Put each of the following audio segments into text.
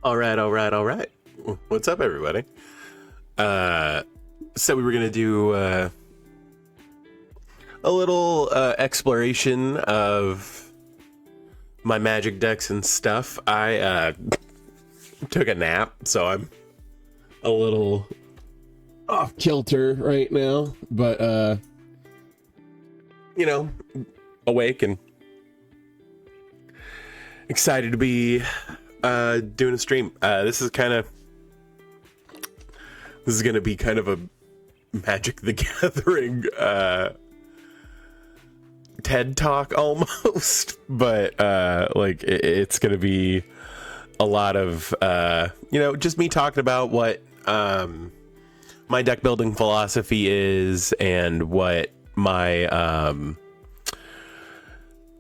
All right, all right, all right. What's up, everybody? So we were gonna do a little exploration of my magic decks and stuff. I took a nap, so I'm a little off kilter right now, but you know, awake and excited to be doing a stream. This is gonna be kind of a Magic the Gathering TED Talk almost, but like it's gonna be a lot of just me talking about what my deck building philosophy is and what my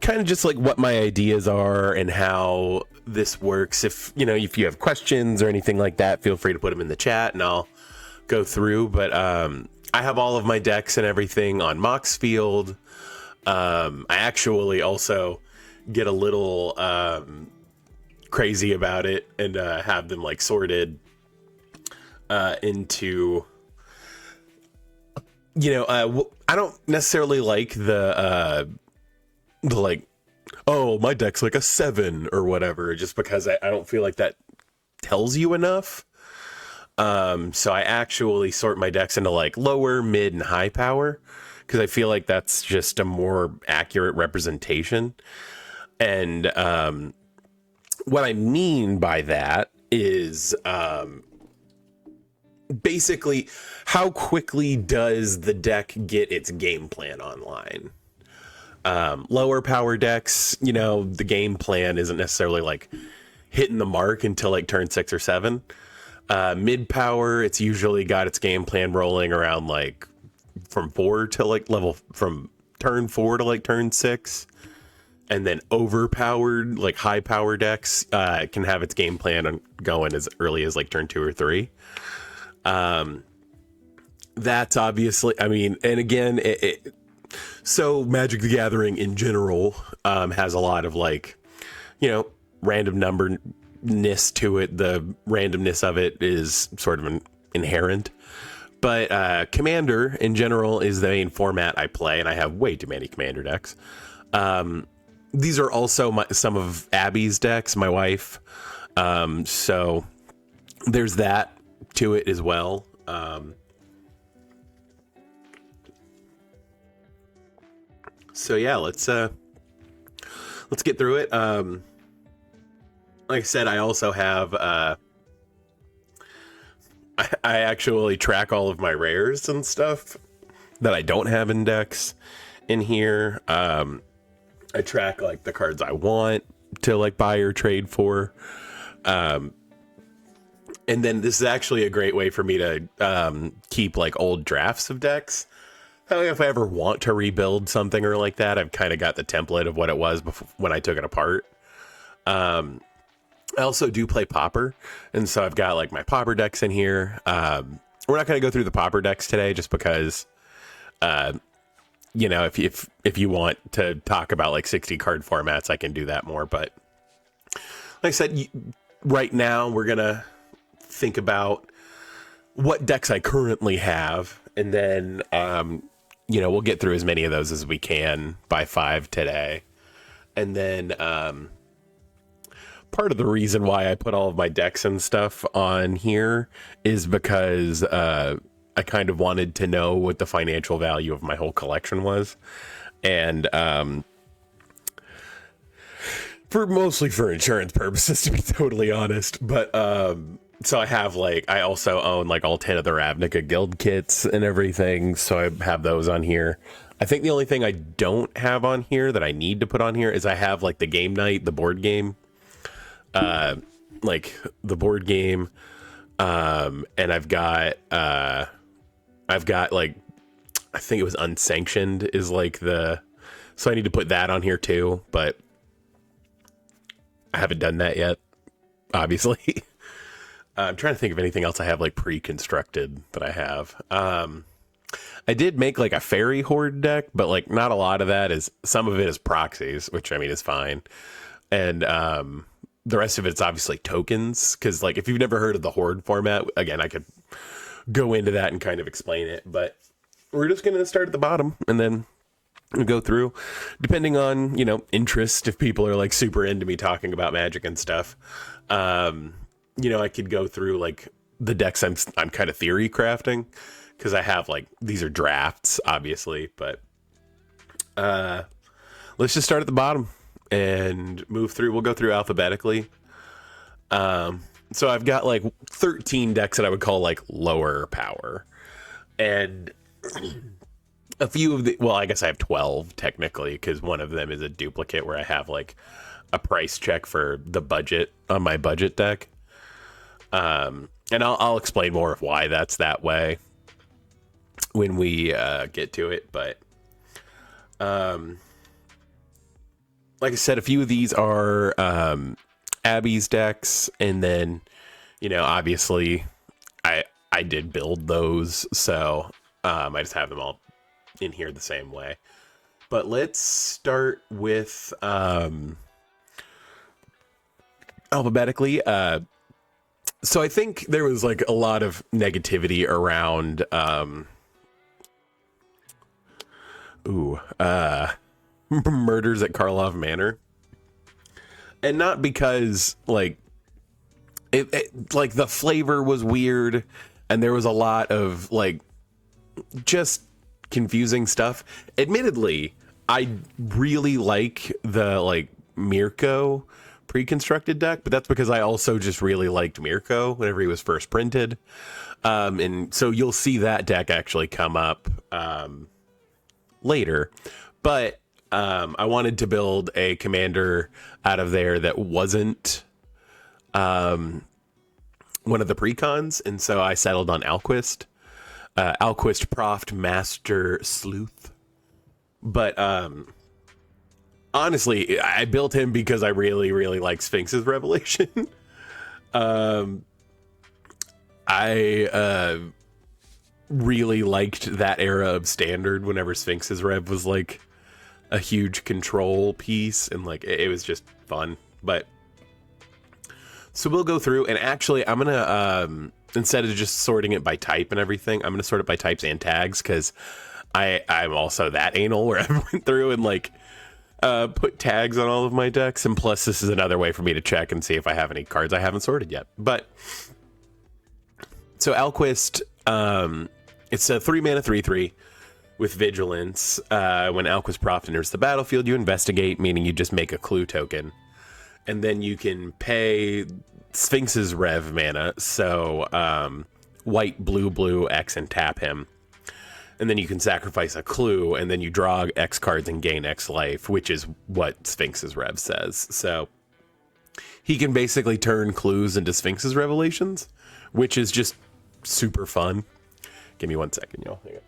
kind of just like what my ideas are and how this works. If you have questions or anything like that, feel free to put them in the chat and I'll go through. But I have all of my decks and everything on Moxfield. I actually also get a little crazy about it and have them like sorted into I don't necessarily like the like, oh, my deck's like a 7 or whatever, just because I don't feel like that tells you enough. So I actually sort my decks into like lower, mid, and high power, because I feel like that's just a more accurate representation. And what I mean by that is basically how quickly does the deck get its game plan online. Lower power decks, the game plan isn't necessarily like hitting the mark until like turn 6 or 7. Mid power, it's usually got its game plan rolling around like from 4 to like from turn 4 to like turn 6. And then overpowered, like high power decks, can have its game plan going as early as like turn 2 or 3. That's obviously, and again, so Magic the Gathering in general has a lot of like, random numberness to it. The randomness of it is sort of inherent. But Commander in general is the main format I play, and I have way too many Commander decks. These are also some of Abby's decks, my wife. So there's that to it as well. So yeah, let's get through it. Like I said, I also have I actually track all of my rares and stuff that I don't have in decks in here. I track like the cards I want to like buy or trade for. And then this is actually a great way for me to keep like old drafts of decks. If I ever want to rebuild something or like that, I've kind of got the template of what it was before, when I took it apart. I also do play Pauper, and so I've got like my Pauper decks in here. We're not going to go through the Pauper decks today, just because, if you want to talk about like 60 card formats, I can do that more. But like I said, right now we're gonna think about what decks I currently have, and then we'll get through as many of those as we can by 5 today. And then part of the reason why I put all of my decks and stuff on here is because I kind of wanted to know what the financial value of my whole collection was. And mostly for insurance purposes, to be totally honest. But so I also own like all 10 of the Ravnica guild kits and everything. So I have those on here. I think the only thing I don't have on here that I need to put on here is I have like the game night, the board game, like the board game. And I've got like, I think it was Unsanctioned is like so I need to put that on here too, but I haven't done that yet, obviously. I'm trying to think of anything else I have like pre-constructed that I have. I did make like a fairy horde deck, but like not a lot of that is, some of it is proxies, which I mean is fine. And the rest of it's obviously tokens, because like if you've never heard of the horde format, again, I could go into that and kind of explain it, but we're just going to start at the bottom and then go through, depending on, you know, interest. If people are like super into me talking about Magic and stuff, you know, I could go through like the decks I'm kind of theory crafting, because I have like, these are drafts obviously, but let's just start at the bottom and move through. We'll go through alphabetically. So I've got like 13 decks that I would call like lower power, and a few of the, well, I guess I have 12 technically, because one of them is a duplicate where I have like a price check for the budget on my budget deck. And I'll explain more of why that's that way when we get to it. But like I said, a few of these are Abby's decks, and then, you know, obviously I did build those, so I just have them all in here the same way. But let's start with alphabetically. So I think there was like a lot of negativity around murders at Karlov Manor. And not because like it like the flavor was weird and there was a lot of like just confusing stuff. Admittedly, I really like the like Mirko pre-constructed deck, but that's because I also just really liked Mirko whenever he was first printed. And so you'll see that deck actually come up later. But I wanted to build a commander out of there that wasn't one of the precons, and so I settled on Alquist. Alquist Proft Master Sleuth. But honestly, I built him because I really, really like Sphinx's Revelation. I really liked that era of Standard whenever Sphinx's Rev was like a huge control piece, and like it was just fun. But so we'll go through, and actually I'm gonna instead of just sorting it by type and everything, I'm gonna sort it by types and tags, because I'm also that anal where I went through and like put tags on all of my decks, and plus this is another way for me to check and see if I have any cards I haven't sorted yet. But so Alquist, it's a 3-mana 3/3 with Vigilance. When Alquist Proft enters the battlefield, you investigate, meaning you just make a clue token, and then you can pay Sphinx's Rev mana, so white, blue, X, and tap him. And then you can sacrifice a clue, and then you draw X cards and gain X life, which is what Sphinx's Rev says. So he can basically turn clues into Sphinx's Revelations, which is just super fun. Give me 1 second, y'all. Hang on.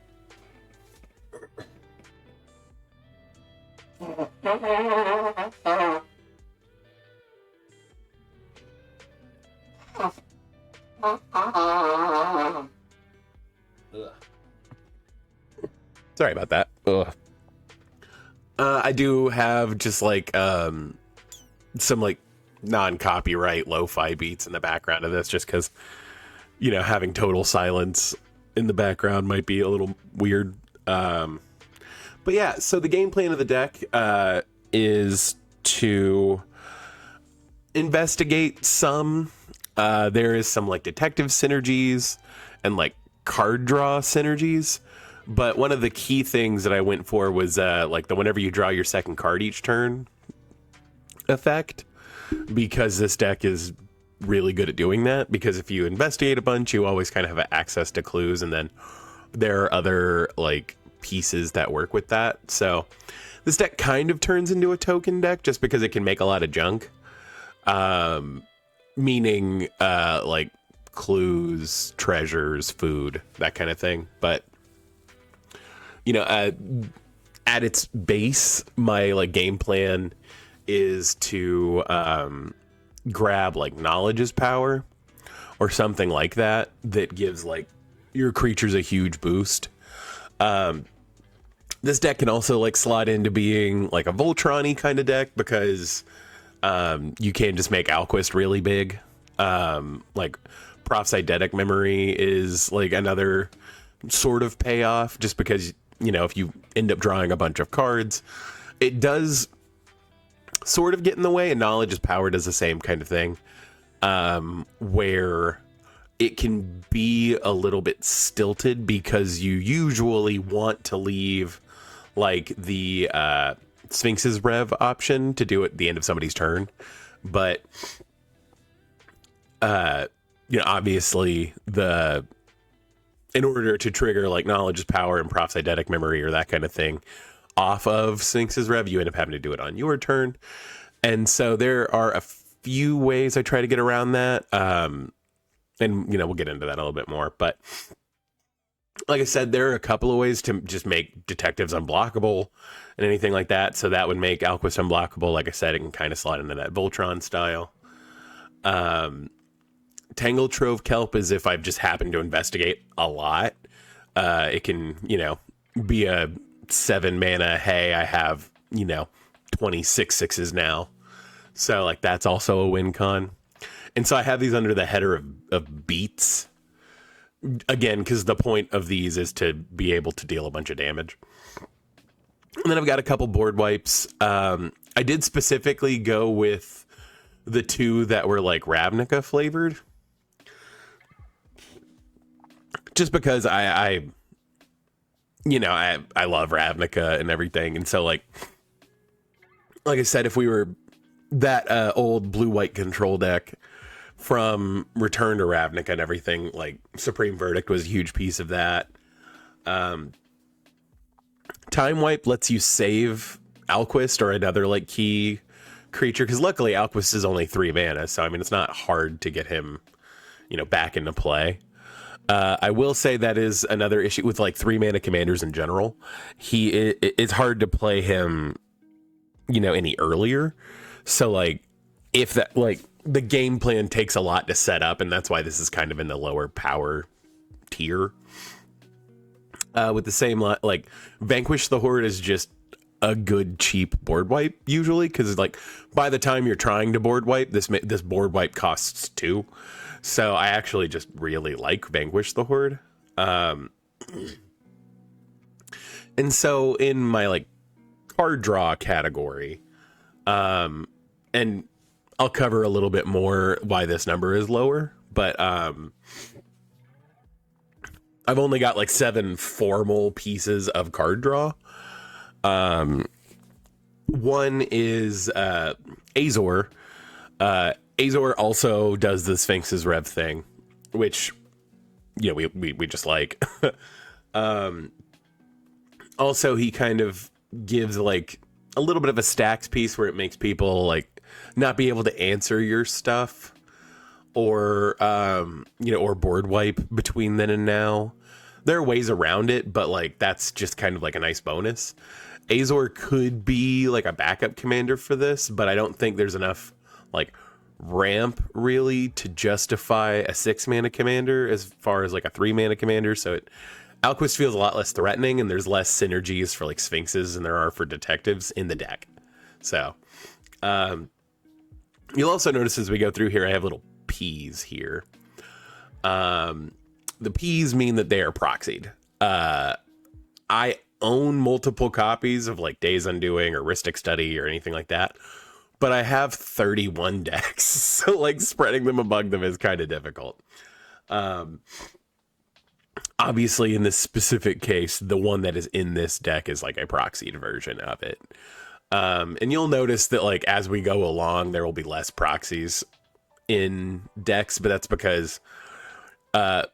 Sorry about that. I do have just like some like non-copyright lo-fi beats in the background of this, just because, you know, having total silence in the background might be a little weird. But yeah, so the game plan of the deck is to investigate some. There is some like detective synergies and like card draw synergies. But one of the key things that I went for was like the whenever you draw your second card each turn effect, because this deck is really good at doing that. Because if you investigate a bunch, you always kind of have access to clues, and then there are other like pieces that work with that. So this deck kind of turns into a token deck just because it can make a lot of junk, meaning like clues, treasures, food, that kind of thing. But you know, at its base, my like game plan is to grab like knowledge's power or something like that gives like your creatures a huge boost. This deck can also like slot into being like a Voltron-y kind of deck, because You can just make Alquist really big. Like Prof's eidetic memory is like another sort of payoff, just because, you know, if you end up drawing a bunch of cards, it does sort of get in the way, and knowledge is power does the same kind of thing, where it can be a little bit stilted because you usually want to leave like the Sphinx's Rev option to do it at the end of somebody's turn. But you know, obviously in order to trigger like knowledge is power and Prof's eidetic memory or that kind of thing off of Sphinx's Rev, you end up having to do it on your turn. And so there are a few ways I try to get around that. And, you know, we'll get into that a little bit more. But like I said, there are a couple of ways to just make detectives unblockable and anything like that. So that would make Alquist unblockable. Like I said, it can kind of slide into that Voltron style. Tangle Trove Kelp is if I've just happened to investigate a lot. It can, you know, be a 7 mana, hey, I have, you know, 26 sixes now. So, like, that's also a win con. And so I have these under the header of beats. Again, because the point of these is to be able to deal a bunch of damage. And then I've got a couple board wipes. I did specifically go with the 2 that were, like, Ravnica flavored. Just because I love Ravnica and everything. And so, like I said, if we were that old blue-white control deck from Return to Ravnica and everything, like Supreme Verdict was a huge piece of that. Time Wipe lets you save Alquist or another like key creature, because luckily Alquist is only 3 mana, so I mean it's not hard to get him, you know, back into play. I will say that is another issue with like 3 mana commanders in general. It's hard to play him, you know, any earlier. So like if that, like, the game plan takes a lot to set up, and that's why this is kind of in the lower power tier. With the same like Vanquish the Horde is just a good cheap board wipe usually, because like by the time you're trying to board wipe, this board wipe costs 2. So I actually just really like Vanquish the Horde. And so in my like card draw category, and I'll cover a little bit more why this number is lower, but I've only got like 7 formal pieces of card draw. One is Azor. Azor also does the Sphinx's Rev thing, which, you know, we just like. Also, he kind of gives like a little bit of a stacks piece where it makes people like not be able to answer your stuff, or you know, or board wipe between then and now. There are ways around it, but like that's just kind of like a nice bonus. Azor could be like a backup commander for this, but I don't think there's enough like ramp really to justify a 6 mana commander as far as like a 3 mana commander. So Alquist feels a lot less threatening, and there's less synergies for like Sphinxes than there are for detectives in the deck. So you'll also notice as we go through here, I have little P's here. The P's mean that they are proxied. I own multiple copies of like Days Undoing or Rhystic Study or anything like that, but I have 31 decks, so like spreading them among them is kind of difficult. Obviously, in this specific case, the one that is in this deck is like a proxied version of it. And you'll notice that like as we go along, there will be less proxies in decks, but that's because a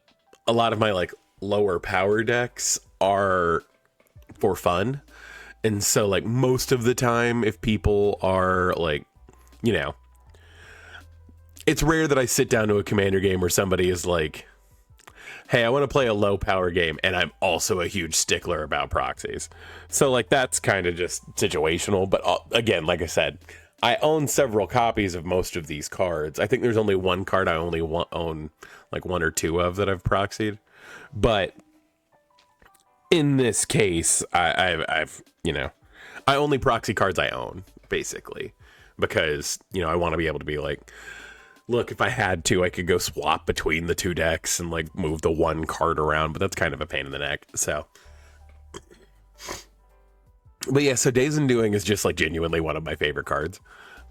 lot of my like lower power decks are for fun. And so like most of the time, if people are like, you know, it's rare that I sit down to a commander game where somebody is like, hey, I want to play a low power game, and I'm also a huge stickler about proxies. So like that's kind of just situational. But again, like I said, I own several copies of most of these cards. I think there's only one card I only own like 1 or 2 of that I've proxied. But in this case, I've you know, I only proxy cards I own, basically. because, you know, I want to be able to be like, look, if I had to, I could go swap between the two decks and like move the one card around, but that's kind of a pain in the neck. So, but yeah, so Days Undoing is just like genuinely one of my favorite cards.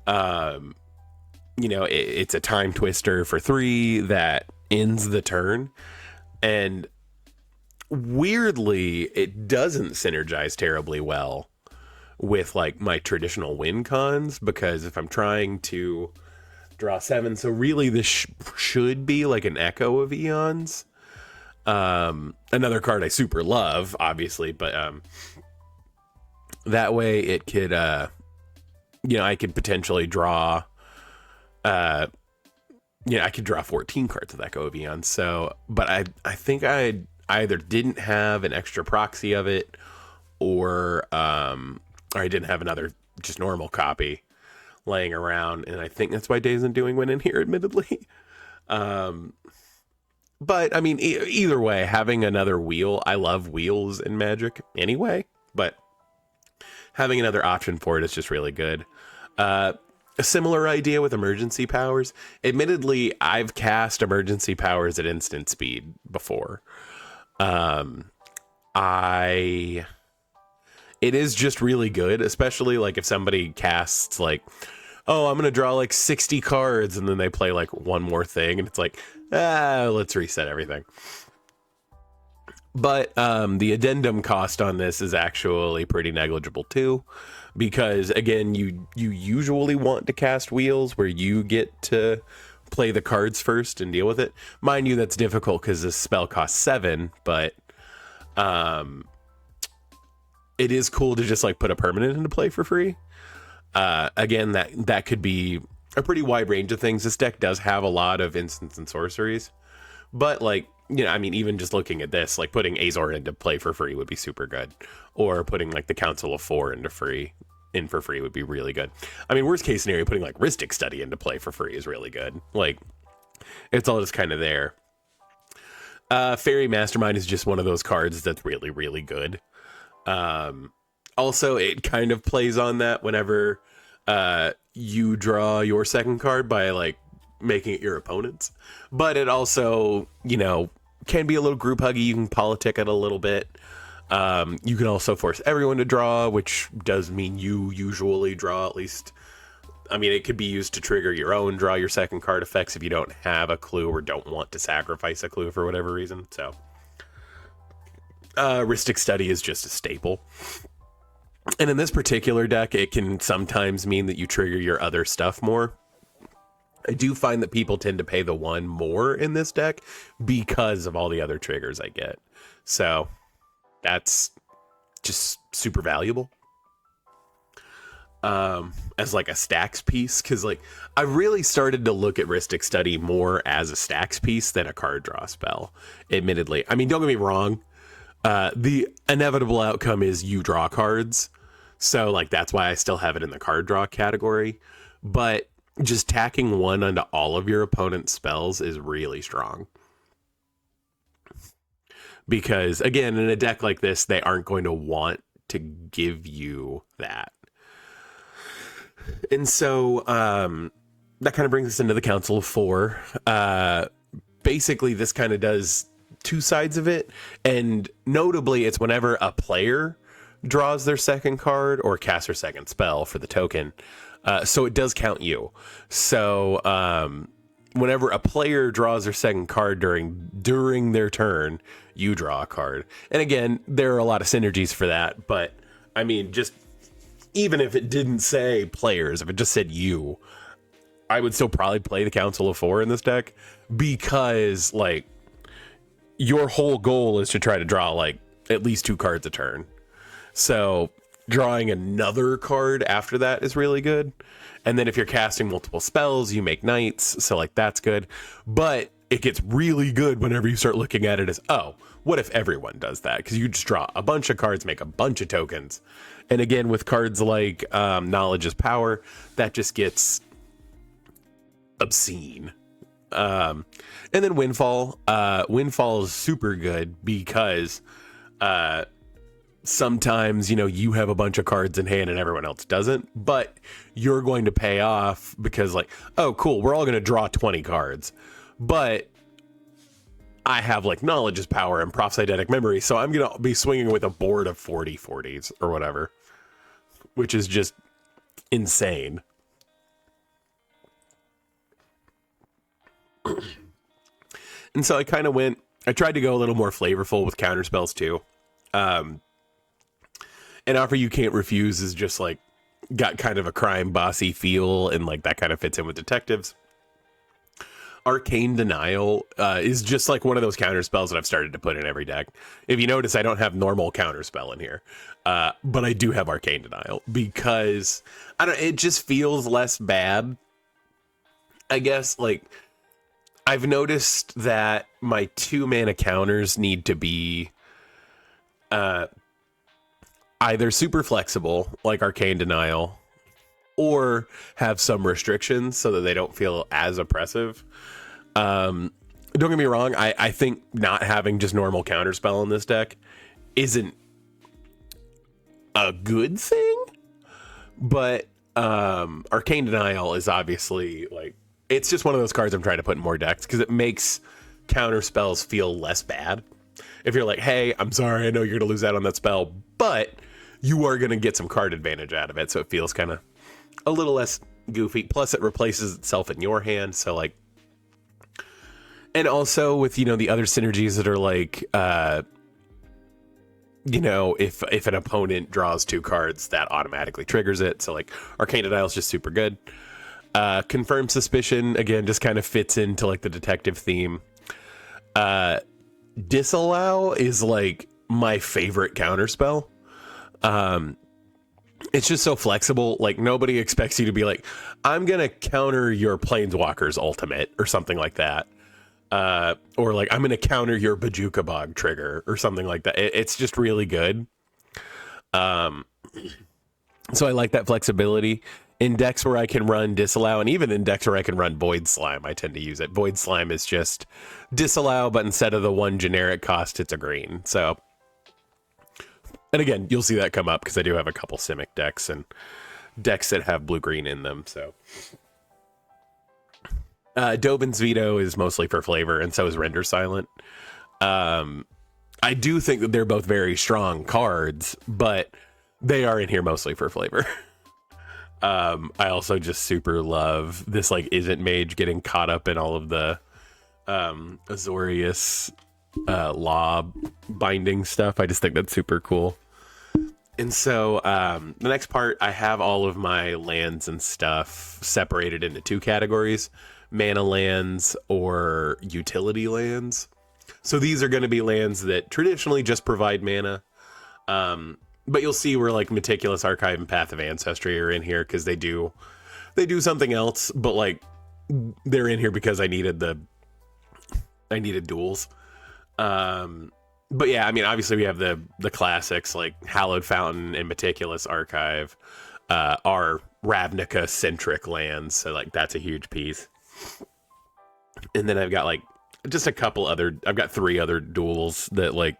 You know, it's a time twister for 3 that ends the turn, and weirdly, it doesn't synergize terribly well with like my traditional win cons, because if I'm trying to draw 7, so really this should be like an echo of Eons. Another card I super love, obviously, but that way it could, you know, I could potentially draw, you know, I could draw 14 cards with Echo of Eons. So, but I think I either didn't have an extra proxy of it, or I didn't have another just normal copy laying around, and I think that's why Days Undoing went in here, admittedly. But I mean, either way, having another wheel, I love wheels in Magic anyway, but having another option for it is just really good. A similar idea with emergency powers. Admittedly, I've cast emergency powers at instant speed before. It is just really good, especially like if somebody casts like, oh, I'm going to draw like 60 cards, and then they play like one more thing, and it's like, let's reset everything. But the addendum cost on this is actually pretty negligible too, because again, you usually want to cast wheels where you get to play the cards first and deal with it. Mind you, that's difficult because this spell costs 7, but it is cool to just like put a permanent into play for free. Again, that could be a pretty wide range of things. This deck does have a lot of instants and sorceries, but like, you know, I mean, even just looking at this, like putting Azor into play for free would be super good, or putting like the Council of Four into for free would be really good. I mean, worst case scenario, putting like Rhystic Study into play for free is really good. Like, it's all just kind of there. Fairy Mastermind is just one of those cards that's really, really good. Also, it kind of plays on that whenever you draw your second card by like making it your opponent's, but it also, you know, can be a little group huggy. You can politic it a little bit. You can also force everyone to draw, which does mean you usually draw at least. I mean, it could be used to trigger your own draw your second card effects if you don't have a clue or don't want to sacrifice a clue for whatever reason. So Rhystic Study is just a staple. And in this particular deck, it can sometimes mean that you trigger your other stuff more. I do find that people tend to pay the 1 more in this deck because of all the other triggers I get. So that's just super valuable. As like a stacks piece, because like I really started to look at Rhystic Study more as a stacks piece than a card draw spell, admittedly. I mean, don't get me wrong. The inevitable outcome is you draw cards. So like, that's why I still have it in the card draw category, but just tacking 1 onto all of your opponent's spells is really strong. Because again, in a deck like this, they aren't going to want to give you that. And so, that kind of brings us into the Council of Four. Basically this kind of does 2 sides of it, and notably it's whenever a player draws their second card or casts their second spell for the token. So it does count you. So whenever a player draws their second card during their turn, you draw a card. And again, there are a lot of synergies for that, but I mean, just even if it didn't say players, if it just said you, I would still probably play the Council of Four in this deck, because like your whole goal is to try to draw like at least 2 cards a turn. So drawing another card after that is really good. And then if you're casting multiple spells, you make knights. So like, that's good. But it gets really good whenever you start looking at it as, oh, what if everyone does that? Because you just draw a bunch of cards, make a bunch of tokens. And again, with cards like Knowledge is Power, that just gets obscene. And then Windfall. Windfall is super good because sometimes, you have a bunch of cards in hand and everyone else doesn't, but you're going to pay off because like, oh, cool, we're all going to draw 20 cards, but I have like knowledge is power and Prof's eidetic memory, so I'm going to be swinging with a board of 40/40s or whatever, which is just insane. And so I tried to go a little more flavorful with counterspells too. An Offer You Can't Refuse is just like got kind of a crime bossy feel, and like that kind of fits in with detectives. Arcane Denial is just like one of those counterspells that I've started to put in every deck. If you notice, I don't have normal counterspell in here, but I do have Arcane Denial because it just feels less bad. I guess like I've noticed that my 2-mana counters need to be either super flexible, like Arcane Denial, or have some restrictions so that they don't feel as oppressive. Don't get me wrong, I think not having just normal counterspell in this deck isn't a good thing, but Arcane Denial is obviously like, it's just one of those cards I'm trying to put in more decks because it makes counterspells feel less bad. If you're like, hey, I'm sorry, I know you're going to lose out on that spell, but you are going to get some card advantage out of it, so it feels kind of a little less goofy. Plus, it replaces itself in your hand, so like... And also with, the other synergies that are like, if an opponent draws 2 cards, that automatically triggers it. So like, Arcane Denial is just super good. Confirmed Suspicion, again, just kind of fits into like the detective theme. Disallow is like my favorite counterspell. It's just so flexible. Like nobody expects you to be like, I'm gonna counter your Planeswalker's ultimate or something like that, or like I'm gonna counter your Bajuka Bog trigger or something like that. It's just really good. So I like that flexibility. In decks where I can run Disallow, and even in decks where I can run Void Slime, I tend to use it. Void Slime is just Disallow, but instead of the 1 generic cost, it's a green. So, and again, you'll see that come up because I do have a couple Simic decks and decks that have blue-green in them. So, Dovin's Veto is mostly for flavor, and so is Render Silent. I do think that they're both very strong cards, but they are in here mostly for flavor. I also just super love this, like, Isn't Mage getting caught up in all of the Azorius law binding stuff. I just think that's super cool. And so the next part, I have all of my lands and stuff separated into 2 categories: mana lands or utility lands. So these are going to be lands that traditionally just provide mana. But you'll see where like Meticulous Archive and Path of Ancestry are in here because they do something else, but like they're in here because I needed duels. But yeah, I mean, obviously we have the classics like Hallowed Fountain and Meticulous Archive are Ravnica centric lands, so like that's a huge piece. And then I've got like just I've got 3 other duels that like,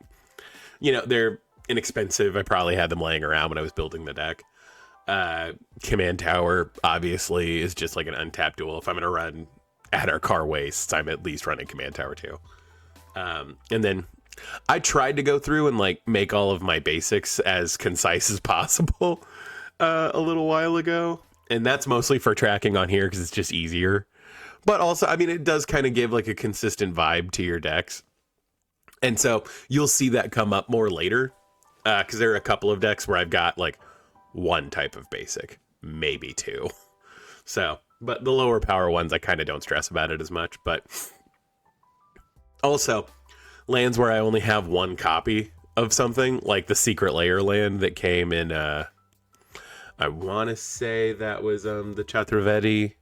they're inexpensive. I probably had them laying around when I was building the deck. Command Tower obviously is just like an untapped duel. If I'm gonna run at our car wastes, I'm at least running Command Tower too. And then I tried to go through and like make all of my basics as concise as possible a little while ago, and that's mostly for tracking on here because it's just easier. But also, I mean, it does kind of give like a consistent vibe to your decks, and so you'll see that come up more later. Because there are a couple of decks where I've got like 1 type of basic, maybe 2. So, but the lower power ones, I kind of don't stress about it as much. But also, lands where I only have 1 copy of something, like the Secret Lair land that came in, I want to say that was the Chaturvedi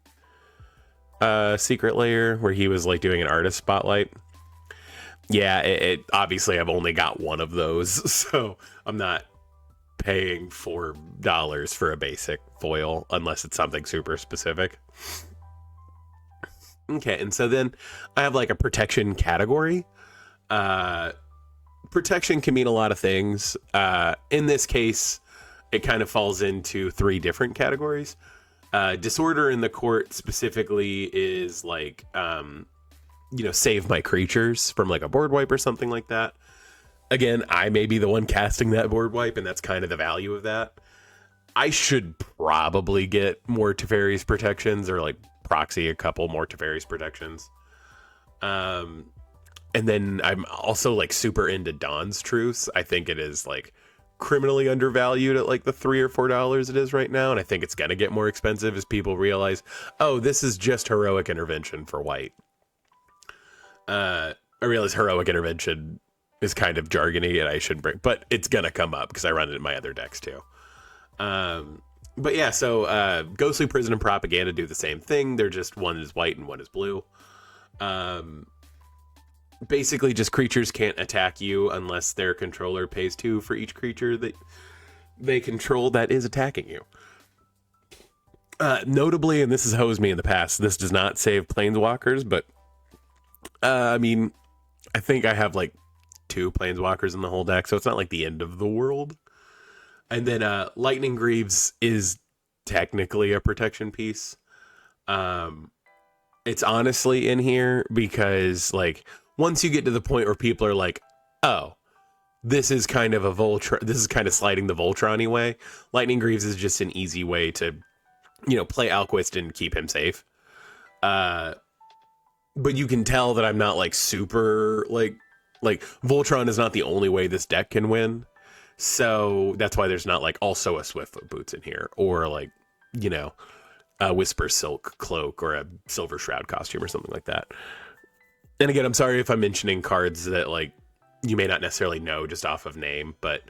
Secret Lair, where he was like doing an artist spotlight. Yeah, it obviously I've only got 1 of those, so I'm not paying $4 for a basic foil unless it's something super specific. Okay, and so then I have like a protection category. protection can mean a lot of things. In this case, it kind of falls into three different categories. Disorder in the court specifically is like, save my creatures from like a board wipe or something like that. Again, I may be the one casting that board wipe, and that's kind of the value of that. I should probably get more Teferi's protections, or like proxy a couple more Teferi's protections. And then I'm also like super into Dawn's Truce. I think it is like criminally undervalued at like the $3 or $4 it is right now, and I think it's gonna get more expensive as people realize, oh, this is just heroic intervention for white. I realize heroic intervention is kind of jargony, and I shouldn't bring, but it's gonna come up because I run it in my other decks too. But yeah, so Ghostly Prison and Propaganda do the same thing. They're just one is white and one is blue. Basically, just creatures can't attack you unless their controller pays 2 for each creature that they control that is attacking you. Notably, and this has hosed me in the past, this does not save Planeswalkers, but I mean, I think I have like 2 Planeswalkers in the whole deck, so it's not like the end of the world. And then Lightning Greaves is technically a protection piece. It's honestly in here because like once you get to the point where people are like, oh, this is kind of a Voltron, this is kind of sliding the Voltron-y way. Lightning Greaves is just an easy way to, play Alquist and keep him safe. But you can tell that I'm not like super like Voltron is not the only way this deck can win. So that's why there's not like also a Swiftfoot Boots in here, or like, a Whisper Silk Cloak or a Silver Shroud costume or something like that. And again, I'm sorry if I'm mentioning cards that like you may not necessarily know just off of name, but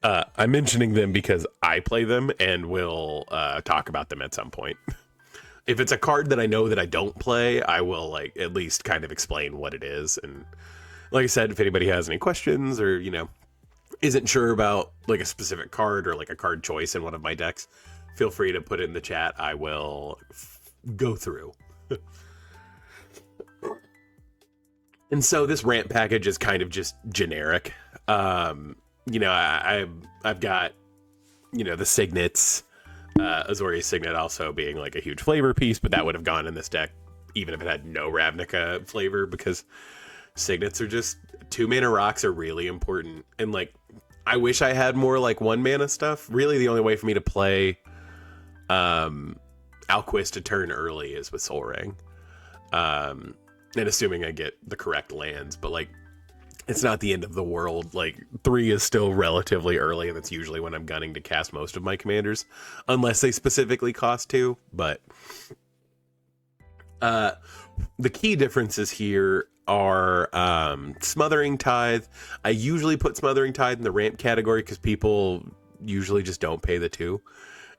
I'm mentioning them because I play them and will talk about them at some point. If it's a card that I know that I don't play, I will like at least kind of explain what it is. And like I said, if anybody has any questions or, isn't sure about like a specific card or like a card choice in one of my decks, feel free to put it in the chat. I will go through. And so this ramp package is kind of just generic. I've got, the signets, Azorius Signet also being like a huge flavor piece, but that would have gone in this deck even if it had no Ravnica flavor, because signets are just 2 mana rocks are really important. And like, I wish I had more like 1 mana stuff. Really the only way for me to play Alquist a turn early is with Sol Ring. And assuming I get the correct lands, but like, it's not the end of the world. Like 3 is still relatively early, and that's usually when I'm gunning to cast most of my commanders, unless they specifically cost 2. But the key differences here are Smothering Tithe. I usually put Smothering Tithe in the ramp category because people usually just don't pay the 2,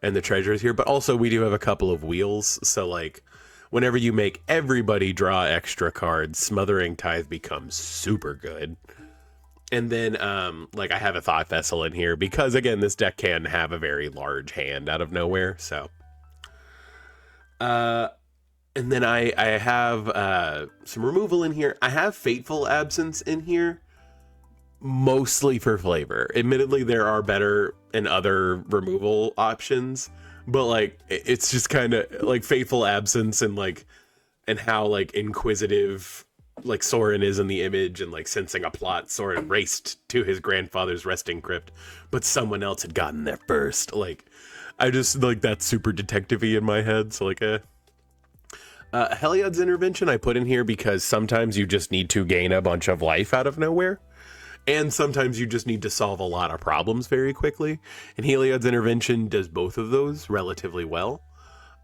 and the treasure is here. But also we do have a couple of wheels, so like whenever you make everybody draw extra cards, Smothering Tithe becomes super good. And then, like, I have a Thought Vessel in here because, again, this deck can have a very large hand out of nowhere, so. And then I have some removal in here. I have Fateful Absence in here, mostly for flavor. Admittedly, there are better and other removal options, but like it's just kind of like Fateful Absence and how like inquisitive like Sorin is in the image, and like sensing a plot, Sorin raced to his grandfather's resting crypt, but someone else had gotten there first. Like I just like that's super detective-y in my head. So like Heliod's Intervention I put in here because sometimes you just need to gain a bunch of life out of nowhere. And sometimes you just need to solve a lot of problems very quickly. And Heliod's Intervention does both of those relatively well.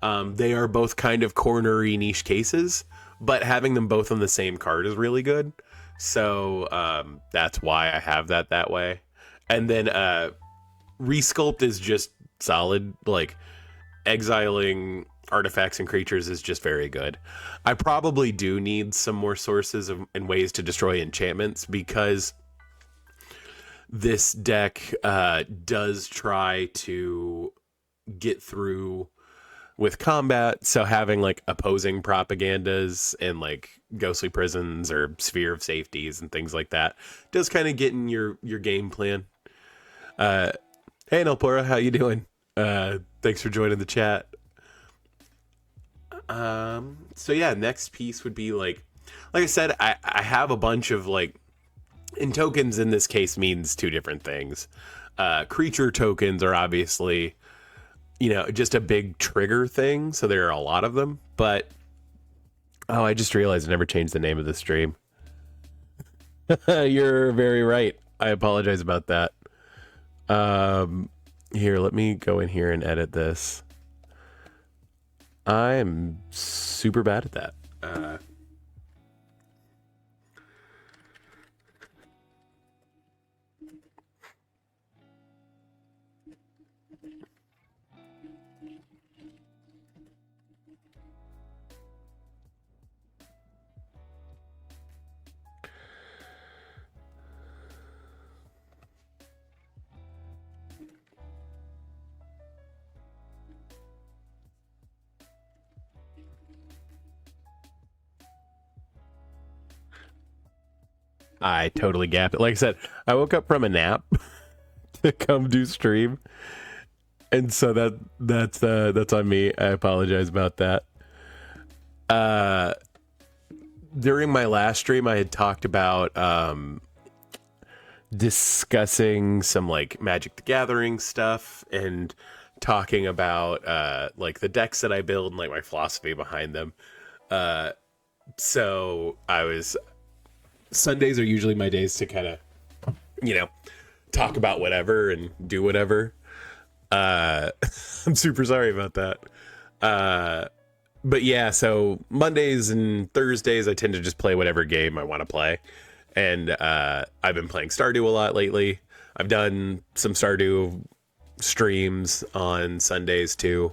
They are both kind of cornery niche cases, but having them both on the same card is really good. So that's why I have that way. And then Resculpt is just solid. Like exiling artifacts and creatures is just very good. I probably do need some more sources and ways to destroy enchantments, because this deck does try to get through with combat. So having like opposing propagandas and like ghostly prisons or sphere of safeties and things like that does kind of get in your game plan. Uh, hey Nalpora, how you doing? Thanks for joining the chat. So yeah, next piece would be like I said, I have a bunch of like, and tokens in this case means two different things. Creature tokens are obviously, just a big trigger thing. So there are a lot of them, but oh, I just realized I never changed the name of the stream. You're very right. I apologize about that. Here, let me go in here and edit this. I'm super bad at that. I totally gapped it. Like I said, I woke up from a nap to come do stream, and so that's on me. I apologize about that. During my last stream, I had talked about discussing some like Magic the Gathering stuff and talking about like the decks that I build and like my philosophy behind them. So Sundays are usually my days to kind of, talk about whatever and do whatever. I'm super sorry about that. But yeah, so Mondays and Thursdays, I tend to just play whatever game I want to play. And I've been playing Stardew a lot lately. I've done some Stardew streams on Sundays too.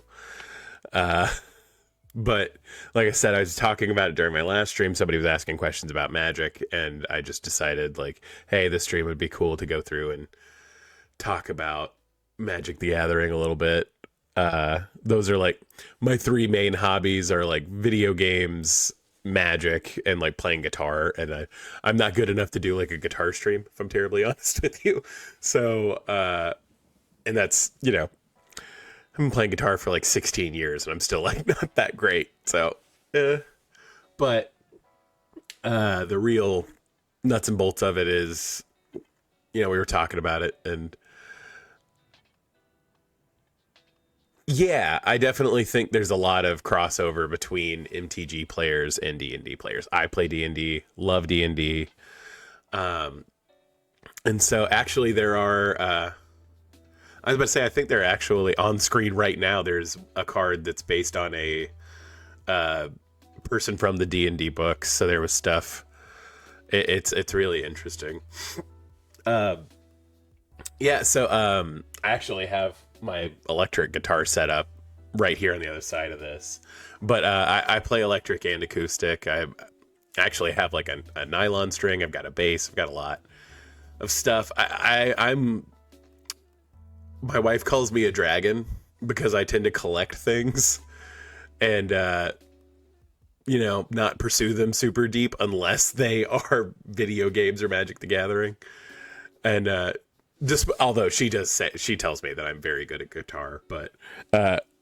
But like I said, I was talking about it during my last stream. Somebody was asking questions about Magic, and I just decided like, hey, this stream would be cool to go through and talk about Magic the Gathering a little bit. Those are like my three main hobbies are like video games, Magic, and like playing guitar. And I'm not good enough to do like a guitar stream, if I'm terribly honest with you. So, and that's, I've been playing guitar for like 16 years and I'm still like not that great. So, but the real nuts and bolts of it is, we were talking about it, and yeah, I definitely think there's a lot of crossover between MTG players and D&D players. I play D&D, love D&D. And so actually there are, I was about to say, I think they're actually on screen right now. There's a card that's based on a person from the D&D books. So there was stuff. It's really interesting. Yeah. So I actually have my electric guitar set up right here on the other side of this. But I play electric and acoustic. I actually have like a nylon string. I've got a bass. I've got a lot of stuff. I'm my wife calls me a dragon because I tend to collect things and, not pursue them super deep unless they are video games or Magic the Gathering. And just although she tells me that I'm very good at guitar, but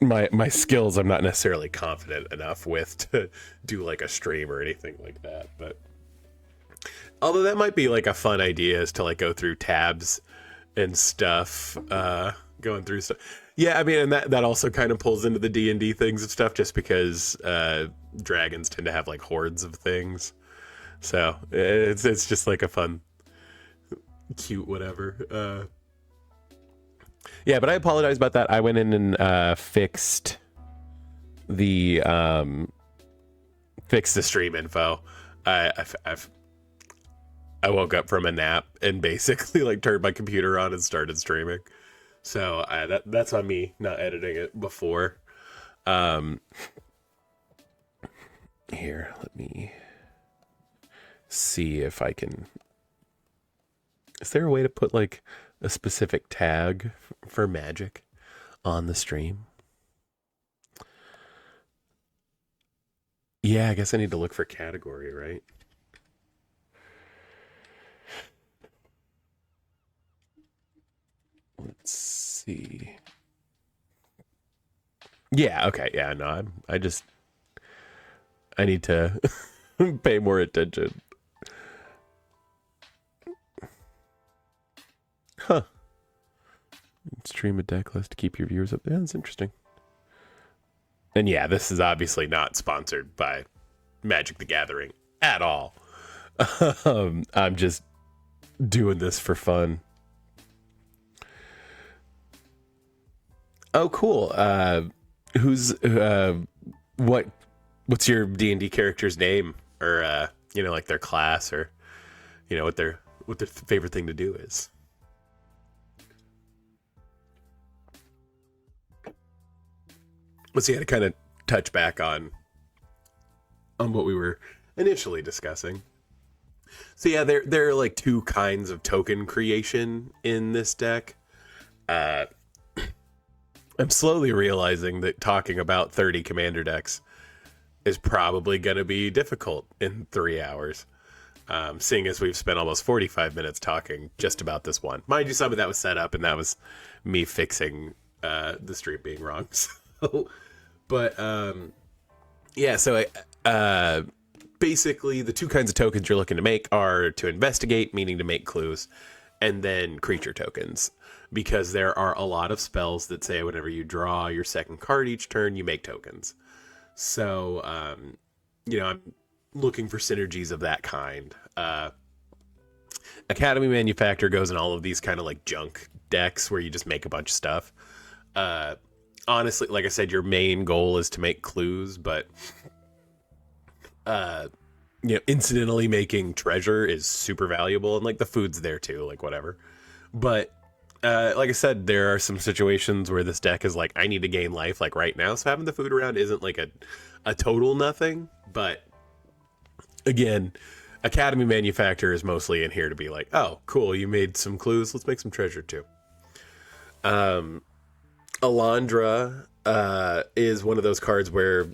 my skills I'm not necessarily confident enough with to do like a stream or anything like that. But although that might be like a fun idea, is to like go through tabs and stuff, going through stuff. Yeah, I mean, and that also kind of pulls into the D&D things and stuff, just because dragons tend to have like hordes of things. So it's just like a fun, cute whatever. Yeah, but I apologize about that. I went in and fixed the stream info. I woke up from a nap and basically like turned my computer on and started streaming. So that's on me not editing it before. Here, let me see if I can. Is there a way to put like a specific tag for Magic on the stream? Yeah, I guess I need to look for category, right? Let's see. Yeah, okay. Yeah, no, I need to pay more attention. Huh. Stream a deck list to keep your viewers up. Yeah, that's interesting. And yeah, this is obviously not sponsored by Magic the Gathering at all. I'm just doing this for fun. Oh, cool. Who's what? What's your D&D character's name, or like their class, or what their favorite thing to do is? Let's see. I had to kind of touch back on what we were initially discussing. So yeah, there are like two kinds of token creation in this deck. Uh, I'm slowly realizing that talking about 30 commander decks is probably going to be difficult in 3 hours. Seeing as we've spent almost 45 minutes talking just about this one. Mind you, some of that was set up, and that was me fixing the stream being wrong. So, but yeah, so basically the two kinds of tokens you're looking to make are to investigate, meaning to make clues, and then creature tokens. Because there are a lot of spells that say whenever you draw your second card each turn, you make tokens. So, I'm looking for synergies of that kind. Academy Manufactor goes in all of these kind of like junk decks where you just make a bunch of stuff. Honestly, like I said, your main goal is to make clues, but incidentally making treasure is super valuable, and like the food's there too, like whatever. But like I said, there are some situations where this deck is like, I need to gain life like right now, so having the food around isn't like a total nothing. But again, Academy Manufacturer is mostly in here to be like, oh, cool, you made some clues, let's make some treasure too. Alondra is one of those cards where,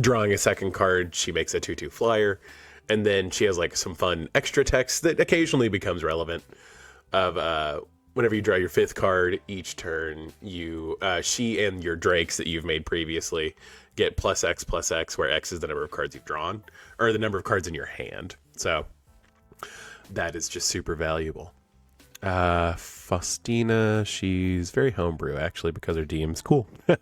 drawing a second card, she makes a 2/2 flyer, and then she has like some fun extra text that occasionally becomes relevant. Of whenever you draw your fifth card each turn, she and your drakes that you've made previously get +X, where X is the number of cards you've drawn, or the number of cards in your hand. So that is just super valuable. Faustina, she's very homebrew actually, because her DM's cool. And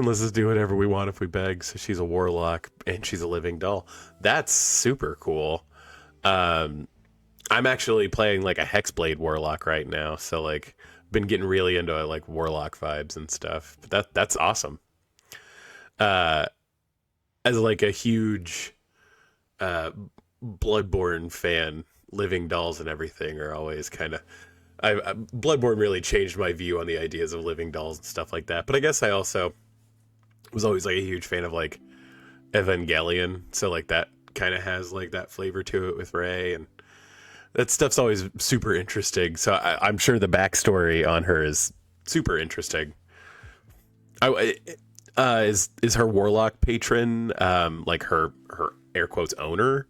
let's just do whatever we want if we beg. So she's a warlock and she's a living doll. That's super cool. I'm actually playing like a Hexblade warlock right now, so like been getting really into like warlock vibes and stuff. But that's awesome. As like a huge Bloodborne fan, living dolls and everything are always kind of. Bloodborne really changed my view on the ideas of living dolls and stuff like that. But I guess I also was always like a huge fan of like Evangelion, so like that kind of has like that flavor to it with Rey, and that stuff's always super interesting. So I'm sure the backstory on her is super interesting. Is her warlock patron like her air quotes owner?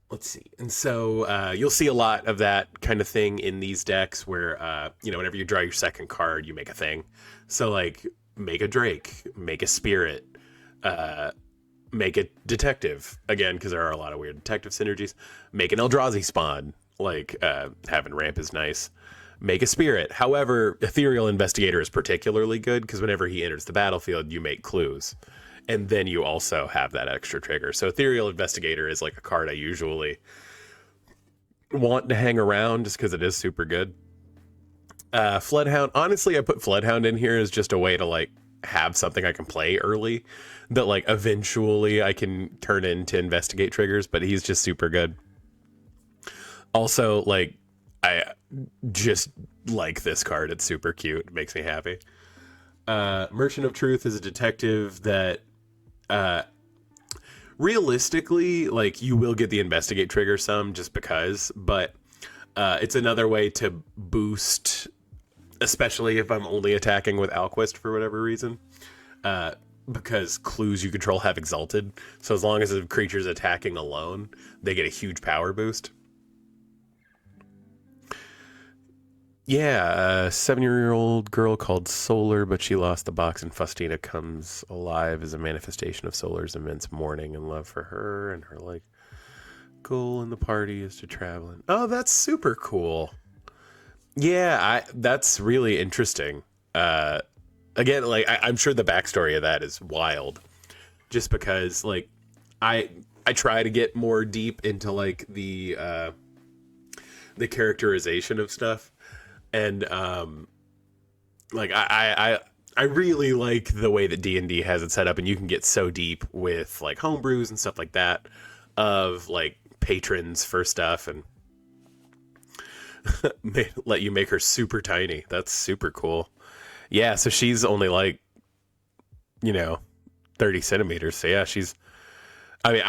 Let's see. And so you'll see a lot of that kind of thing in these decks where, whenever you draw your second card, you make a thing. So, like, make a Drake, make a Spirit, make a Detective. Again, because there are a lot of weird detective synergies. Make an Eldrazi spawn. Like, having ramp is nice. Make a Spirit. However, Ethereal Investigator is particularly good because whenever he enters the battlefield, you make clues. And then you also have that extra trigger. So Ethereal Investigator is like a card I usually want to hang around just because it is super good. Floodhound, honestly, I put Floodhound in here as just a way to like have something I can play early that like eventually I can turn into investigate triggers, but he's just super good. Also, like, I just like this card. It's super cute. It makes me happy. Merchant of Truth is a detective that realistically, like, you will get the investigate trigger some just because, but it's another way to boost especially if I'm only attacking with Alquist for whatever reason. Uh, because clues you control have exalted. So as long as the creature's attacking alone, they get a huge power boost. Yeah, a 7-year-old girl called Solar, but she lost the box, and Faustina comes alive as a manifestation of Solar's immense mourning and love for her, and her like goal in the party is to travel. Oh, that's super cool. Yeah, that's really interesting. Again, like I'm sure the backstory of that is wild, just because like I try to get more deep into like the characterization of stuff, and like I really like the way that D&D has it set up, and you can get so deep with like homebrews and stuff like that of like patrons for stuff, and let you make her super tiny. That's super cool. Yeah, so she's only like, 30 centimeters. So yeah, she's. I mean,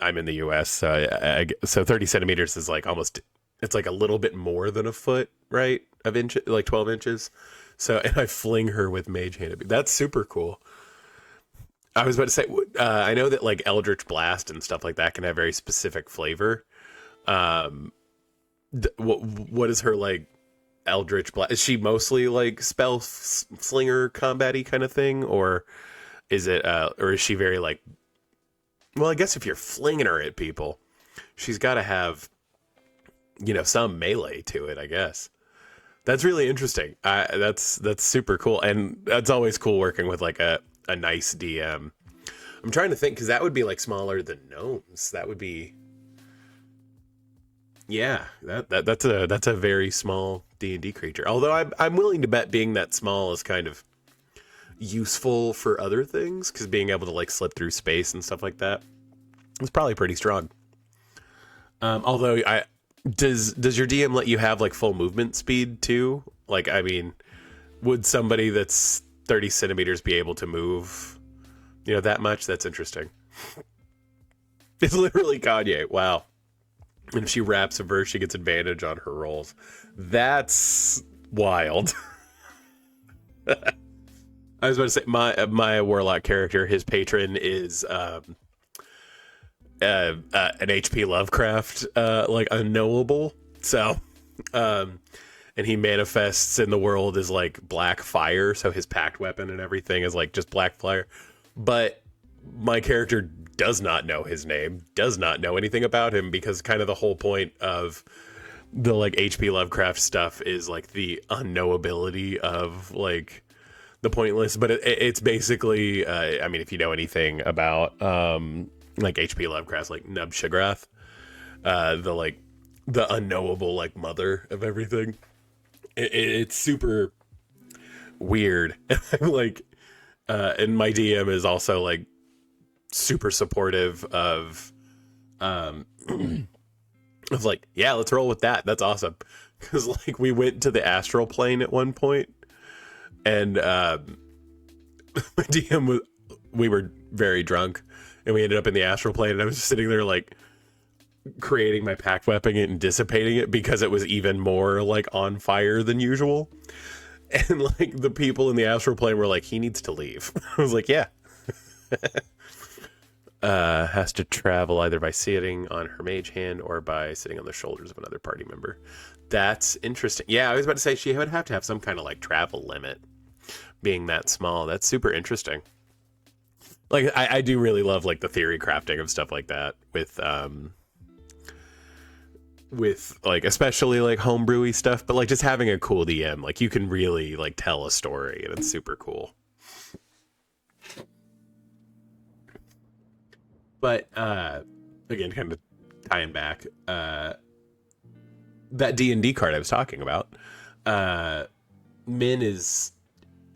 I'm in the U.S., so so 30 centimeters is like almost. It's like a little bit more than a foot, right? Of inch, like 12 inches. So, and I fling her with Mage Hand. That's super cool. I was about to say, I know that like Eldritch Blast and stuff like that can have very specific flavor. What is her like Eldritch Blast? Is she mostly like spell slinger combat-y kind of thing, or is it or is she very like, well, I guess if you're flinging her at people, she's got to have some melee to it, I guess. That's really interesting. That's super cool, and that's always cool working with like a nice DM. I'm trying to think, because that would be like smaller than gnomes. That would be, yeah. That's a very small D&D creature. Although I'm willing to bet being that small is kind of useful for other things, because being able to like slip through space and stuff like that is probably pretty strong. Although does your DM let you have like full movement speed too? Like, I mean, would somebody that's 30 centimeters be able to move, that much? That's interesting. It's literally Kanye. Wow. And if she raps a verse, she gets advantage on her rolls. That's wild. I was about to say, my warlock character, his patron is an HP Lovecraft like unknowable. So and he manifests in the world as like black fire, so his pact weapon and everything is like just black fire. But my character does not know his name, does not know anything about him, because kind of the whole point of the like HP Lovecraft stuff is like the unknowability of like the pointless. But it's basically I mean, if you know anything about like HP Lovecraft, like Nub Shagrath, the unknowable like mother of everything. It's super weird. Like and my DM is also like super supportive of of like, yeah, let's roll with that. That's awesome. Because like we went to the astral plane at one point, and my DM was, we were very drunk, and we ended up in the astral plane, and I was just sitting there like creating my pact weapon and dissipating it, because it was even more like on fire than usual. And like the people in the astral plane were like, he needs to leave. I was like, yeah. Has to travel either by sitting on her mage hand or by sitting on the shoulders of another party member. That's interesting. Yeah, I was about to say she would have to have some kind of like travel limit, being that small. That's super interesting. Like I do really love like the theory crafting of stuff like that with like especially like homebrewy stuff, but like just having a cool DM, like you can really like tell a story, and it's super cool. But again, kind of tying back, that D&D card I was talking about, Min is,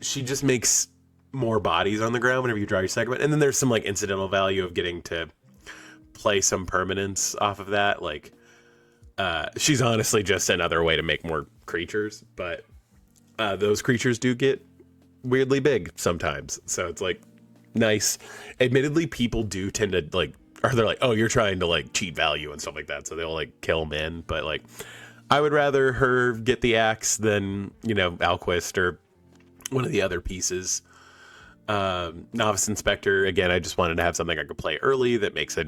she just makes more bodies on the ground whenever you draw your segment, and then there's some like incidental value of getting to play some permanence off of that. Like she's honestly just another way to make more creatures, but those creatures do get weirdly big sometimes, so it's like nice. Admittedly, people do tend to like, or they're like, oh, you're trying to like cheat value and stuff like that, so they'll like kill men. But like I would rather her get the axe than, you know, Alquist or one of the other pieces. Novice Inspector, again, I just wanted to have something I could play early that makes a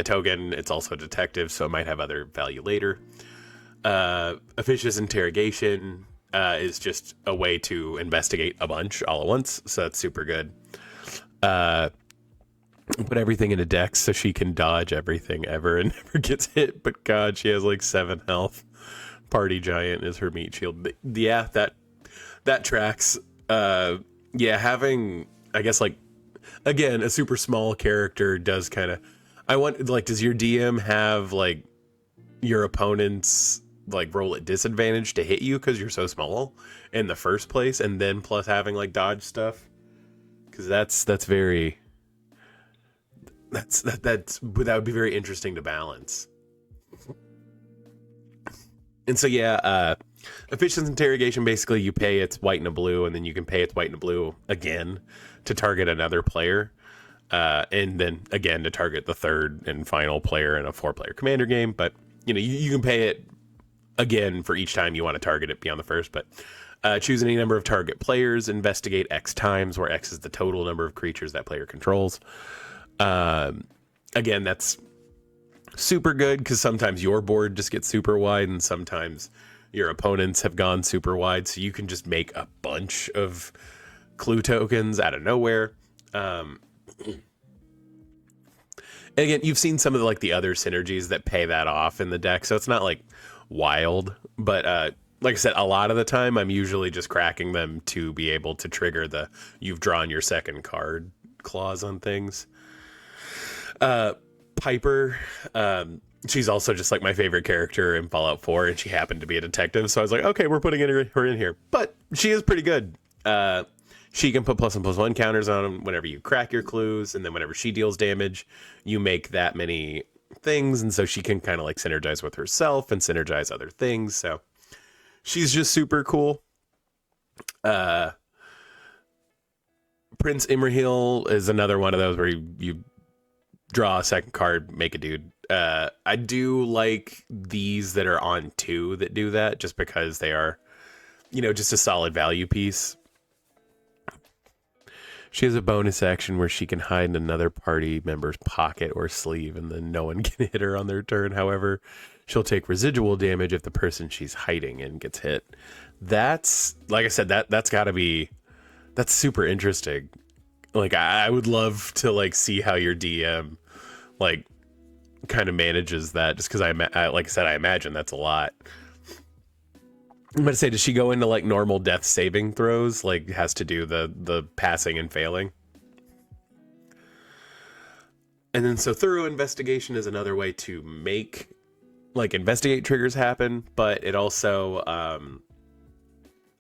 token. It's also a detective, so it might have other value later. Officious Interrogation is just a way to investigate a bunch all at once, so that's super good. Put everything in a dex so she can dodge everything ever and never gets hit, but God, she has like 7 health. Party Giant is her meat shield. Yeah, that tracks. Yeah, having, I guess, like, again, a super small character does kind of, I want, like, does your DM have, like, your opponents, like, roll at disadvantage to hit you because you're so small in the first place, and then plus having, like, dodge stuff? Because that would be very interesting to balance. And so, yeah, Efficiency Interrogation, basically you pay its white and a blue, and then you can pay its white and a blue again to target another player. And then, again, to target the third and final player in a 4-player commander game. But, you know, you can pay it again for each time you want to target it beyond the first. But choose any number of target players, investigate X times, where X is the total number of creatures that player controls. Again, that's super good because sometimes your board just gets super wide and sometimes your opponents have gone super wide, so you can just make a bunch of clue tokens out of nowhere. And again, you've seen some of the other synergies that pay that off in the deck, so it's not like wild, but like I said, a lot of the time I'm usually just cracking them to be able to trigger the you've drawn your second card clause on things. Piper, she's also just like my favorite character in Fallout 4, and she happened to be a detective, so I was like, okay, we're putting her in here. But she is pretty good. She can put +1/+1 counters on them whenever you crack your clues, and then whenever she deals damage, you make that many things, and so she can kind of like synergize with herself and synergize other things, so she's just super cool. Prince Imrahil is another one of those where you draw a second card, make a dude. I do like these that are on 2 that do that, just because they are, you know, just a solid value piece. She has a bonus action where she can hide in another party member's pocket or sleeve, and then no one can hit her on their turn. However, she'll take residual damage if the person she's hiding in gets hit. That's, like I said, that's super interesting. Like, I would love to like see how your DM like kind of manages that, just because I like I said, I imagine that's a lot. I'm gonna say, does she go into like normal death saving throws, like has to do the passing and failing? And then so thorough investigation is another way to make like investigate triggers happen, but it also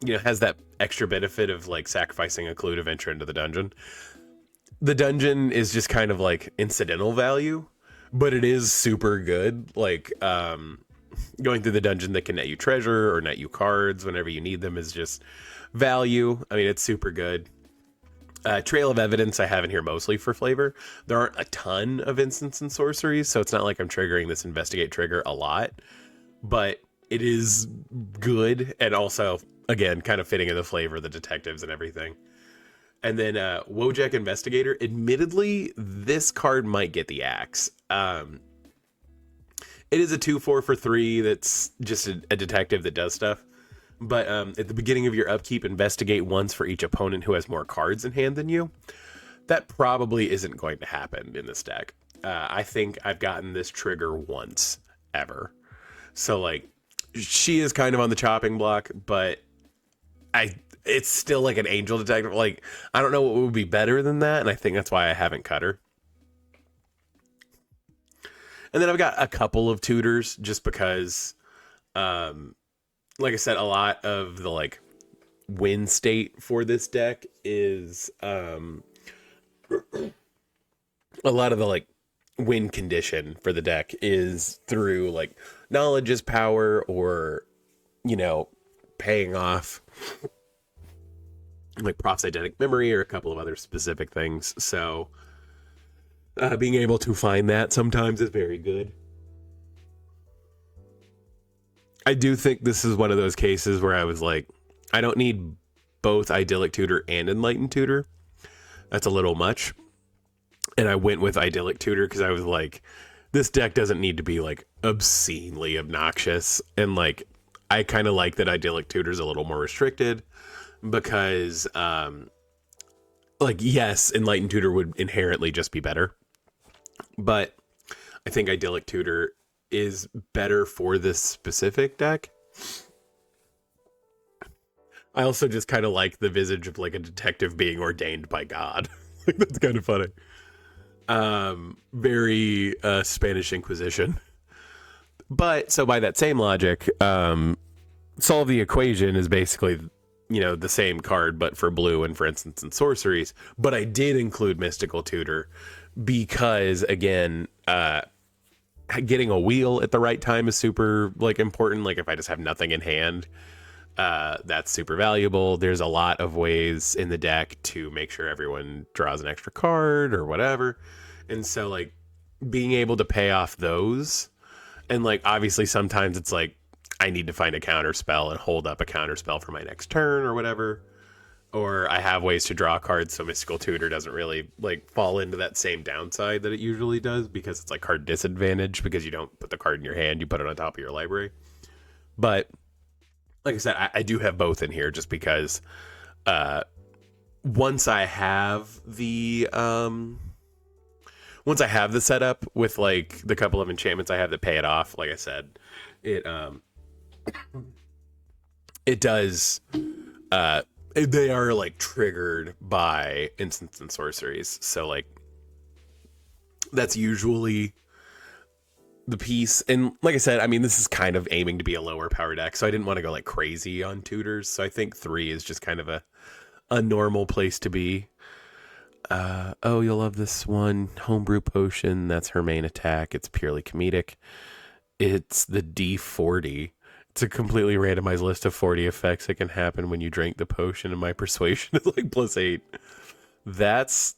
you know, has that extra benefit of like sacrificing a clue to venture into the dungeon. The dungeon is just kind of like incidental value, but it is super good. Like going through the dungeon that can net you treasure or net you cards whenever you need them is just value. I mean, it's super good. Trail of Evidence I have in here mostly for flavor. There aren't a ton of instants and sorceries, so it's not like I'm triggering this investigate trigger a lot, but it is good, and also, again, kind of fitting in the flavor of the detectives and everything. And then Wojek Investigator. Admittedly, this card might get the axe. It is a 2/4 for 3 that's just a detective that does stuff. But at the beginning of your upkeep, investigate once for each opponent who has more cards in hand than you. That probably isn't going to happen in this deck. I think I've gotten this trigger once ever. So, like, she is kind of on the chopping block, but it's still like an angel detective. Like, I don't know what would be better than that, and I think that's why I haven't cut her. And then I've got a couple of tutors, just because, like I said, a lot of the like win state for this deck is a lot of the like win condition for the deck is through like knowledge is power, or, you know, paying off like Proph's Eidetic Memory or a couple of other specific things. So being able to find that sometimes is very good. I do think this is one of those cases where I was like, I don't need both Idyllic Tutor and Enlightened Tutor. That's a little much. And I went with Idyllic Tutor because I was like, this deck doesn't need to be like obscenely obnoxious. And like, I kind of like that Idyllic Tutor is a little more restricted because, like, yes, Enlightened Tutor would inherently just be better. But I think Idyllic Tutor is better for this specific deck. I also just kind of like the visage of like a detective being ordained by God. Like, that's kind of funny. Very Spanish Inquisition. But so by that same logic, Solve the Equation is basically, you know, the same card, but for blue and for instance in sorceries. But I did include Mystical Tutor because, again, getting a wheel at the right time is super like important. Like if I just have nothing in hand, that's super valuable. There's a lot of ways in the deck to make sure everyone draws an extra card or whatever. And so like being able to pay off those, and like obviously sometimes it's like I need to find a counter spell and hold up a counter spell for my next turn or whatever. Or I have ways to draw cards, so Mystical Tutor doesn't really like fall into that same downside that it usually does, because it's like card disadvantage because you don't put the card in your hand, you put it on top of your library. But like I said, I do have both in here just because once I have the setup with like the couple of enchantments I have that pay it off, like I said, it does they are like triggered by instants and sorceries. So like that's usually the piece. And like I said, I mean, this is kind of aiming to be a lower power deck, so I didn't want to go like crazy on tutors. So I think 3 is just kind of a normal place to be. Oh, you'll love this one. Homebrew Potion. That's her main attack. It's purely comedic. It's the D40. It's a completely randomized list of 40 effects that can happen when you drink the potion, and my persuasion is like +8. That's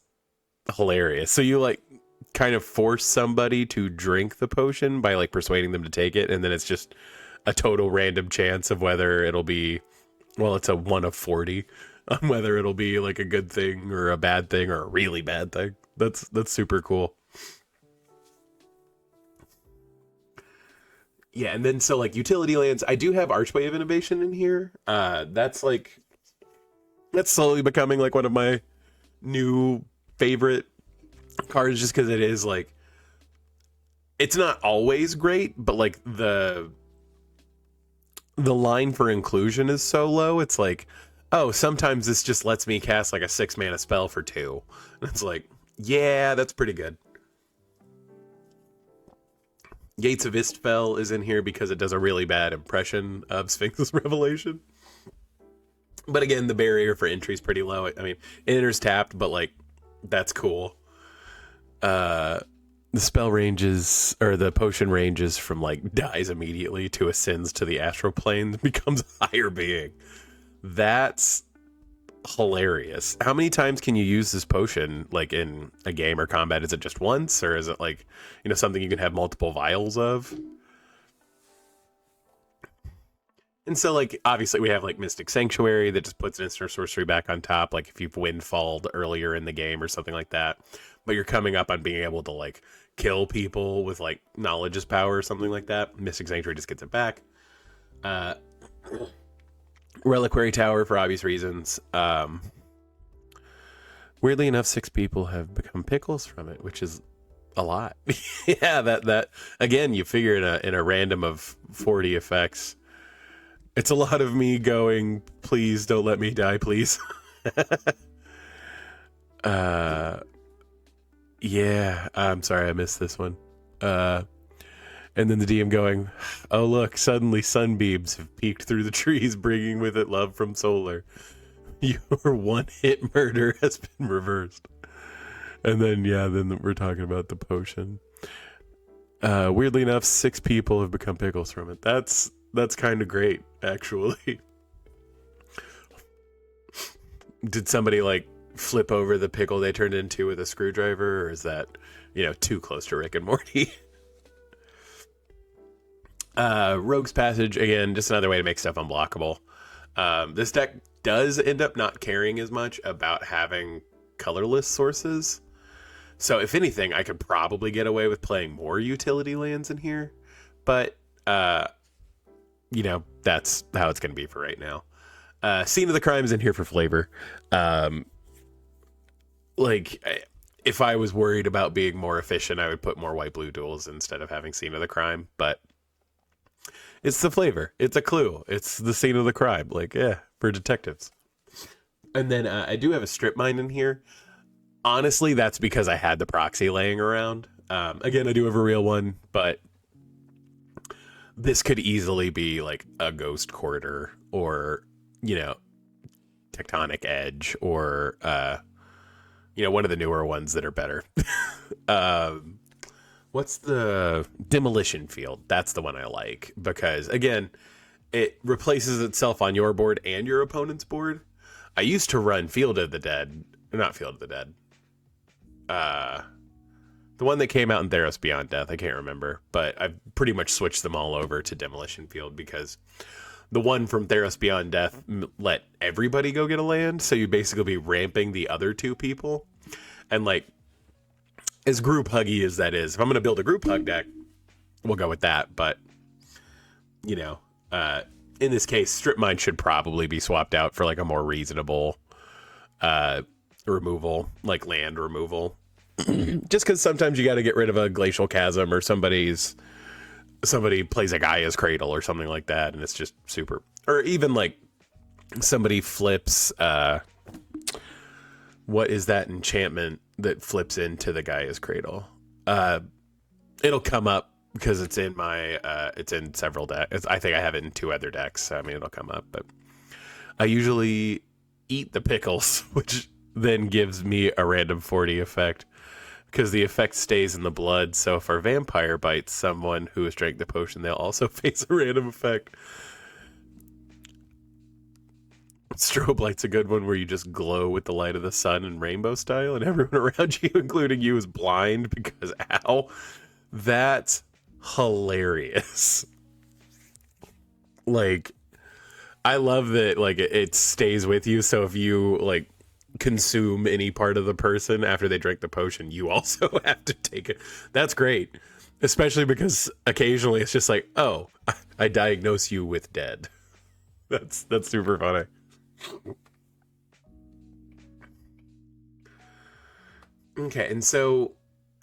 hilarious. So you like kind of force somebody to drink the potion by like persuading them to take it, and then it's just a total random chance of whether it'll be, well, it's a 1 of 40 on whether it'll be like a good thing or a bad thing or a really bad thing. That's super cool. Yeah, and then so like utility lands, I do have Archway of Innovation in here. That's slowly becoming like one of my new favorite cards, just because it is like, it's not always great, but like the line for inclusion is so low. It's like, oh, sometimes this just lets me cast like a 6 mana spell for 2. And it's like, yeah, that's pretty good. Gates of Istfell is in here because it does a really bad impression of Sphinx's Revelation. But again, the barrier for entry is pretty low. I mean, it enters tapped, but like, that's cool. The spell ranges, or the potion ranges from like dies immediately to ascends to the astral plane, becomes a higher being. That's hilarious. How many times can you use this potion like in a game or combat? Is it just once, or is it like, you know, something you can have multiple vials of? And so like obviously we have like Mystic Sanctuary that just puts an instant sorcery back on top, like if you've windfalled earlier in the game or something like that, but you're coming up on being able to like kill people with like knowledge's power or something like that. Mystic Sanctuary just gets it back. Reliquary Tower for obvious reasons. Weirdly enough, 6 people have become pickles from it, which is a lot. Yeah, that again, you figure in a random of 40 effects, it's a lot of me going, please don't let me die, please. Yeah, I'm sorry I missed this one. And then the DM going, oh look, suddenly sunbeams have peeked through the trees, bringing with it love from solar. Your one-hit murder has been reversed. And then, yeah, then we're talking about the potion. Weirdly enough, 6 people have become pickles from it. That's kind of great, actually. Did somebody, like, flip over the pickle they turned into with a screwdriver, or is that, you know, too close to Rick and Morty? Rogue's Passage, again, just another way to make stuff unblockable. This deck does end up not caring as much about having colorless sources. So if anything, I could probably get away with playing more utility lands in here. But, you know, that's how it's going to be for right now. Scene of the Crime is in here for flavor. If I was worried about being more efficient, I would put more white-blue duels instead of having Scene of the Crime. But it's the flavor. It's a clue. It's the scene of the crime. Like, yeah, for detectives. And then I do have a strip mine in here. Honestly, that's because I had the proxy laying around. Again, I do have a real one, but this could easily be like a Ghost Quarter or, you know, Tectonic Edge or, you know, one of the newer ones that are better. What's the Demolition Field? That's the one I like because, again, it replaces itself on your board and your opponent's board. I used to run Field of the Dead. Not Field of the Dead. The one that came out in Theros Beyond Death. I can't remember. But I've pretty much switched them all over to Demolition Field because the one from Theros Beyond Death let everybody go get a land. So you basically be ramping the other two people. And, like, as group huggy as that is, if I'm going to build a group hug deck, we'll go with that. But, you know, in this case, Strip Mine should probably be swapped out for like a more reasonable removal, like land removal. Just because sometimes you got to get rid of a Glacial Chasm or somebody plays a Gaia's Cradle or something like that, and it's just super. Or even like somebody flips. What is that enchantment that flips into the Gaia's Cradle? It'll come up because it's in my it's in several decks. I think I have it in 2 other decks. So, I mean, it'll come up, but I usually eat the pickles, which then gives me a random 40 effect because the effect stays in the blood. So if our vampire bites someone who has drank the potion, they'll also face a random effect. Strobe Light's a good one where you just glow with the light of the sun and rainbow style, and everyone around you, including you, is blind because, ow, that's hilarious. Like, I love that, like, it stays with you, so if you, like, consume any part of the person after they drink the potion, you also have to take it. That's great, especially because occasionally it's just like, oh, I diagnose you with dead. That's super funny. Okay, and so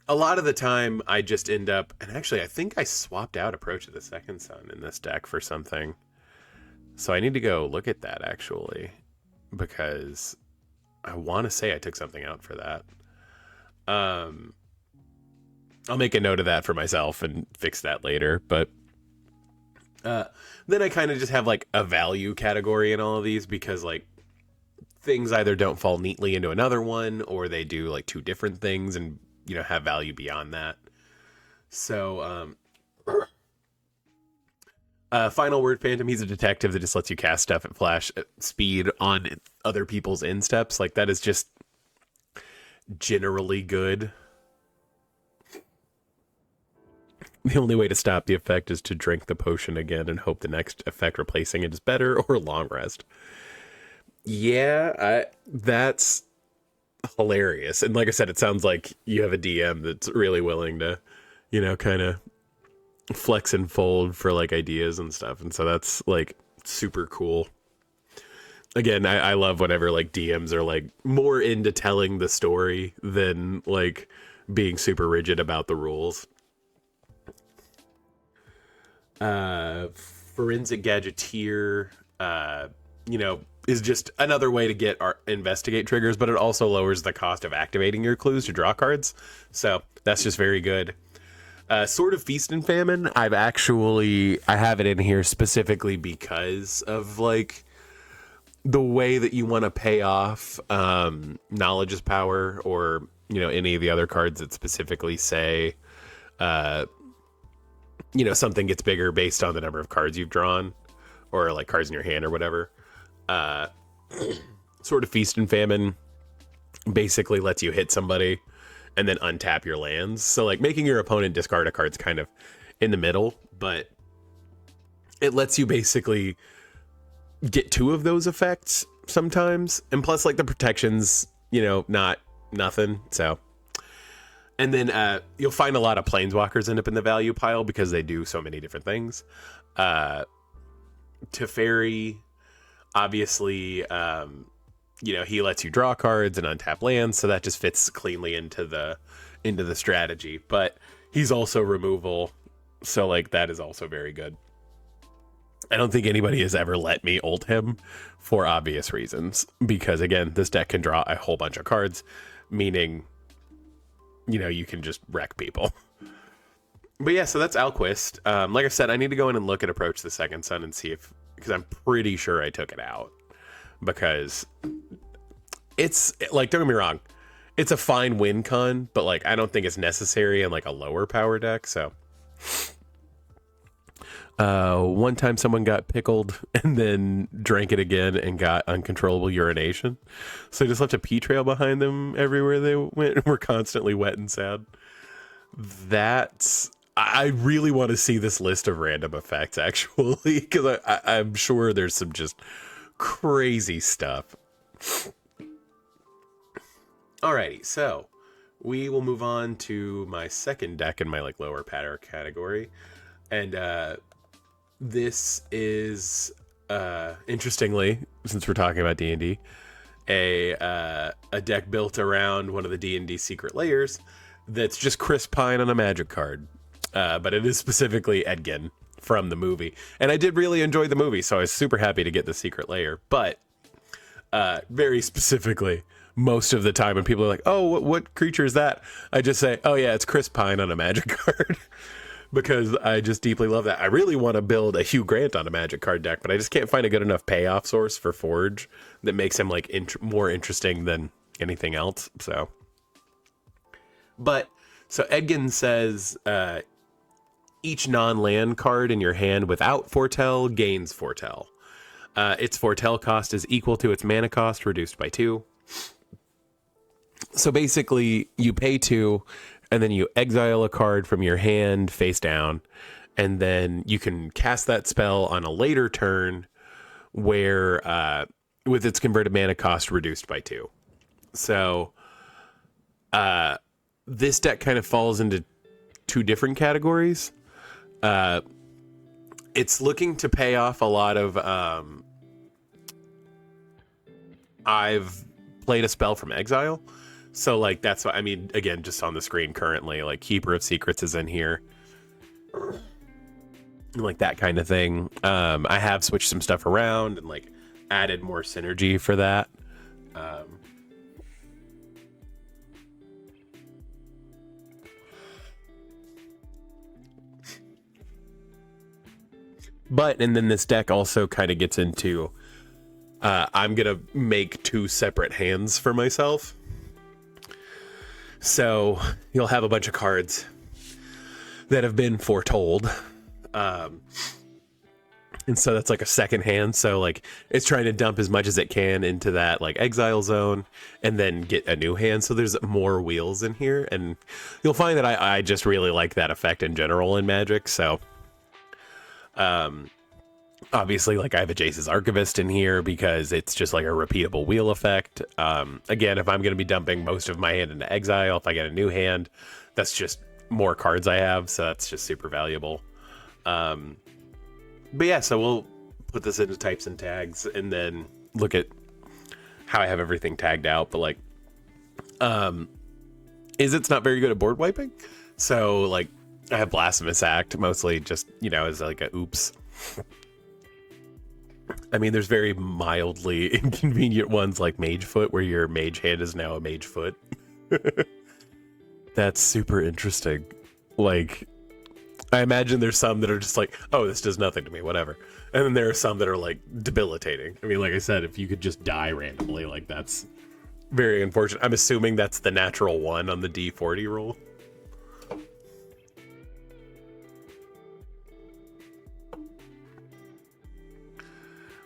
a lot of the time I just end up, and actually I think I swapped out Approach of the Second Sun in this deck for something. So I need to go look at that actually, because I want to say I took something out for that. I'll make a note of that for myself and fix that later, but then I kind of just have like a value category in all of these because like things either don't fall neatly into another one or they do like 2 different things and, you know, have value beyond that. So, Final Word Phantom, he's a detective that just lets you cast stuff at flash speed on other people's end steps. Like, that is just generally good. The only way to stop the effect is to drink the potion again and hope the next effect replacing it is better or long rest. Yeah, that's hilarious. And like I said, it sounds like you have a DM that's really willing to, you know, kind of flex and fold for like ideas and stuff. And so that's like super cool. Again, I love whenever like DMs are like more into telling the story than like being super rigid about the rules. Forensic Gadgeteer, you know, is just another way to get our investigate triggers, but it also lowers the cost of activating your clues to draw cards. So that's just very good. Sword of Feast and Famine, I have it in here specifically because of like the way that you want to pay off Knowledge is Power, or, you know, any of the other cards that specifically say, you know, something gets bigger based on the number of cards you've drawn, or like cards in your hand or whatever. Sword of Feast and Famine basically lets you hit somebody and then untap your lands. So like making your opponent discard a card's kind of in the middle, but it lets you basically get 2 of those effects sometimes, and plus like the protections, not nothing. So, and then you'll find a lot of planeswalkers end up in the value pile because they do so many different things. Teferi, obviously, he lets you draw cards and untap lands, so that just fits cleanly into the strategy. But he's also removal, so like that is also very good. I don't think anybody has ever let me ult him for obvious reasons, because again, this deck can draw a whole bunch of cards, meaning, you can just wreck people. But yeah, so that's Alquist. Like I said, I need to go in and look at Approach the Second Sun and see because I'm pretty sure I took it out, because it's like, don't get me wrong, it's a fine win con, but like I don't think it's necessary in like a lower power deck. So one time someone got pickled and then drank it again and got uncontrollable urination, so they just left a pee trail behind them everywhere they went and were constantly wet and sad. I really want to see this list of random effects, actually, because I'm sure there's some just crazy stuff. Alrighty, so we will move on to my second deck in my like lower pattern category, and this is interestingly, since we're talking about D&D, a deck built around one of the D&D secret layers that's just Chris Pine on a Magic card, but it is specifically Edgin from the movie, and I did really enjoy the movie, so I was super happy to get the secret layer. But very specifically, most of the time when people are like, oh, what creature is that, I just say, oh yeah, it's Chris Pine on a Magic card. Because I just deeply love that. I really want to build a Hugh Grant on a Magic card deck, but I just can't find a good enough payoff source for Forge that makes him like more interesting than anything else. So Edgin says each non-land card in your hand without Foretell gains Foretell. Its Foretell cost is equal to its mana cost reduced by 2. So basically, you pay 2, and then you exile a card from your hand face down, and then you can cast that spell on a later turn where with its converted mana cost reduced by 2. So this deck kind of falls into 2 different categories. It's looking to pay off a lot of I've played a spell from exile. So, like, that's what I mean. Again, just on the screen currently, like, Keeper of Secrets is in here. Like, that kind of thing. I have switched some stuff around and, like, added more synergy for that. And then this deck also kind of gets into, I'm going to make 2 separate hands for myself. So you'll have a bunch of cards that have been foretold. And so that's like a second hand. So like it's trying to dump as much as it can into that like exile zone and then get a new hand. So there's more wheels in here. And you'll find that I just really like that effect in general in Magic. So obviously, like I have a Jace's Archivist in here because it's just like a repeatable wheel effect. Again, if I'm going to be dumping most of my hand into exile, if I get a new hand, that's just more cards I have. So that's just super valuable. But yeah, so we'll put this into types and tags and then look at how I have everything tagged out. But like, it's not very good at board wiping. So like I have Blasphemous Act mostly just, as like a oops. I mean, there's very mildly inconvenient ones like Mage Foot, where your mage hand is now a Mage Foot. That's super interesting. Like, I imagine there's some that are just like, oh, this does nothing to me, whatever. And then there are some that are like debilitating. I mean, like I said, if you could just die randomly, like that's very unfortunate. I'm assuming that's the natural one on the D40 roll.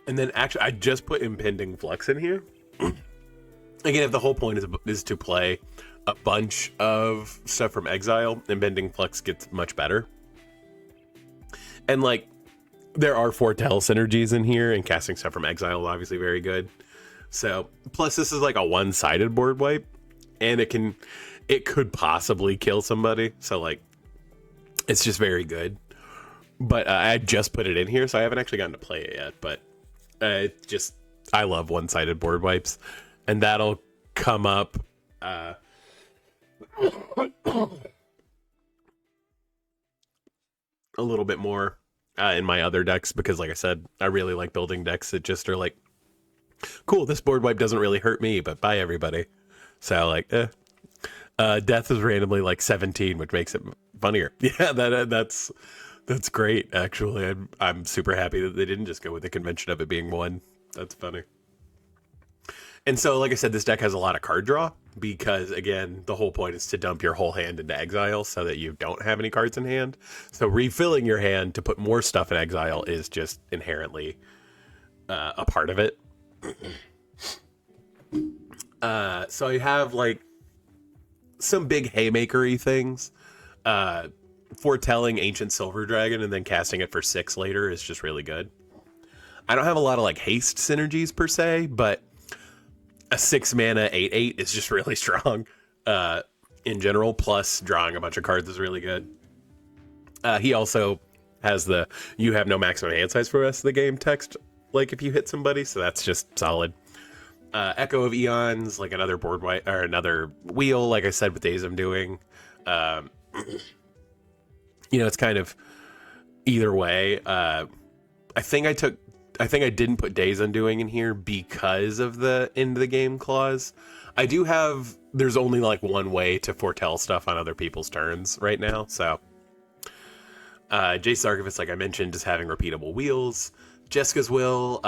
And then actually, I just put Impending Flux in here. Again, if the whole point is to play a bunch of stuff from exile, Impending Flux gets much better. And like, there are foretell synergies in here, and casting stuff from exile is obviously very good. So plus this is like a one-sided board wipe, and it could possibly kill somebody. So like it's just very good. But I just put it in here, so I haven't actually gotten to play it yet. But I love one-sided board wipes, and that'll come up a little bit more in my other decks, because like I said, I really like building decks that just are like, cool, this board wipe doesn't really hurt me, but bye everybody. So like, death is randomly like 17, which makes it funnier. Yeah, that's great. Actually, I'm super happy that they didn't just go with the convention of it being 1. That's funny. And so, like I said, this deck has a lot of card draw because, again, the whole point is to dump your whole hand into exile so that you don't have any cards in hand. So refilling your hand to put more stuff in exile is just inherently a part of it. So I have like some big haymakery things. Foretelling Ancient Silver Dragon and then casting it for 6 later is just really good. I don't have a lot of like haste synergies per se, but a 6 mana 8/8 is just really strong in general. Plus drawing a bunch of cards is really good. He also has the "you have no maximum hand size for the rest of the game" text, like if you hit somebody, so that's just solid. Echo of Eons, like another board wipe or another wheel, like I said with Days I'm doing. You know, it's kind of either way. I think I didn't put Days Undoing in here because of the end of the game clause. I do have, there's only like one way to foretell stuff on other people's turns right now. So Jace Archivist, like I mentioned, is having repeatable wheels. Jessica's Will,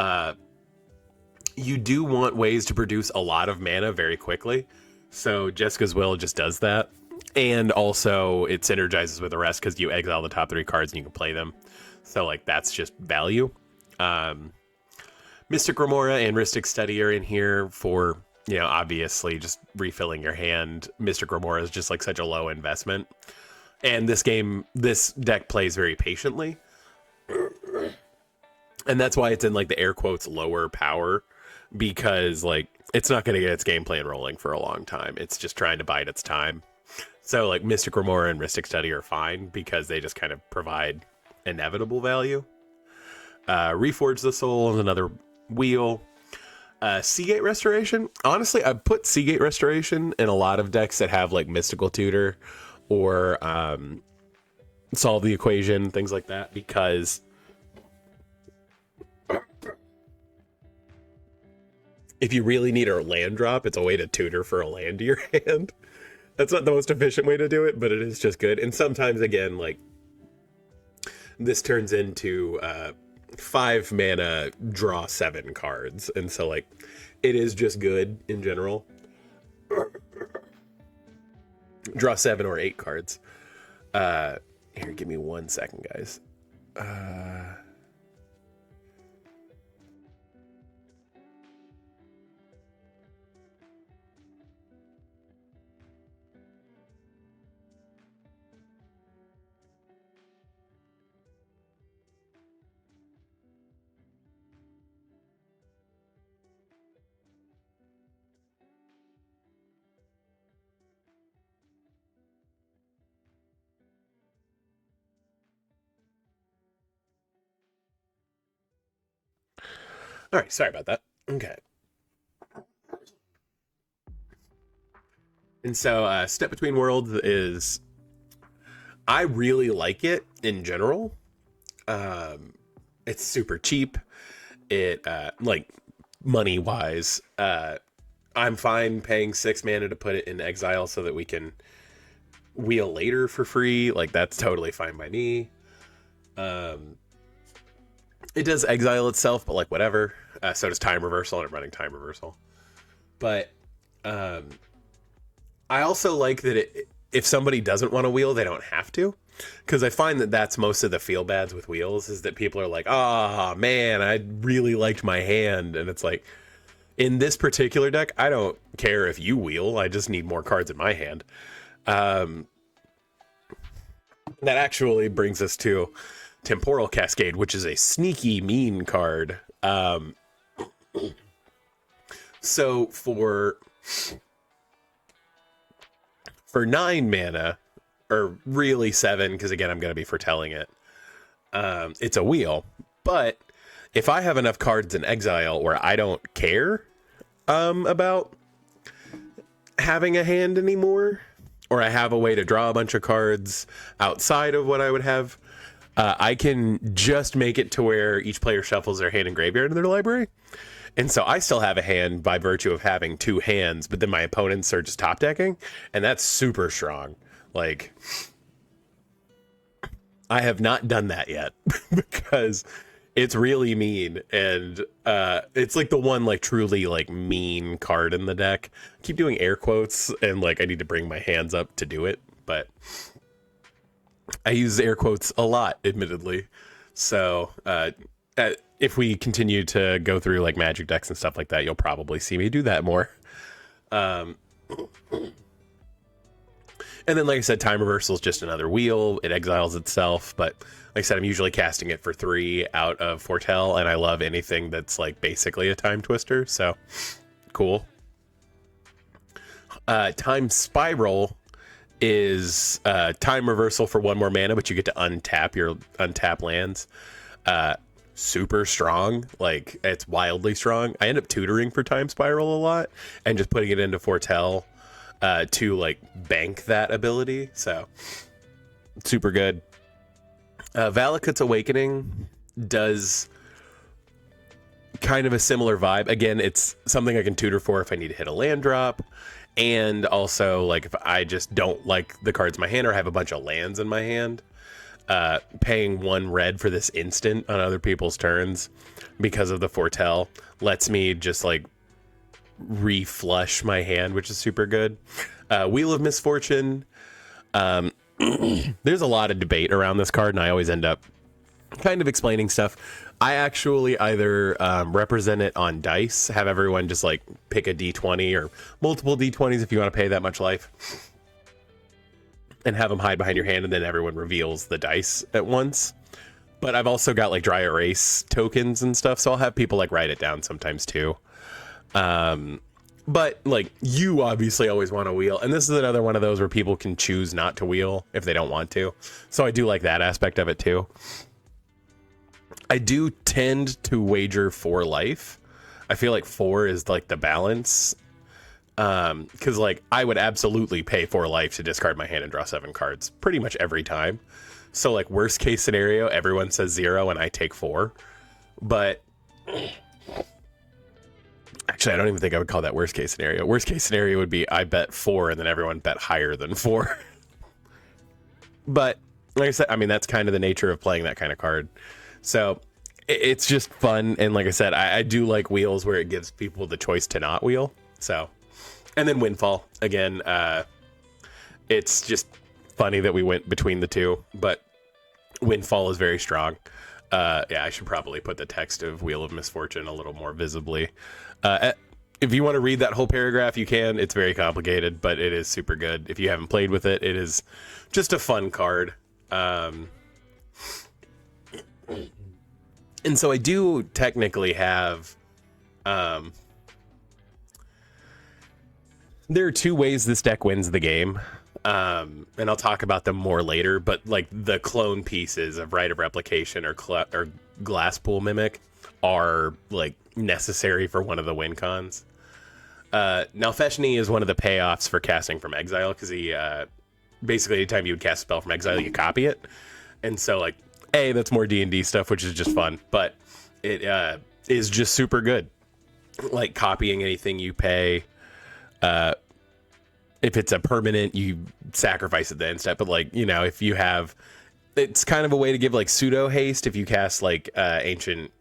you do want ways to produce a lot of mana very quickly. So Jessica's Will just does that. And also it synergizes with the rest because you exile the top 3 cards and you can play them. So like that's just value. Mystic Remora and Rhystic Study are in here for, you know, obviously just refilling your hand. Mystic Remora is just like such a low investment. And this deck plays very patiently. And that's why it's in like the air quotes lower power, because like it's not going to get its game plan rolling for a long time. It's just trying to bide its time. So like Mystic Remora and Rhystic Study are fine because they just kind of provide inevitable value. Reforge the Soul is another wheel. Seagate Restoration. Honestly, I put Seagate Restoration in a lot of decks that have like Mystical Tutor or Solve the Equation, things like that, because if you really need a land drop, it's a way to tutor for a land to your hand. That's not the most efficient way to do it, but it is just good. And sometimes, again, like this turns into 5 mana, draw 7 cards. And so like it is just good in general. Draw 7 or 8 cards. Here, give me 1 second, guys. All right, sorry about that. Okay. And so Step Between Worlds is, I really like it in general. It's super cheap. It like money wise, I'm fine paying 6 mana to put it in exile so that we can wheel later for free. Like that's totally fine by me. It does exile itself, but like whatever. So does Time Reversal, and I'm running Time Reversal. But I also like that if somebody doesn't want to wheel, they don't have to. Because I find that that's most of the feel bads with wheels, is that people are like, oh man, I really liked my hand. And it's like, in this particular deck, I don't care if you wheel. I just need more cards in my hand. That actually brings us to Temporal Cascade, which is a sneaky mean card. So for 9 mana, or really 7, because again, I'm going to be foretelling it. It's a wheel, but if I have enough cards in exile where I don't care about having a hand anymore, or I have a way to draw a bunch of cards outside of what I would have, I can just make it to where each player shuffles their hand and graveyard in their library. And so I still have a hand by virtue of having 2 hands, but then my opponents are just top decking, and that's super strong. Like, I have not done that yet because it's really mean, and it's like the one like truly like mean card in the deck. I keep doing air quotes, and like I need to bring my hands up to do it, but I use air quotes a lot, admittedly. So if we continue to go through like Magic decks and stuff like that, you'll probably see me do that more. And then, like I said, Time Reversal is just another wheel. It exiles itself, but like I said, I'm usually casting it for 3 out of Foretell, and I love anything that's like basically a Time Twister, so cool. Time Spiral is Time Reversal for 1 more mana, but you get to untap your untap lands. Super strong, like it's wildly strong. I end up tutoring for Time Spiral a lot and just putting it into Foretell to like bank that ability, so super good. Valakut's Awakening does kind of a similar vibe. Again, it's something I can tutor for if I need to hit a land drop, and also like if I just don't like the cards in my hand or have a bunch of lands in my hand. Paying 1 red for this instant on other people's turns because of the Foretell lets me just like reflush my hand, which is super good. Wheel of Misfortune. There's a lot of debate around this card, and I always end up kind of explaining stuff. I actually either represent it on dice, have everyone just like pick a d20 or multiple d20s if you want to pay that much life, and have them hide behind your hand, and then everyone reveals the dice at once. But I've also got like dry erase tokens and stuff, so I'll have people like write it down sometimes too. But like you obviously always want to wheel, and this is another one of those where people can choose not to wheel if they don't want to. So I do like that aspect of it too. I do tend to wager 4 life. I feel like 4 is like the balance. Because like I would absolutely pay 4 life to discard my hand and draw 7 cards pretty much every time. So like worst case scenario, everyone says 0 and I take 4. But actually, I don't even think I would call that worst case scenario. Worst case scenario would be I bet 4 and then everyone bet higher than 4. But like I said, I mean, that's kind of the nature of playing that kind of card. So it's just fun. And like I said, I do like wheels where it gives people the choice to not wheel. So, and then Windfall again. It's just funny that we went between the two, but Windfall is very strong. Yeah, I should probably put the text of Wheel of Misfortune a little more visibly. If you want to read that whole paragraph, you can. It's very complicated, but it is super good. If you haven't played with it, it is just a fun card. And so I do technically have... there are 2 ways this deck wins the game. And I'll talk about them more later, but like the clone pieces of Rite of Replication or Glasspool Mimic are like necessary for one of the win cons. Nalfeshni is one of the payoffs for casting from exile, because he basically anytime you would cast a spell from exile, you copy it. And so like, that's more D&D stuff, which is just fun, but it is just super good. Like copying anything you pay, if it's a permanent, you sacrifice it the instant. But like, you know, if you have, it's kind of a way to give like pseudo haste if you cast like ancient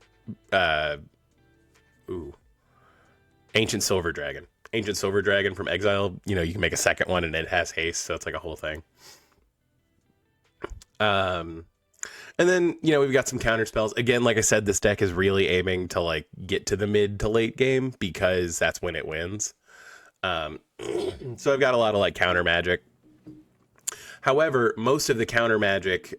Silver Dragon. Ancient Silver Dragon from exile, you know, you can make a second one and it has haste, so it's like a whole thing. And then, you know, we've got some counter spells. Again, like I said, this deck is really aiming to like get to the mid to late game because that's when it wins. So I've got a lot of like counter magic. However, most of the counter magic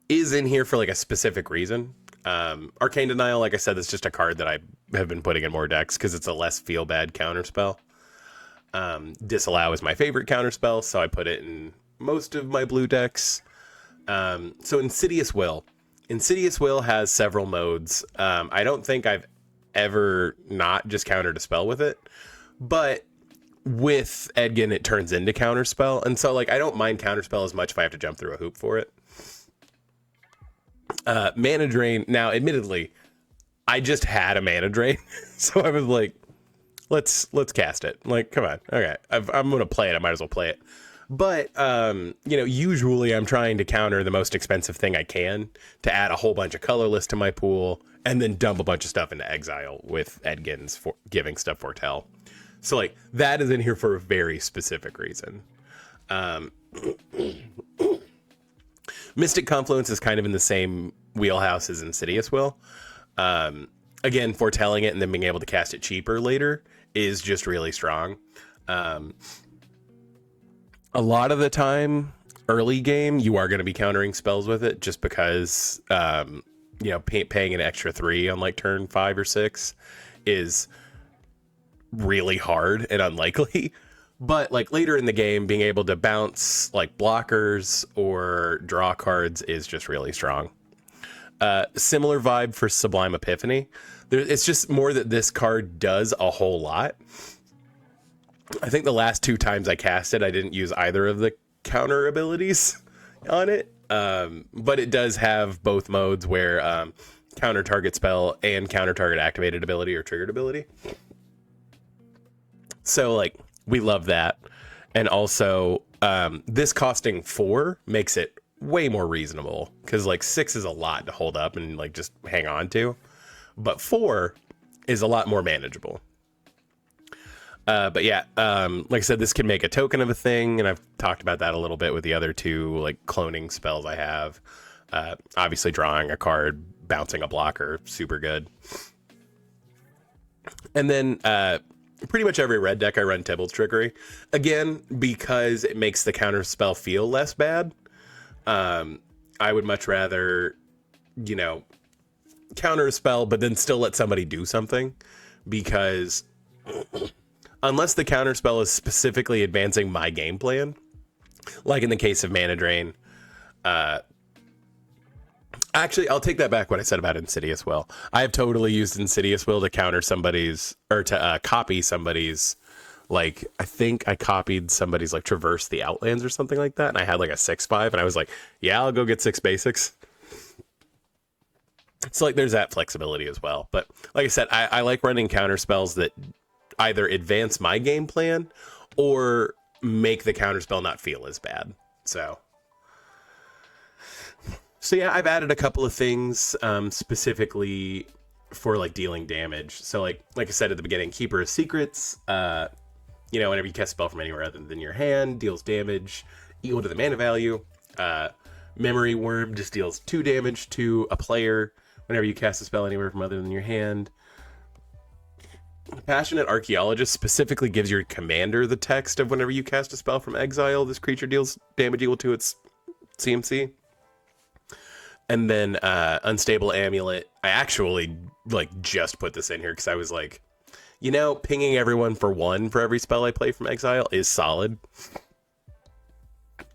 is in here for like a specific reason. Arcane Denial, like I said, is just a card that I have been putting in more decks because it's a less feel bad counterspell. Disallow is my favorite counterspell, so I put it in most of my blue decks. So Insidious Will. Insidious Will has several modes. I don't think I've ever not just countered a spell with it, but with Edgin, it turns into counterspell. And so, like, I don't mind counterspell as much if I have to jump through a hoop for it. Mana Drain. Now, admittedly, I just had a Mana Drain, so I was like, let's cast it. Like, come on. Okay, I'm going to play it. I might as well play it. But, usually I'm trying to counter the most expensive thing I can to add a whole bunch of colorless to my pool and then dump a bunch of stuff into exile with Edgin's giving stuff foretell. So, like, that is in here for a very specific reason. Mystic Confluence is kind of in the same wheelhouse as Insidious Will. Again, foretelling it and then being able to cast it cheaper later is just really strong. A lot of the time, early game, you are going to be countering spells with it just because, paying an extra 3 on like turn 5 or 6 is really hard and unlikely. But like later in the game, being able to bounce like blockers or draw cards is just really strong. Similar vibe for Sublime Epiphany. It's just more that this card does a whole lot. I think the last 2 times I cast it, I didn't use either of the counter abilities on it. But it does have both modes where counter target spell and counter target activated ability or triggered ability. So like we love that. And also this costing 4 makes it way more reasonable because like 6 is a lot to hold up and like just hang on to. But 4 is a lot more manageable. But yeah, like I said, this can make a token of a thing, and I've talked about that a little bit with the other 2 like cloning spells I have. Obviously, drawing a card, bouncing a blocker, super good. And then pretty much every red deck I run Tybalt's Trickery. Again, because it makes the counter spell feel less bad. I would much rather, counter a spell, but then still let somebody do something, because unless the counter spell is specifically advancing my game plan, like in the case of Mana Drain, actually, I'll take that back what I said about Insidious Will. I have totally used Insidious Will to counter somebody's, or to copy somebody's, like, I think I copied somebody's, like, Traverse the Outlands or something like that, and I had, like, a 6/5, and I was like, yeah, I'll go get 6 basics. So, like, there's that flexibility as well. But, like I said, I like running counter spells that either advance my game plan or make the counterspell not feel as bad. So yeah, I've added a couple of things specifically for like dealing damage. So like I said at the beginning, Keeper of Secrets, whenever you cast a spell from anywhere other than your hand, deals damage equal to the mana value. Memory Worm just deals 2 damage to a player whenever you cast a spell anywhere from other than your hand. Passionate Archaeologist specifically gives your commander the text of whenever you cast a spell from exile, this creature deals damage equal to its CMC. And then Unstable Amulet. I actually like just put this in here because I was like, pinging everyone for 1 for every spell I play from exile is solid.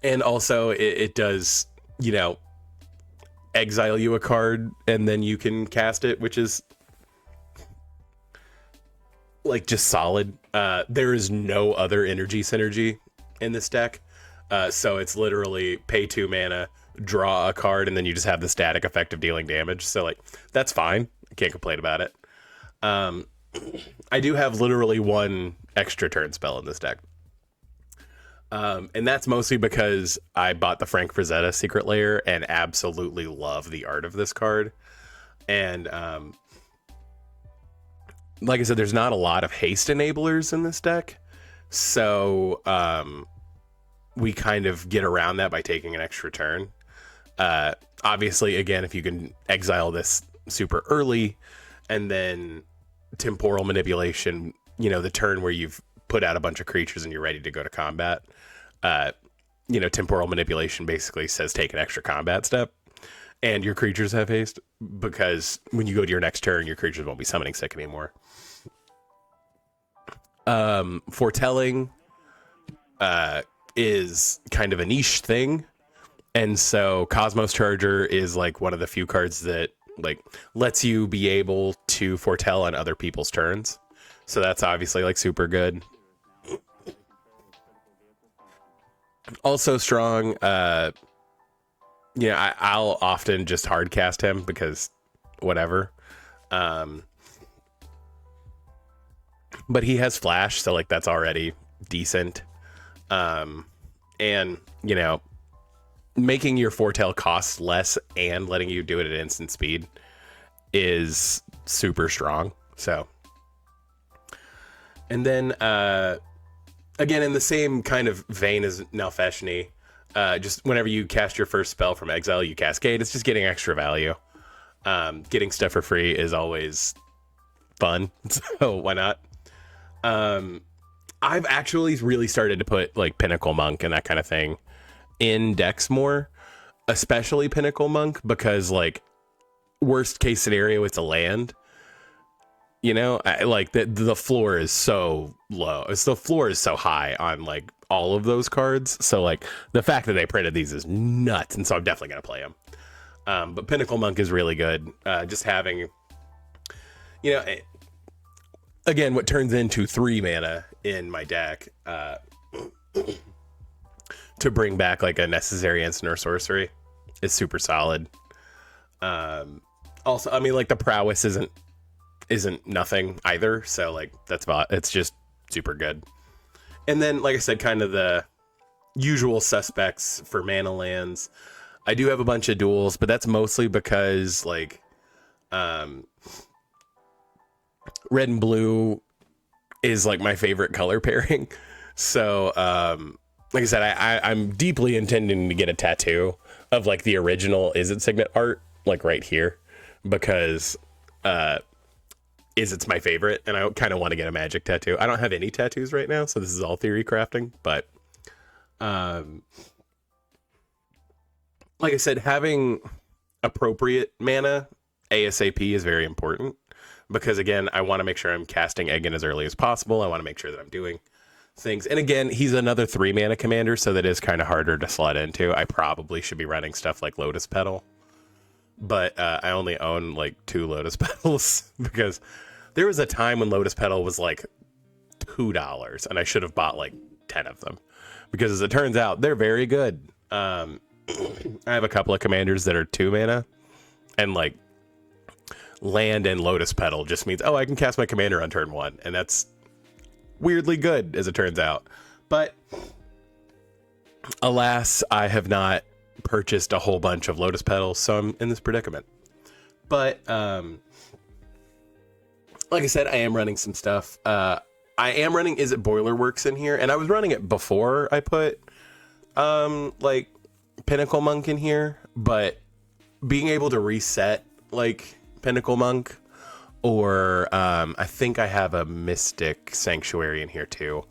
And also it does, exile you a card and then you can cast it, which is like just solid. There is no other energy synergy in this deck. So it's literally pay 2 mana, draw a card, and then you just have the static effect of dealing damage. So like that's fine. I can't complain about it. I do have literally 1 extra turn spell in this deck. And that's mostly because I bought the Frank Frazetta Secret Lair and absolutely love the art of this card. And like I said, there's not a lot of haste enablers in this deck. So we kind of get around that by taking an extra turn. Obviously, again, if you can exile this super early and then Temporal Manipulation, the turn where you've put out a bunch of creatures and you're ready to go to combat, Temporal Manipulation basically says take an extra combat step. and your creatures have haste, because when you go to your next turn, your creatures won't be summoning sick anymore. Foretelling is kind of a niche thing, and so Cosmos Charger is like one of the few cards that like lets you be able to foretell on other people's turns. So that's obviously like super good. Also strong. I'll often just hard cast him because whatever. But he has flash, so like that's already decent. And you know, making your foretell cost less and letting you do it at instant speed is super strong. So, and then again, in the same kind of vein as Nalfeshni, just whenever you cast your first spell from exile, you cascade. It's just getting extra value. Getting stuff for free is always fun, so why not? I've actually really started to put like Pinnacle Monk and that kind of thing in decks more, especially Pinnacle Monk, because like worst case scenario, it's a land. You know, like the floor is so low. The floor is so high on like all of those cards. So like the fact that they printed these is nuts, and so I'm definitely gonna play them. But Pinnacle Monk is really good. Just having, you know, again, what turns into 3 mana in my deck to bring back like a necessary instant or sorcery is super solid. Also, I mean, like the prowess isn't nothing either, so like it's just super good. And then, like I said, kind of the usual suspects for mana lands. I do have a bunch of duels, but that's mostly because like red and blue is like my favorite color pairing. So like I said, I'm deeply intending to get a tattoo of like the original Is It Signet art, like right here, because it's my favorite, and I kind of want to get a magic tattoo. I don't have any tattoos right now, so this is all theory crafting, but like I said, having appropriate mana ASAP is very important, because again, I want to make sure I'm casting Egan as early as possible. I want to make sure that I'm doing things. And again, he's another 3 mana commander, so that is kind of harder to slot into. I probably should be running stuff like Lotus Petal, but I only own like 2 Lotus Petals because there was a time when Lotus Petal was like $2 and I should have bought like 10 of them, because as it turns out, they're very good. I have a couple of commanders that are 2 mana, and like land and Lotus Petal just means, oh, I can cast my commander on turn 1, and that's weirdly good as it turns out. But alas, I have not purchased a whole bunch of Lotus Petals, so I'm in this predicament. But like I said, I am running some stuff. I am running Is It Boiler Works in here, and I was running it before I put like Pinnacle Monk in here, but being able to reset like Pinnacle Monk, or I think I have a Mystic Sanctuary in here too,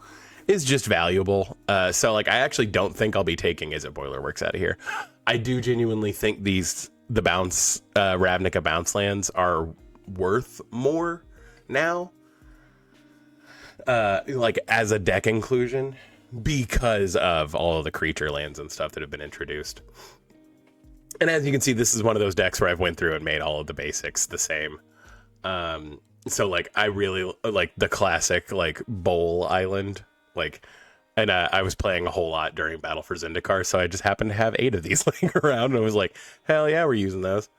is just valuable. So like I actually don't think I'll be taking Is It Boiler Works out of here. I do genuinely think the bounce Ravnica bounce lands are worth more now, like as a deck inclusion, because of all of the creature lands and stuff that have been introduced. And as you can see, this is one of those decks where I've went through and made all of the basics the same. So like I really like the classic like Bowl Island, like, and I was playing a whole lot during Battle for Zendikar, so I just happened to have 8 of these laying around, and I was like, hell yeah, we're using those.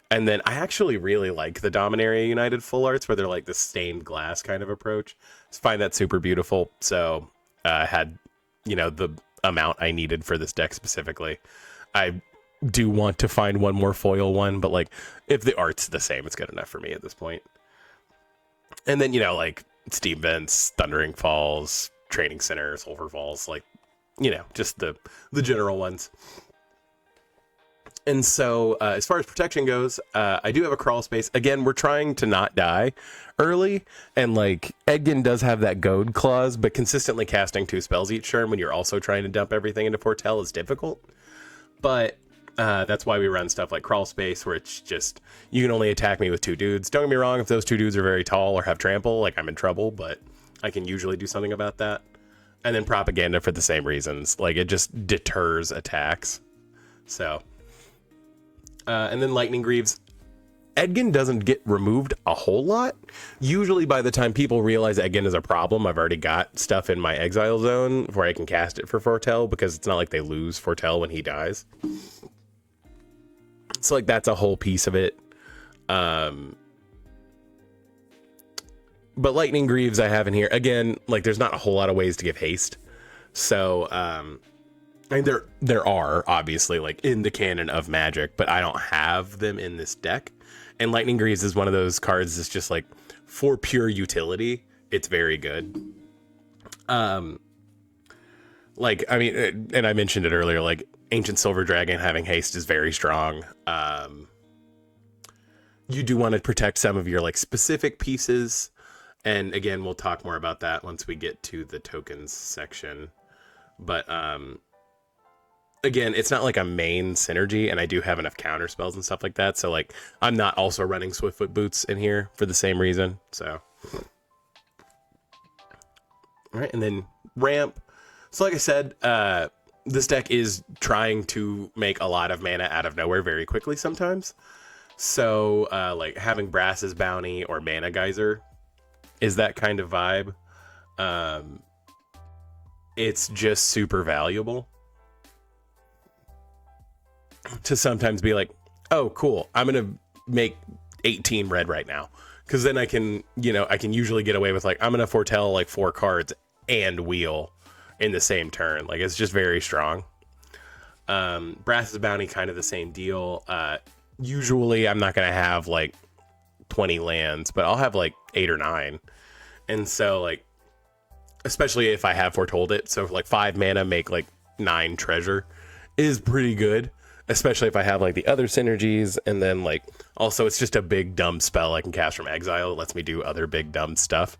And then I actually really like the Dominaria United full arts, where they're like the stained glass kind of approach. I find that super beautiful. So I had, you know, the amount I needed for this deck specifically. I do want to find one more foil one, but like if the art's the same, it's good enough for me at this point. And then, you know, like Steam Vents, Thundering Falls, Training Center, Sulphur Falls, like, you know, just the general ones. And so as far as protection goes, I do have a crawl space. Again, we're trying to not die early, and like Edgin does have that goad clause, but consistently casting 2 spells each turn when you're also trying to dump everything into Foretell is difficult. But That's why we run stuff like Crawl Space, where it's just, you can only attack me with 2 dudes. Don't get me wrong, if those 2 dudes are very tall or have trample, like, I'm in trouble, but I can usually do something about that. And then Propaganda for the same reasons. Like, it just deters attacks. So, and then Lightning Greaves. Edgin doesn't get removed a whole lot. Usually by the time people realize Edgin is a problem, I've already got stuff in my exile zone where I can cast it for Foretell, because it's not like they lose Foretell when he dies. So, like, that's a whole piece of it. But Lightning Greaves I have in here. Again, like, there's not a whole lot of ways to give haste. So, I mean, there are, obviously, like, in the canon of Magic, but I don't have them in this deck. And Lightning Greaves is one of those cards that's just, like, for pure utility, it's very good. Like, I mean, and I mentioned it earlier, like, Ancient Silver Dragon having haste is very strong. You do want to protect some of your, like, specific pieces. And again, we'll talk more about that once we get to the tokens section. But again, it's not like a main synergy, and I do have enough counter spells and stuff like that. So, like, I'm not also running Swiftfoot Boots in here for the same reason. So, all right, and then ramp. So, like I said, this deck is trying to make a lot of mana out of nowhere very quickly sometimes. So, like, having Brass's Bounty or Mana Geyser is that kind of vibe. It's just super valuable to sometimes be like, oh, cool, I'm going to make 18 red right now. Because then I can, I can usually get away with, like, I'm going to foretell, like, 4 cards and wheel in the same turn. Like, it's just very strong. Brass's Bounty, kind of the same deal. Usually I'm not going to have, like, 20 lands, but I'll have, like, 8 or 9. And so, like, especially if I have foretold it. So, like, 5 mana make, like, 9 treasure is pretty good. Especially if I have, like, the other synergies. And then, like, also it's just a big dumb spell I can cast from exile. It lets me do other big dumb stuff.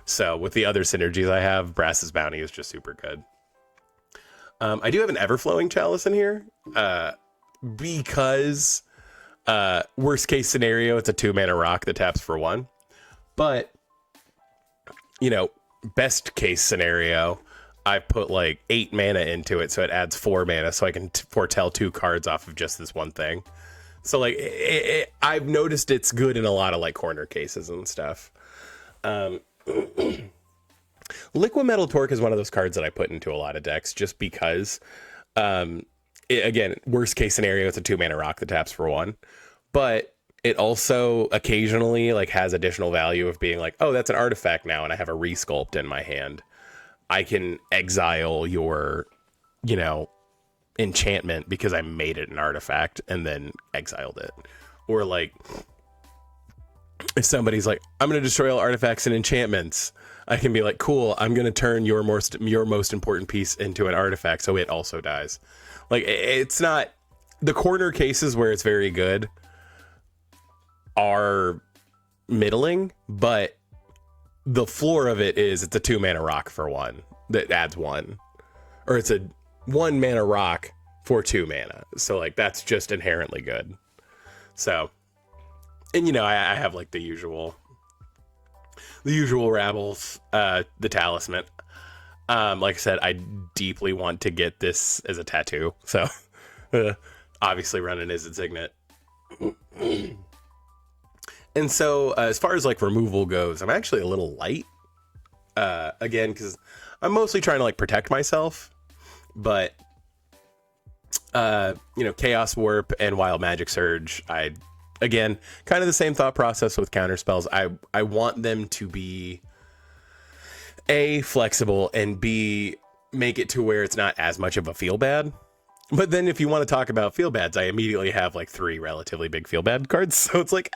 So with the other synergies I have, Brass's Bounty is just super good. I do have an Everflowing Chalice in here. Because worst case scenario, it's a 2-mana rock that taps for 1. But, best case scenario, I put like 8 mana into it, so it adds 4 mana, so I can foretell 2 cards off of just this one thing. So, like, I've noticed it's good in a lot of, like, corner cases and stuff. Liquid Metal Torque is one of those cards that I put into a lot of decks just because, again, worst case scenario, it's a 2-mana rock that taps for 1. But it also occasionally, like, has additional value of being like, oh, that's an artifact now, and I have a Resculpt in my hand. I can exile your, enchantment because I made it an artifact and then exiled it. Or, like, if somebody's like, I'm going to destroy all artifacts and enchantments, I can be like, cool, I'm going to turn your most important piece into an artifact so it also dies. Like, it's not... The corner cases where it's very good are middling, but the floor of it is it's a 2-mana rock for 1 that adds 1. Or it's a 1-mana rock for 2 mana. So, like, that's just inherently good. So, and, I have, like, the usual rabbles, the talisman. Like I said, I deeply want to get this as a tattoo. So, obviously running as a signet. And so, as far as, like, removal goes, I'm actually a little light. Again, because I'm mostly trying to, like, protect myself. But, Chaos Warp and Wild Magic Surge, again, kind of the same thought process with counter spells. I want them to be, A, flexible, and B, make it to where it's not as much of a feel bad. But then if you want to talk about feel bads, I immediately have, like, 3 relatively big feel bad cards. So it's like,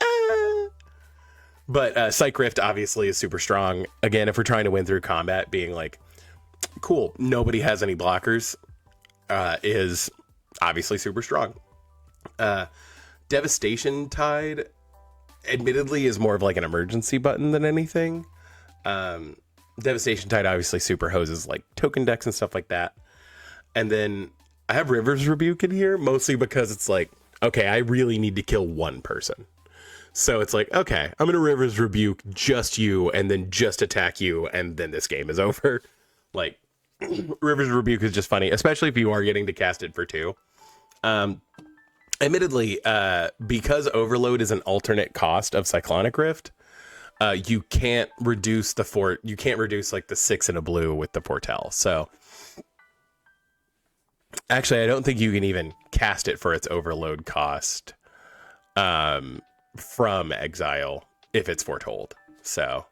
But Psych Rift obviously is super strong. Again, if we're trying to win through combat, being like, cool, nobody has any blockers, is obviously super strong. Devastation Tide, admittedly, is more of like an emergency button than anything. Devastation Tide obviously super hoses like token decks and stuff like that. And then I have River's Rebuke in here mostly because it's like, okay, I really need to kill one person. So it's like, okay, I'm going to River's Rebuke just you and then just attack you, and then this game is over. Like, River's Rebuke is just funny, especially if you are getting to cast it for 2. Admittedly, because Overload is an alternate cost of Cyclonic Rift, you can't reduce like the 6 and a blue with the Portel. So actually, I don't think you can even cast it for its Overload cost from Exile if it's Foretold. So,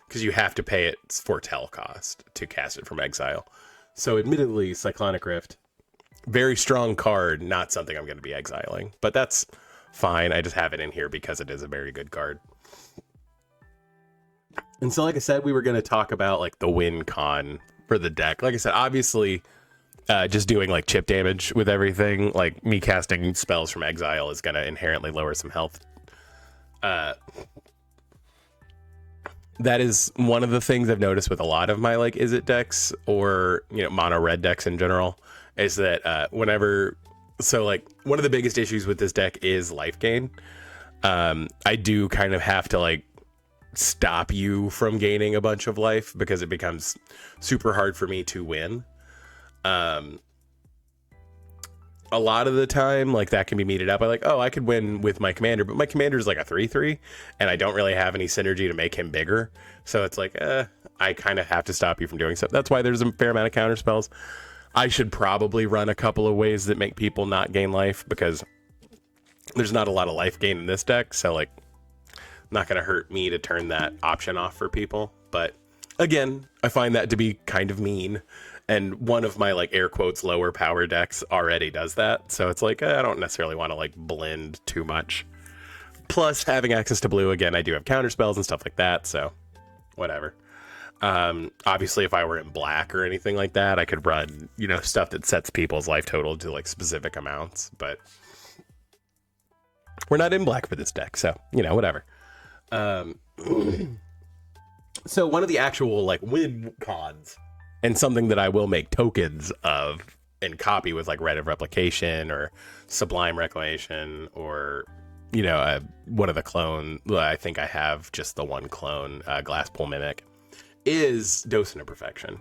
because you have to pay its Foretell cost to cast it from Exile. So admittedly, Cyclonic Rift, very strong card, not something I'm going to be exiling, but that's fine. I just have it in here because it is a very good card. And so, like I said, we were going to talk about like the win con for the deck. Like I said, obviously, just doing like chip damage with everything, like me casting spells from Exile is going to inherently lower some health. That is one of the things I've noticed with a lot of my like Izzet decks, or mono red decks in general, is that one of the biggest issues with this deck is life gain. I do kind of have to like stop you from gaining a bunch of life because it becomes super hard for me to win. A lot of the time, like, that can be meted up by like, oh, I could win with my commander, but my commander is like a 3/3 and I don't really have any synergy to make him bigger. So it's like, I kind of have to stop you from doing so. That's why there's a fair amount of counter spells. I should probably run a couple of ways that make people not gain life, because there's not a lot of life gain in this deck. So like, not going to hurt me to turn that option off for people. But again, I find that to be kind of mean. And one of my like air quotes lower power decks already does that. So it's like, I don't necessarily want to like blend too much. Plus having access to blue, again, I do have counter spells and stuff like that. So whatever. Obviously if I were in black or anything like that, I could run, stuff that sets people's life total to like specific amounts, but we're not in black for this deck. So, whatever. So one of the actual like win cons, and something that I will make tokens of and copy with like Rite of Replication or Sublime Reclamation, or, one of the clone. I think I have just the one clone, Glasspool Mimic, is Docent of Perfection.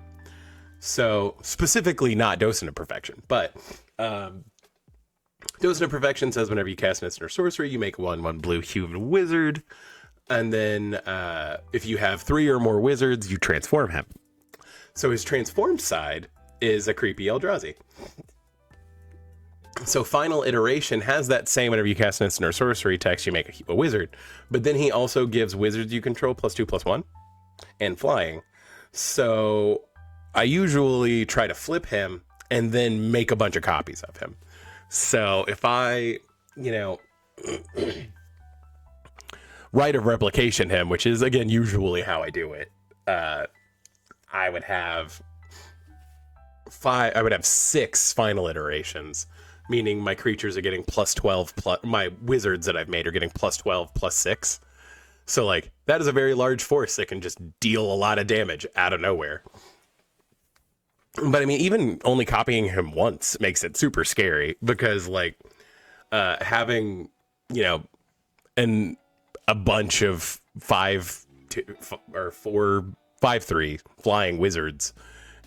So specifically not Docent of Perfection, but Docent of Perfection says whenever you cast an instant or sorcery, you make 1/1 blue human wizard. And then if you have 3 or more wizards, you transform him. So his transformed side is a creepy Eldrazi. So Final Iteration has that same whenever you cast an instant or sorcery text, you make a wizard. But then he also gives wizards you control +2/+1 and flying. So I usually try to flip him and then make a bunch of copies of him. So if I, Rite of Replication him, which is, again, usually how I do it, I would have 6 Final Iterations, meaning my creatures are getting +12, my wizards that I've made are getting +12, +6. So like, that is a very large force that can just deal a lot of damage out of nowhere. But I mean, even only copying him once makes it super scary, because like having, a bunch of 5/3 flying wizards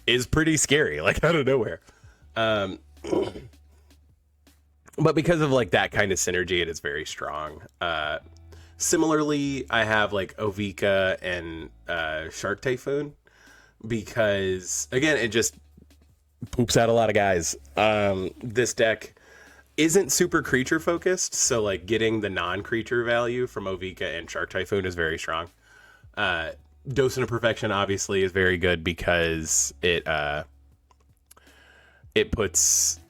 is pretty scary, like out of nowhere. But because of like that kind of synergy, it is very strong. Similarly, I have like Ovika and Shark Typhoon, because again, it just poops out a lot of guys. This deck isn't super creature focused, so like getting the non-creature value from Ovika and Shark Typhoon is very strong. Docent of Perfection obviously is very good because it puts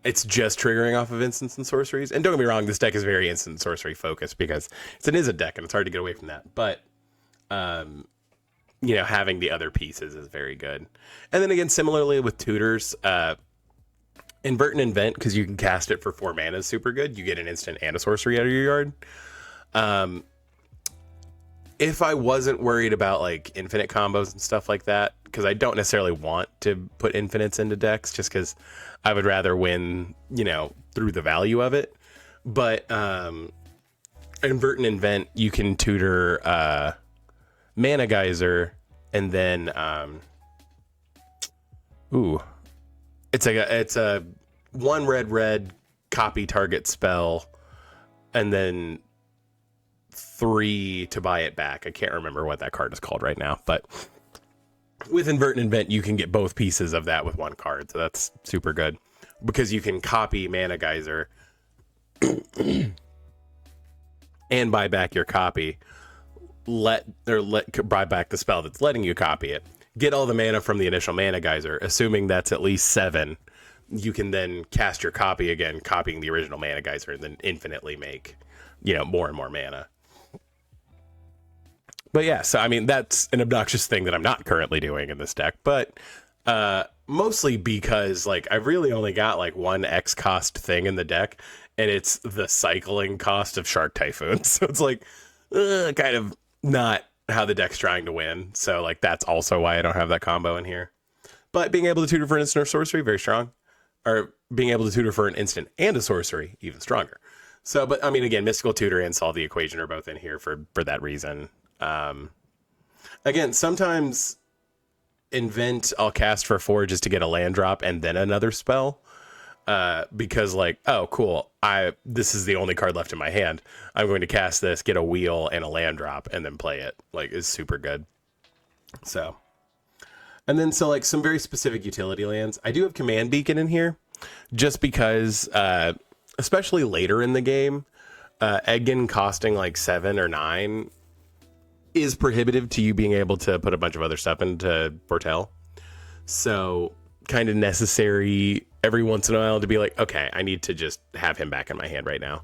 it's just triggering off of instants and sorceries. And don't get me wrong, this deck is very instant and sorcery focused because it's an Izzet deck and it's hard to get away from that. But having the other pieces is very good. And then again, similarly with tutors, Invert and Invent, because you can cast it for 4 mana, is super good. You get an instant and a sorcery out of your yard. if I wasn't worried about like infinite combos and stuff like that, because I don't necessarily want to put infinites into decks, just because I would rather win, through the value of it. But invert and invent, you can tutor Mana Geyser, and then it's a one red copy target spell, and then 3 to buy it back. I can't remember what that card is called right now, but with invert and invent, you can get both pieces of that with one card, so that's super good because you can copy Mana Geyser and buy back your copy. Buy back the spell that's letting you copy it. Get all the mana from the initial Mana Geyser, assuming that's at least 7. You can then cast your copy again, copying the original Mana Geyser, and then infinitely make, more and more mana. But yeah, so I mean, that's an obnoxious thing that I'm not currently doing in this deck, but mostly because like I've really only got like one X cost thing in the deck, and it's the cycling cost of Shark Typhoon. So it's like kind of not how the deck's trying to win. So like that's also why I don't have that combo in here. But being able to tutor for an instant or sorcery, very strong. Or being able to tutor for an instant and a sorcery, even stronger. So, but I mean, again, Mystical Tutor and Solve the Equation are both in here for that reason. Again, sometimes Invent I'll cast for 4 just to get a land drop and then another spell. Because like, oh, cool. This is the only card left in my hand. I'm going to cast this, get a wheel and a land drop, and then play it. Like, it's super good. So, and then so like some very specific utility lands. I do have Command Beacon in here, just because, especially later in the game, Eggen costing like 7 or 9 is prohibitive to you being able to put a bunch of other stuff into Foretell. So kind of necessary every once in a while to be like, okay, I need to just have him back in my hand right now,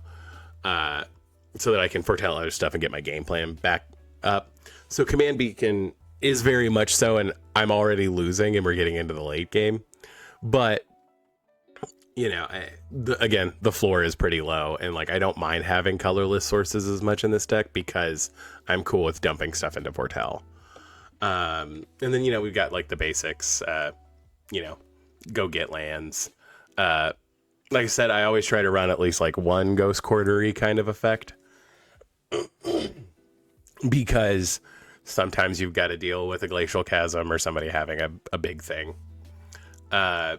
so that I can foretell other stuff and get my game plan back up. So Command Beacon is very much so, and I'm already losing and we're getting into the late game. But, again, the floor is pretty low, and like I don't mind having colorless sources as much in this deck because I'm cool with dumping stuff into Foretell. And then, we've got like the basics, go get lands. Like I said, I always try to run at least like one Ghost Quartery kind of effect, because sometimes you've got to deal with a Glacial Chasm or somebody having a big thing. I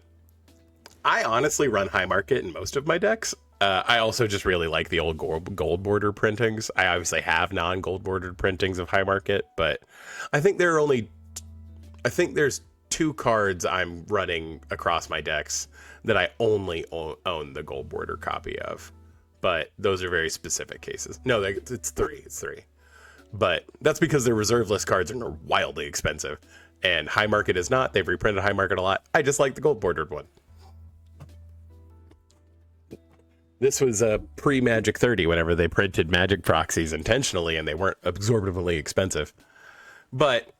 honestly run High Market in most of my decks. I also just really like the old gold border printings. I obviously have non-gold bordered printings of High Market, but I think there's 2 cards I'm running across my decks that I only own the gold border copy of. But those are very specific cases. No, it's 3. It's 3. But that's because their reserve list cards are wildly expensive. And High Market is not. They've reprinted High Market a lot. I just like the gold bordered one. This was pre-Magic 30 whenever they printed Magic proxies intentionally and they weren't exorbitantly expensive. But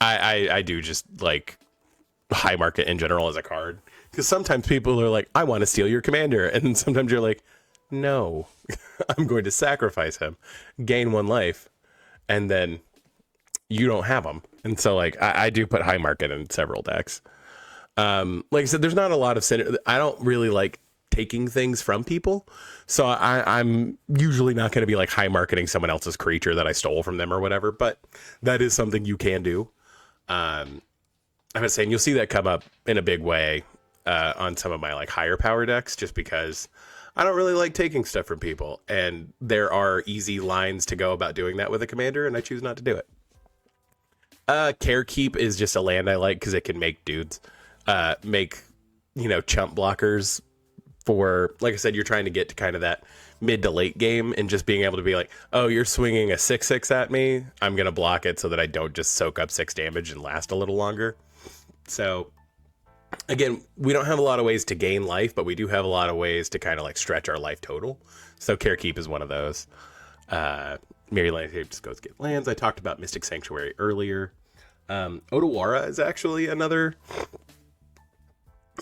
I do just like High Market in general as a card. Because sometimes people are like, I want to steal your commander. And sometimes you're like, no, I'm going to sacrifice him, gain 1 life, and then you don't have them. And so like I do put High Market in several decks. Like I said, there's not a lot of I don't really like taking things from people, so I'm usually not going to be like high marketing someone else's creature that I stole from them or whatever, but that is something you can do. I'm just saying you'll see that come up in a big way on some of my like higher power decks, just because I don't really like taking stuff from people, and there are easy lines to go about doing that with a commander, and I choose not to do it. Carekeep is just a land I like because it can make dudes make chump blockers. For, like I said, you're trying to get to kind of that mid to late game, and just being able to be like, oh, you're swinging a 6/6 at me, I'm going to block it so that I don't just soak up 6 damage and last a little longer. So, again, we don't have a lot of ways to gain life, but we do have a lot of ways to kind of like stretch our life total. So Carekeep is one of those. Mary Landscape just goes get lands. I talked about Mystic Sanctuary earlier. Otawara is actually another...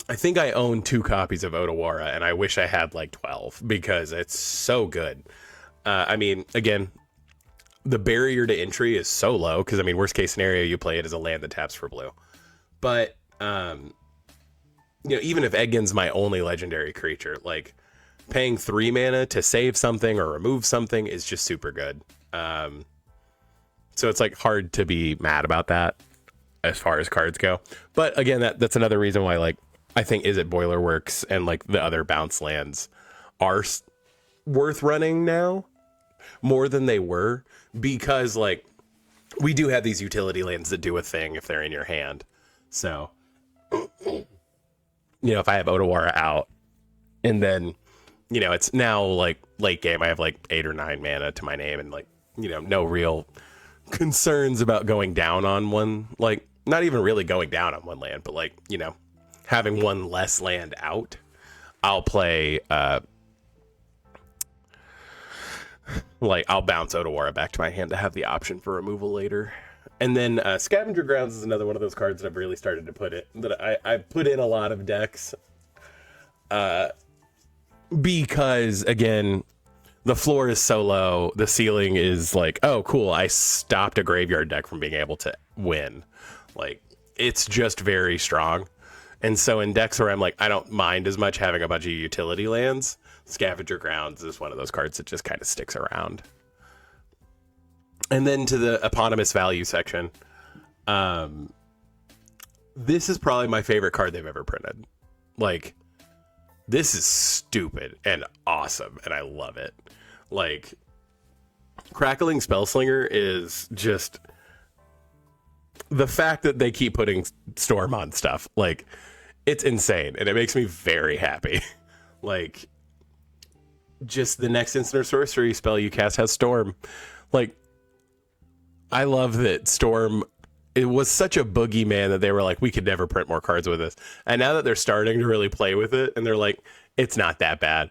I think I own 2 copies of Otawara, and I wish I had like 12 because it's so good. I mean, again, the barrier to entry is so low because I mean, worst case scenario, you play it as a land that taps for blue. But even if Eggin's my only legendary creature, like paying 3 mana to save something or remove something is just super good. So it's like hard to be mad about that as far as cards go. But again, that's another reason why like I think Is It Boiler Works and like the other bounce lands are worth running now more than they were, because like we do have these utility lands that do a thing if they're in your hand. So if I have Otawara out and then it's now like late game, I have like 8 or 9 mana to my name and like no real concerns about going down on one, like not even really going down on one land, but like having one less land out, I'll play like I'll bounce Otawara back to my hand to have the option for removal later. And then Scavenger Grounds is another one of those cards that I've really started to put I put in a lot of decks because again, the floor is so low, the ceiling is like, oh cool, I stopped a graveyard deck from being able to win. Like it's just very strong. And so in decks where I'm like, I don't mind as much having a bunch of utility lands, Scavenger Grounds is one of those cards that just kind of sticks around. And then to the eponymous value section. This is probably my favorite card they've ever printed. Like, this is stupid and awesome, and I love it. Like, Crackling Spellslinger is just the fact that they keep putting Storm on stuff. Like, it's insane, and it makes me very happy. Like, just the next instant or sorcery spell you cast has Storm. Like, I love that Storm, it was such a boogeyman that they were like, we could never print more cards with this. And now that they're starting to really play with it, and they're like, it's not that bad,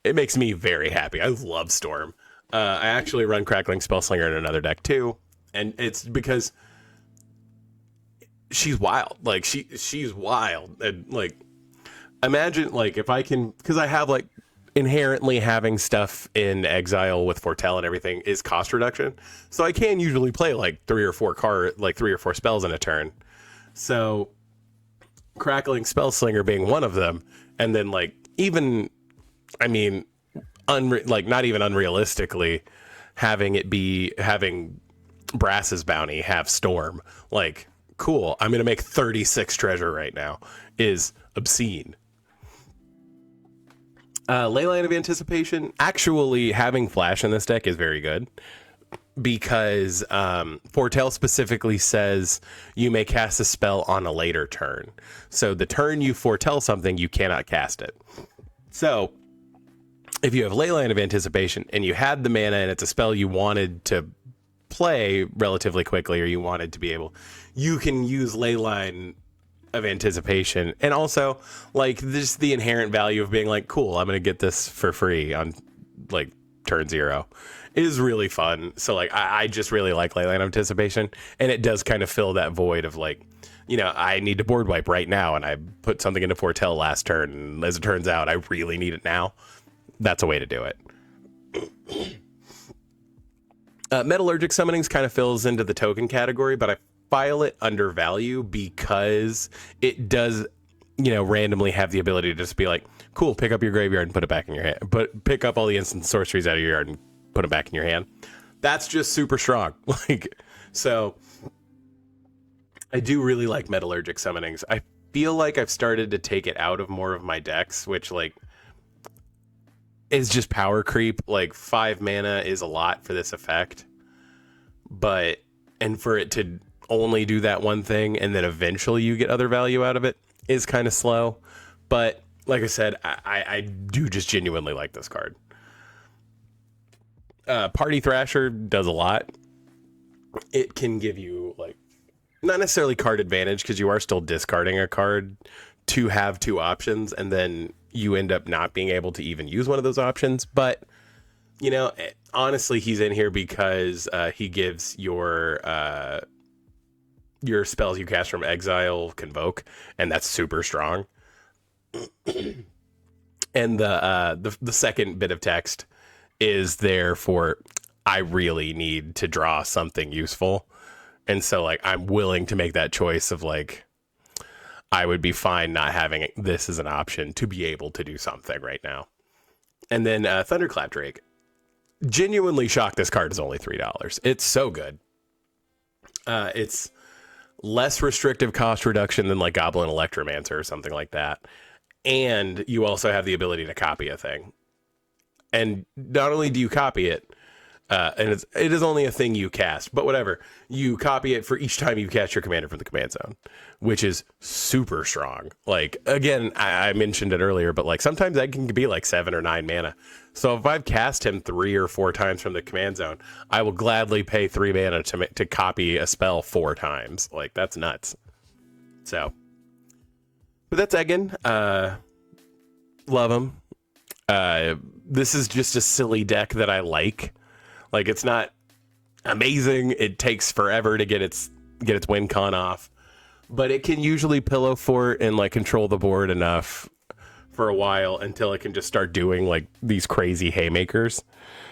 it makes me very happy. I love Storm. I actually run Crackling Spellslinger in another deck too, and it's because she's wild. Like she's wild, and like imagine like if I can, because I have like inherently having stuff in exile with Foretell and everything is cost reduction, so I can usually play like 3 or 4 spells in a turn. So Crackling Spellslinger being one of them, and then like even, I mean, like not even unrealistically having Brass's Bounty have Storm, like cool, I'm gonna make 36 treasure right now, is obscene. Leyline of Anticipation, actually having Flash in this deck is very good, because Foretell specifically says you may cast a spell on a later turn. So the turn you foretell something, you cannot cast it. So if you have Leyline of Anticipation and you had the mana and it's a spell you wanted to play relatively quickly, or you wanted to be able, you can use Leyline of Anticipation. And also like this, the inherent value of being like, cool, I'm gonna get this for free on like turn 0 is really fun. So like I just really like Leyline of Anticipation, and it does kind of fill that void of like, I need to board wipe right now, and I put something into Foretell last turn, and as it turns out I really need it now. That's a way to do it. Metallurgic Summonings kind of fills into the token category, but I file it under value because it does, randomly have the ability to just be like, cool, pick up your graveyard and put it back in your hand. But pick up all the instant sorceries out of your yard and put them back in your hand. That's just super strong. Like, so I do really like Metallurgic Summonings. I feel like I've started to take it out of more of my decks, which like is just power creep. Like 5 mana is a lot for this effect, and for it to only do that one thing and then eventually you get other value out of it is kind of slow. But like I said, I do just genuinely like this card. Party Thrasher does a lot. It can give you like not necessarily card advantage, because you are still discarding a card to have 2 options, and then you end up not being able to even use one of those options. But honestly, he's in here because he gives your spells you cast from exile Convoke, and that's super strong. And the second bit of text is there for I really need to draw something useful. And so like I'm willing to make that choice of like I would be fine not having this as an option to be able to do something right now. And then Thunderclap Drake. Genuinely shocked this card is only $3. It's so good. It's less restrictive cost reduction than like Goblin Electromancer or something like that. And you also have the ability to copy a thing. And not only do you copy it, and it is only a thing you cast, but whatever. You copy it for each time you cast your commander from the command zone, which is super strong. Like, again, I mentioned it earlier, but like sometimes that can be like 7 or 9 mana. So if I've cast him 3 or 4 times from the command zone, I will gladly pay 3 mana to copy a spell 4 times. Like, that's nuts. So, but that's Egan. Love him. This is just a silly deck that I like. Like, it's not amazing. It takes forever to get its win con off, but it can usually pillow fort and like control the board enough for a while until it can just start doing like these crazy haymakers.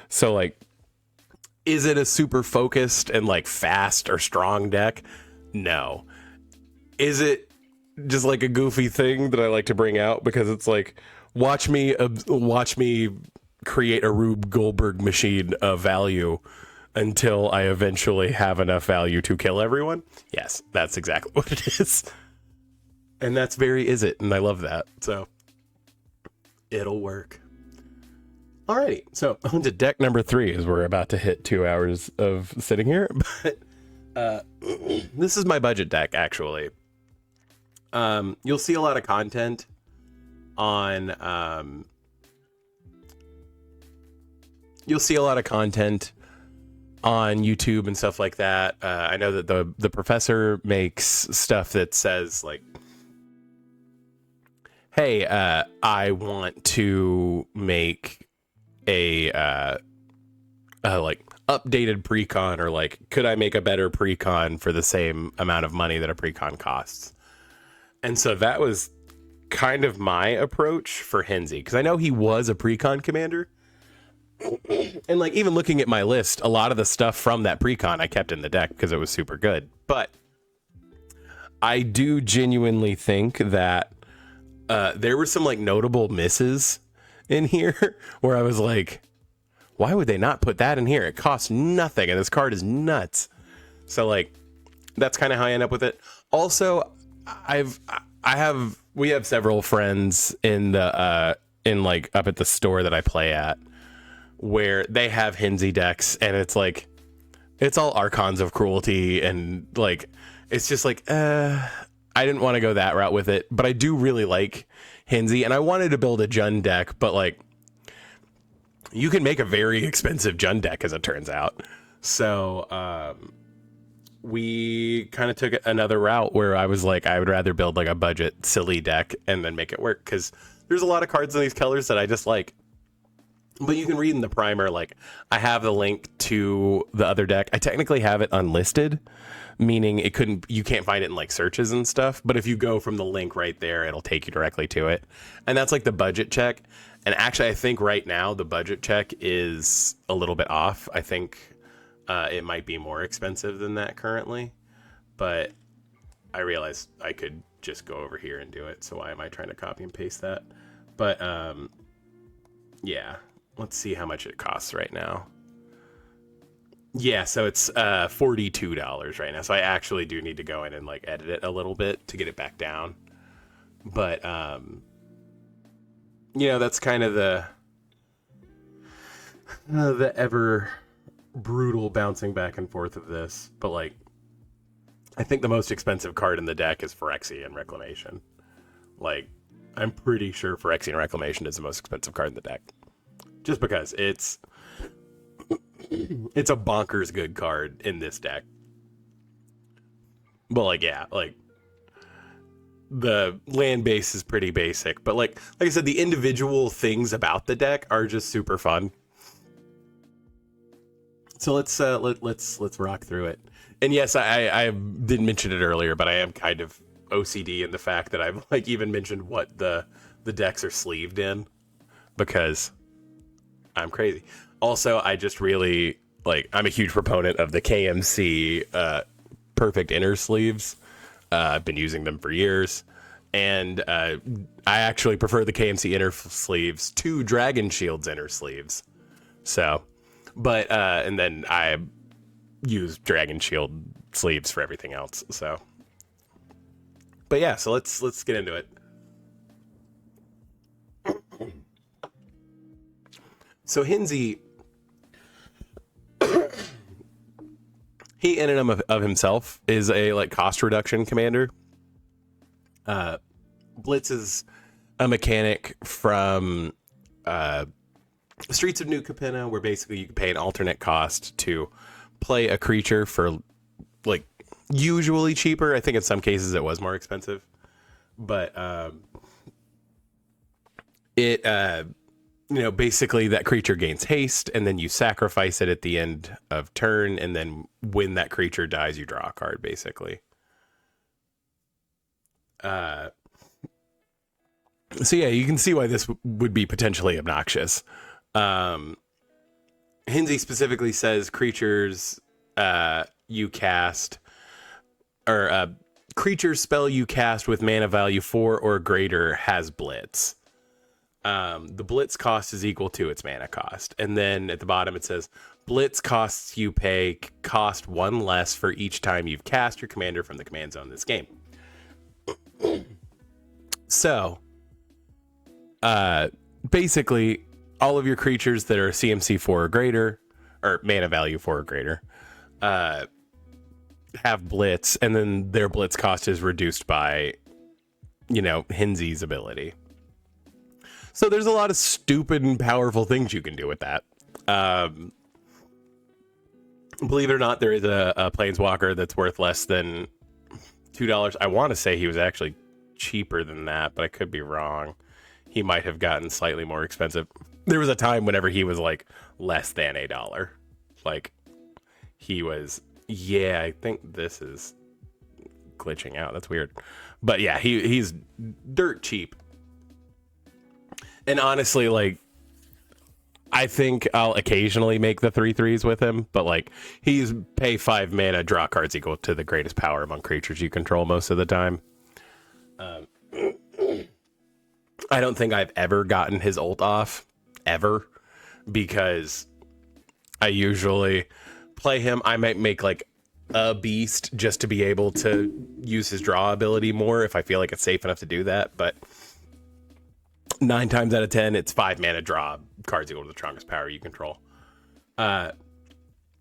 So like, is it a super focused and like fast or strong deck? No. Is it just like a goofy thing that I like to bring out because it's like, watch me create a Rube Goldberg machine of value until I eventually have enough value to kill everyone? Yes, that's exactly what it is. And that's very is it, and I love that. So it'll work. Alrighty, so on to deck number 3 as we're about to hit 2 hours of sitting here. But this is my budget deck, actually. You'll see a lot of content on YouTube and stuff like that. I know that the professor makes stuff that says like, hey, I want to make a like updated precon, or like, could I make a better precon for the same amount of money that a precon costs? And so that was kind of my approach for Henzi, because I know he was a precon commander. And like, even looking at my list, a lot of the stuff from that precon I kept in the deck because it was super good. But I do genuinely think that there were some like notable misses in here where I was like, why would they not put that in here? It costs nothing and this card is nuts. So like, that's kind of how I end up with it. Also, we have several friends in like up at the store that I play at where they have Henzi decks, and it's like, it's all Archons of Cruelty, and like, it's just like, I didn't want to go that route with it, but I do really like Henzi, and I wanted to build a Jund deck, but like, you can make a very expensive Jund deck as it turns out. So, we kind of took another route where I was like, I would rather build like a budget silly deck and then make it work, because there's a lot of cards in these colors that I just like. But you can read in the primer, like, I have the link to the other deck. I technically have it unlisted, meaning you can't find it in like searches and stuff. But if you go from the link right there, it'll take you directly to it. And that's like the budget check. And actually, I think right now the budget check is a little bit off. I think it might be more expensive than that currently. But I realized I could just go over here and do it. So why am I trying to copy and paste that? But yeah. Let's see how much it costs right now. Yeah, so it's $42 right now. So I actually do need to go in and like edit it a little bit to get it back down. But that's kind of the ever brutal bouncing back and forth of this. But like, I think the most expensive card in the deck is Phyrexian Reclamation. Like, I'm pretty sure Phyrexian Reclamation is the most expensive card in the deck. Just because it's a bonkers good card in this deck. But like, yeah, like the land base is pretty basic, but like I said, the individual things about the deck are just super fun. So let's rock through it. And yes, I didn't mention it earlier, but I am kind of OCD in the fact that I've like even mentioned what the decks are sleeved in, because I'm crazy. Also, I just really like I'm a huge proponent of the KMC perfect inner sleeves. I've been using them for years, and I actually prefer the KMC inner sleeves to Dragon Shield's inner sleeves. So, but and then I use Dragon Shield sleeves for everything else. So, but yeah, so let's get into it. So Hinsey, he in and of himself is a like cost reduction commander. Blitz is a mechanic from Streets of New Capenna, where basically you can pay an alternate cost to play a creature for like usually cheaper. I think in some cases it was more expensive, but it basically that creature gains haste, and then you sacrifice it at the end of turn, and then when that creature dies, you draw a card, basically. So yeah, you can see why this would be potentially obnoxious. Hinsey specifically says creatures you cast, or creature spell you cast with mana value 4 or greater has Blitz. The Blitz cost is equal to its mana cost. And then at the bottom it says, Blitz costs you pay cost 1 less for each time you've cast your commander from the command zone this game. So, basically, all of your creatures that are CMC 4 or greater, or mana value 4 or greater, have Blitz, and then their Blitz cost is reduced by, Hinsey's ability. So there's a lot of stupid and powerful things you can do with that. Believe it or not, there is a Planeswalker that's worth less than $2. I want to say he was actually cheaper than that, but I could be wrong. He might have gotten slightly more expensive. There was a time whenever he was like less than $1. Like he was, yeah, I think this is glitching out. That's weird. But yeah, he's dirt cheap. And honestly, like, I think I'll occasionally make the 3/3s with him, but like he's pay 5 mana, draw cards equal to the greatest power among creatures you control most of the time. I don't think I've ever gotten his ult off, ever, because I usually play him. I might make like a beast just to be able to use his draw ability more if I feel like it's safe enough to do that, but 9 times out of 10, it's 5 mana draw cards equal to the strongest power you control.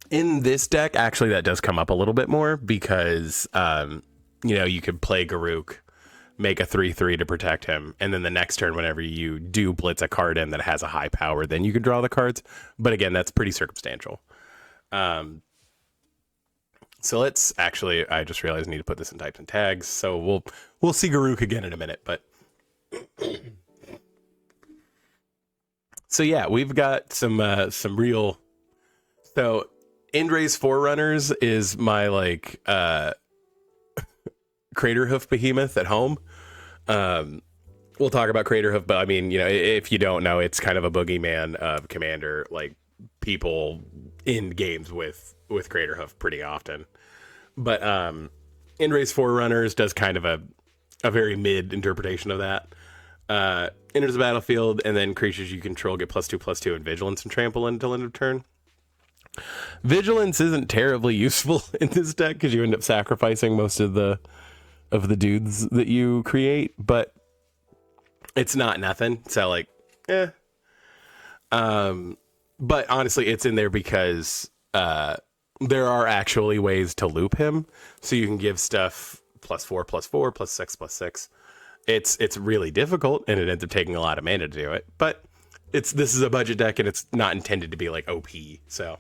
In this deck, actually, that does come up a little bit more because, you could play Garruk, make a 3/3 to protect him, and then the next turn, whenever you do blitz a card in that has a high power, then you can draw the cards. But again, that's pretty circumstantial. So let's actually, I just realized I need to put this in types and tags. So we'll see Garruk again in a minute, but. So yeah, we've got some real. So Indra's Forerunners is my like Craterhoof behemoth at home. We'll talk about Craterhoof, but I mean, if you don't know, it's kind of a boogeyman of Commander. Like people in games with Craterhoof pretty often. But Indra's Forerunners does kind of a very mid interpretation of that. Enters the battlefield, and then creatures you control get +2/+2 and vigilance and trample until end of turn. Vigilance isn't terribly useful in this deck because you end up sacrificing most of the dudes that you create, but it's not nothing. So like, But honestly, it's in there because there are actually ways to loop him, so you can give stuff +4/+4, +6/+6. It's really difficult, and it ends up taking a lot of mana to do it. But this is a budget deck, and it's not intended to be like OP. So,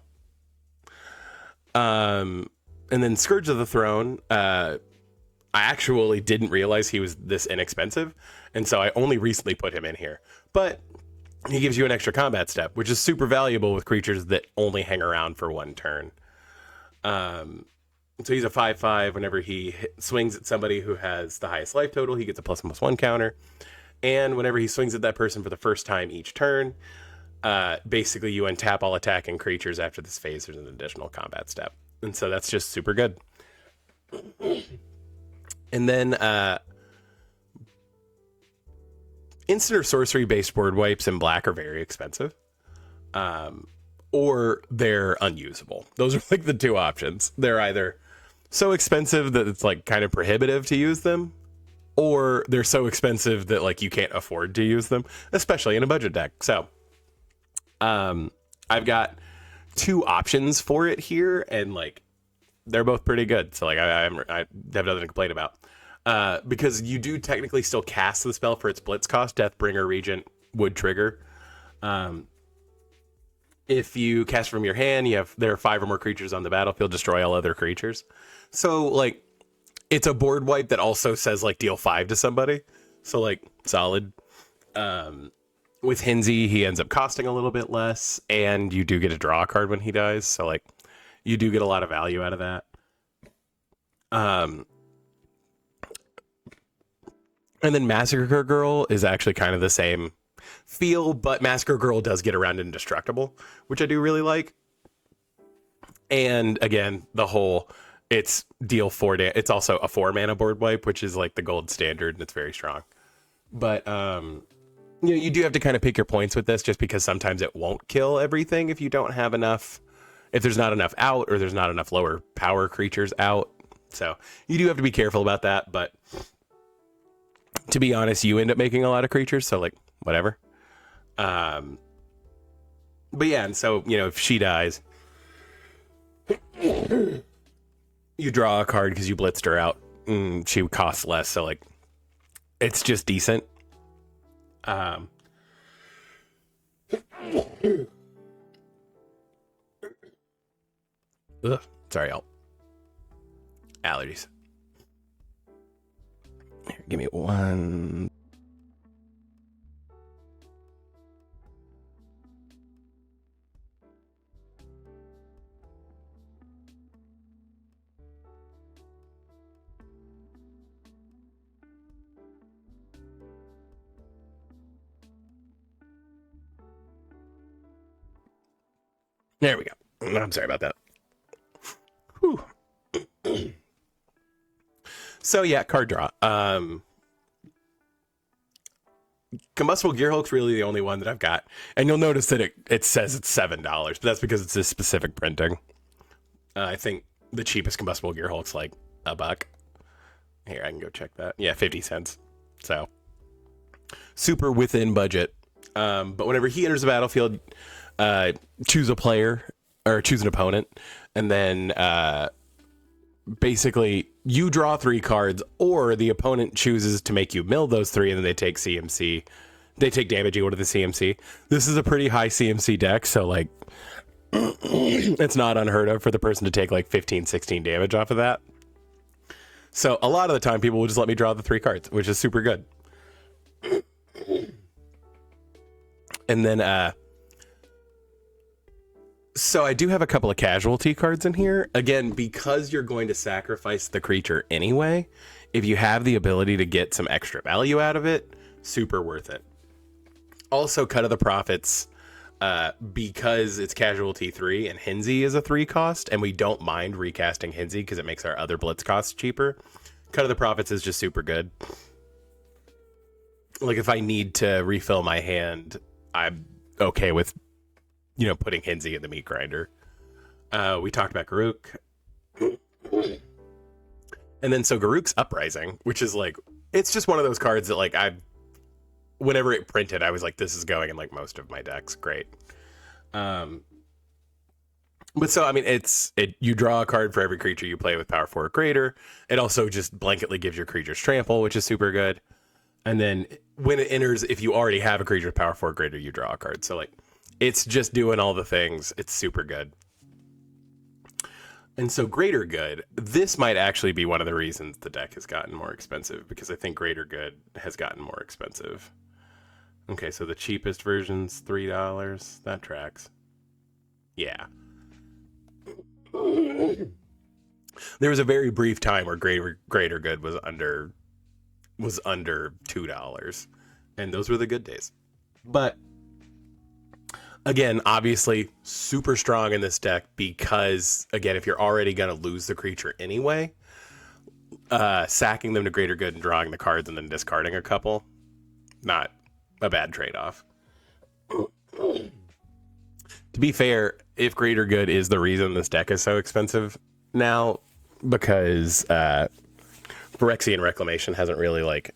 and then Scourge of the Throne. I actually didn't realize he was this inexpensive, and so I only recently put him in here. But he gives you an extra combat step, which is super valuable with creatures that only hang around for 1 turn. So he's a 5/5. Whenever he swings at somebody who has the highest life total, he gets a +1/+1 counter. And whenever he swings at that person for the first time each turn, Basically you untap all attacking creatures after this phase. There's an additional combat step. And so that's just super good. And then instant or sorcery based board wipes in black are very expensive. Or they're unusable. Those are like the two options. They're either so expensive that it's like kind of prohibitive to use them, or they're so expensive that like you can't afford to use them, especially in a budget deck. So I've got two options for it here, and like they're both pretty good. So like I have nothing to complain about. Because you do technically still cast the spell for its blitz cost. Deathbringer Regent would trigger. If you cast from your hand, there are 5 or more creatures on the battlefield, destroy all other creatures. So like it's a board wipe that also says like deal 5 to somebody. So like solid. With Hinsey, he ends up costing a little bit less, and you do get to draw a card when he dies. So like you do get a lot of value out of that. And then Massacre Girl is actually kind of the same feel, but Massacre Girl does get around Indestructible, which I do really like. And again, it's deal 4 it's also a 4 mana board wipe, which is like the gold standard, and it's very strong. But you do have to kind of pick your points with this, just because sometimes it won't kill everything if you don't have enough, if there's not enough out, or there's not enough lower power creatures out. So you do have to be careful about that, but to be honest, you end up making a lot of creatures, so like whatever. But yeah, and so if she dies, you draw a card because you blitzed her out. She would cost less, so like it's just decent. Sorry, y'all. Allergies. Here, give me one. There we go. I'm sorry about that. Whew. So yeah, card draw. Combustible Gearhulk's really the only one that I've got, and you'll notice that it says it's $7, but that's because it's this specific printing. I think the cheapest Combustible Gearhulk's like $1. Here, I can go check that. Yeah, 50 cents. So super within budget. But whenever he enters the battlefield, choose a player or choose an opponent, and then basically you draw 3 cards, or the opponent chooses to make you mill those 3, and then they take CMC. They take damage equal to the CMC. This is a pretty high CMC deck, so like it's not unheard of for the person to take like 15, 16 damage off of that. So a lot of the time people will just let me draw the 3 cards, which is super good. And then so I do have a couple of casualty cards in here. Again, because you're going to sacrifice the creature anyway, if you have the ability to get some extra value out of it, super worth it. Also, Cut of the Profits, because it's casualty 3 and Hinsey is a 3 cost, and we don't mind recasting Hinsey because it makes our other blitz costs cheaper. Cut of the Profits is just super good. Like if I need to refill my hand, I'm okay with putting Hinsey in the meat grinder. We talked about Garruk. And then so Garruk's Uprising, which is like, it's just one of those cards that like whenever it printed, I was like, this is going in like most of my decks. Great. But so, I mean, you draw a card for every creature you play with power 4 or greater. It also just blanketly gives your creatures trample, which is super good. And then when it enters, if you already have a creature with power 4 or greater, you draw a card. So like, it's just doing all the things. It's super good. And so Greater Good, this might actually be one of the reasons the deck has gotten more expensive, because I think Greater Good has gotten more expensive. Okay, so the cheapest version's $3. That tracks. Yeah. There was a very brief time where Greater Good was under $2. And those were the good days. But Again, obviously super strong in this deck because, again, if you're already going to lose the creature anyway, sacking them to greater good and drawing the cards and then discarding a couple, not a bad trade-off. To be fair, if greater good is the reason this deck is so expensive now, because Phyrexian Reclamation hasn't really like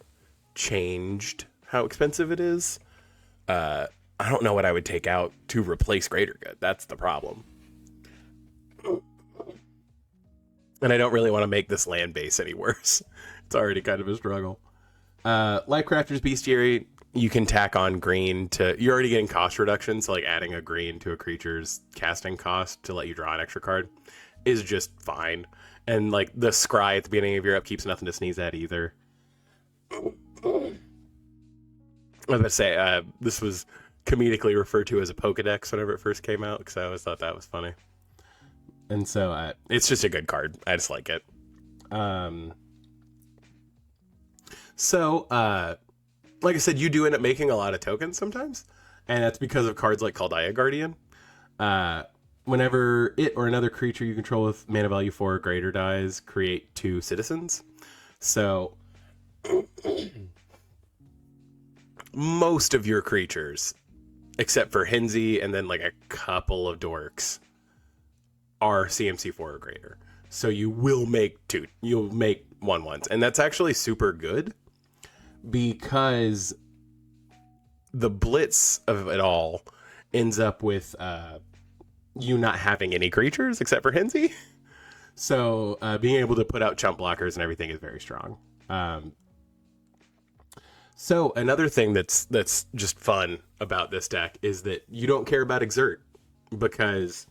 changed how expensive it is. I don't know what I would take out to replace greater good. That's the problem. And I don't really want to make this land base any worse. It's already kind of a struggle. Lifecrafter's Bestiary, you can tack on green to... You're already getting cost reduction, so like adding a green to a creature's casting cost to let you draw an extra card is just fine. And like the scry at the beginning of your upkeep's nothing to sneeze at either. I was going to say, this was comedically referred to as a Pokedex whenever it first came out, because I always thought that was funny. And so it's just a good card. I just like it. Like I said, you do end up making a lot of tokens sometimes, and that's because of cards like Kaldaya Guardian. Whenever it or another creature you control with mana value 4 or greater dies, create 2 citizens. So most of your creatures, except for Henzi and then like a couple of dorks, are CMC 4 or greater. So you will make 2. You'll make 1/1s. And that's actually super good because the blitz of it all ends up with you not having any creatures except for Henzi. So being able to put out chump blockers and everything is very strong. So another thing that's just fun about this deck is that you don't care about Exert because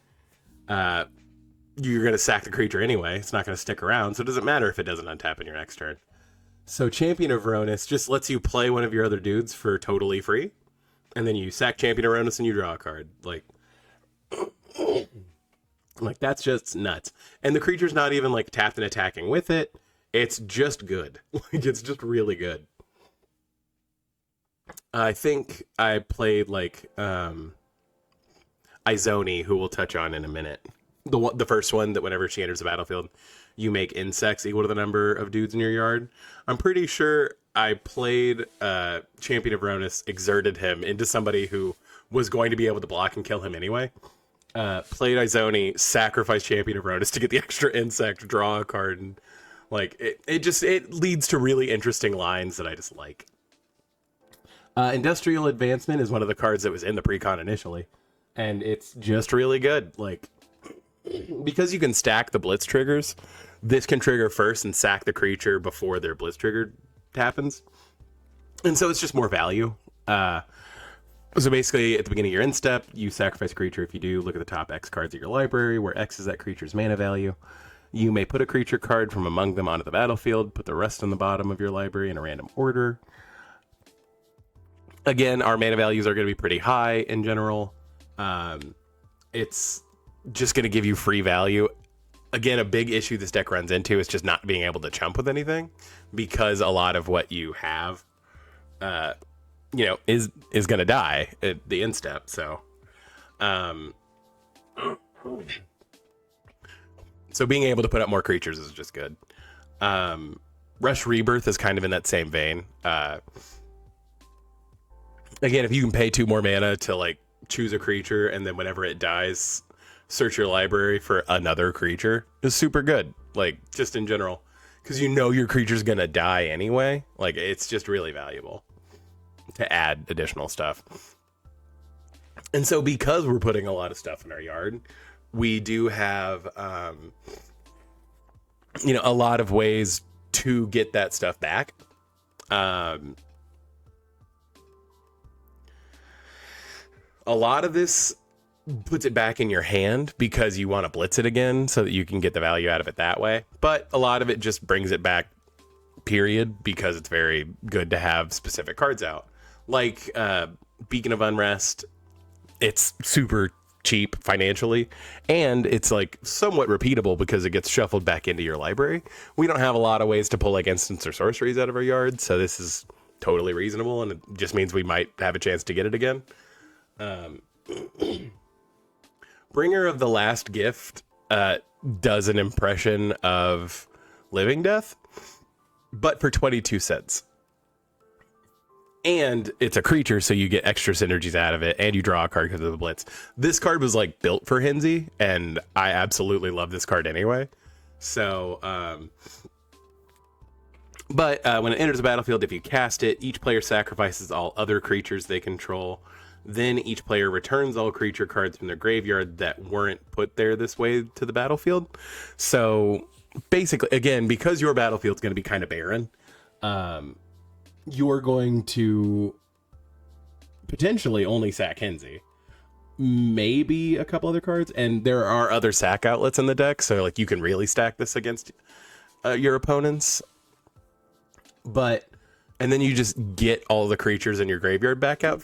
you're going to sack the creature anyway. It's not going to stick around, so it doesn't matter if it doesn't untap in your next turn. So Champion of Veronis just lets you play one of your other dudes for totally free, and then you sack Champion of Veronis and you draw a card. Like that's just nuts. And the creature's not even like tapped and attacking with it. It's just good. Like it's just really good. I think I played like Izoni, who we'll touch on in a minute. The first one that whenever she enters the battlefield, you make insects equal to the number of dudes in your yard. I'm pretty sure I played Champion of Veronis, exerted him into somebody who was going to be able to block and kill him anyway. Played Izoni, sacrificed Champion of Veronis to get the extra insect, draw a card, and like it leads to really interesting lines that I just like. Industrial Advancement is one of the cards that was in the precon initially, and it's just really good. Like, because you can stack the blitz triggers, this can trigger first and sack the creature before their blitz trigger happens, and so it's just more value. So basically, at the beginning of your end step, you sacrifice a creature. If you do, look at the top X cards of your library, where X is that creature's mana value. You may put a creature card from among them onto the battlefield, put the rest on the bottom of your library in a random order. Again, our mana values are going to be pretty high in general. It's just going to give you free value. Again, a big issue this deck runs into is just not being able to chump with anything, because a lot of what you have, is going to die at the end step. So, so being able to put up more creatures is just good. Rush Rebirth is kind of in that same vein. Again, if you can pay 2 more mana to like choose a creature, and then whenever it dies, search your library for another creature, is super good. Like, just in general, because you know your creature's gonna die anyway. Like, it's just really valuable to add additional stuff. And so because we're putting a lot of stuff in our yard, we do have a lot of ways to get that stuff back. A lot of this puts it back in your hand because you want to blitz it again so that you can get the value out of it that way. But a lot of it just brings it back, period, because it's very good to have specific cards out. Like Beacon of Unrest, it's super cheap financially, and it's like somewhat repeatable because it gets shuffled back into your library. We don't have a lot of ways to pull like instants or sorceries out of our yard, so this is totally reasonable, and it just means we might have a chance to get it again. Bringer of the Last Gift does an impression of Living Death, but for 22 cents. And it's a creature, so you get extra synergies out of it, and you draw a card because of the Blitz. This card was like built for Henzi, and I absolutely love this card anyway. So, but when it enters the battlefield, if you cast it, each player sacrifices all other creatures they control. Then each player returns all creature cards from their graveyard that weren't put there this way to the battlefield. So basically, again, because your battlefield's going to be kind of barren, you're going to potentially only sack Henzi, maybe a couple other cards, and there are other sack outlets in the deck, so like you can really stack this against your opponents. And then you just get all the creatures in your graveyard back out.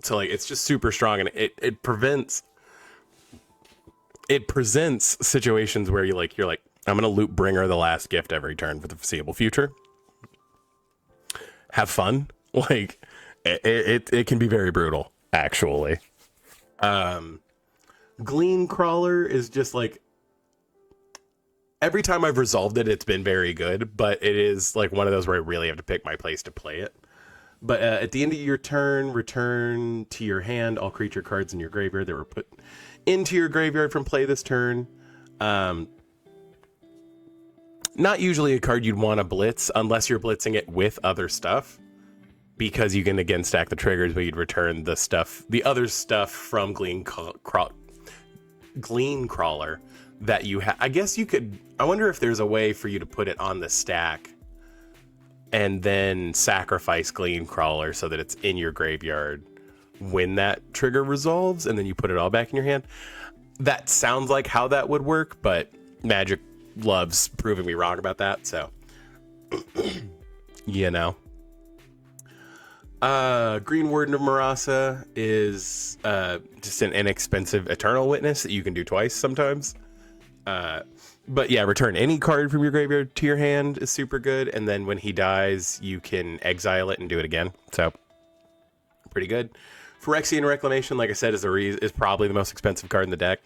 So like it's just super strong, and it presents situations where you're like I'm gonna loop Bringer the Last Gift every turn for the foreseeable future. Have fun. Like it can be very brutal, actually. Glean Crawler is just like, every time I've resolved it, it's been very good, but it is like one of those where I really have to pick my place to play it. But at the end of your turn, return to your hand all creature cards in your graveyard that were put into your graveyard from play this turn. Not usually a card you'd want to blitz unless you're blitzing it with other stuff, because you can again stack the triggers, but you'd return the other stuff from Glean Crawler that you have. I guess you could, I wonder if there's a way for you to put it on the stack and then sacrifice Glean Crawler so that it's in your graveyard when that trigger resolves, and then you put it all back in your hand. That sounds like how that would work, but Magic loves proving me wrong about that, so you know. Green Warden of Marasa is just an inexpensive Eternal Witness that you can do twice sometimes. But yeah, return any card from your graveyard to your hand is super good, and then when he dies, you can exile it and do it again. So pretty good. Phyrexian Reclamation, like I said, is probably the most expensive card in the deck,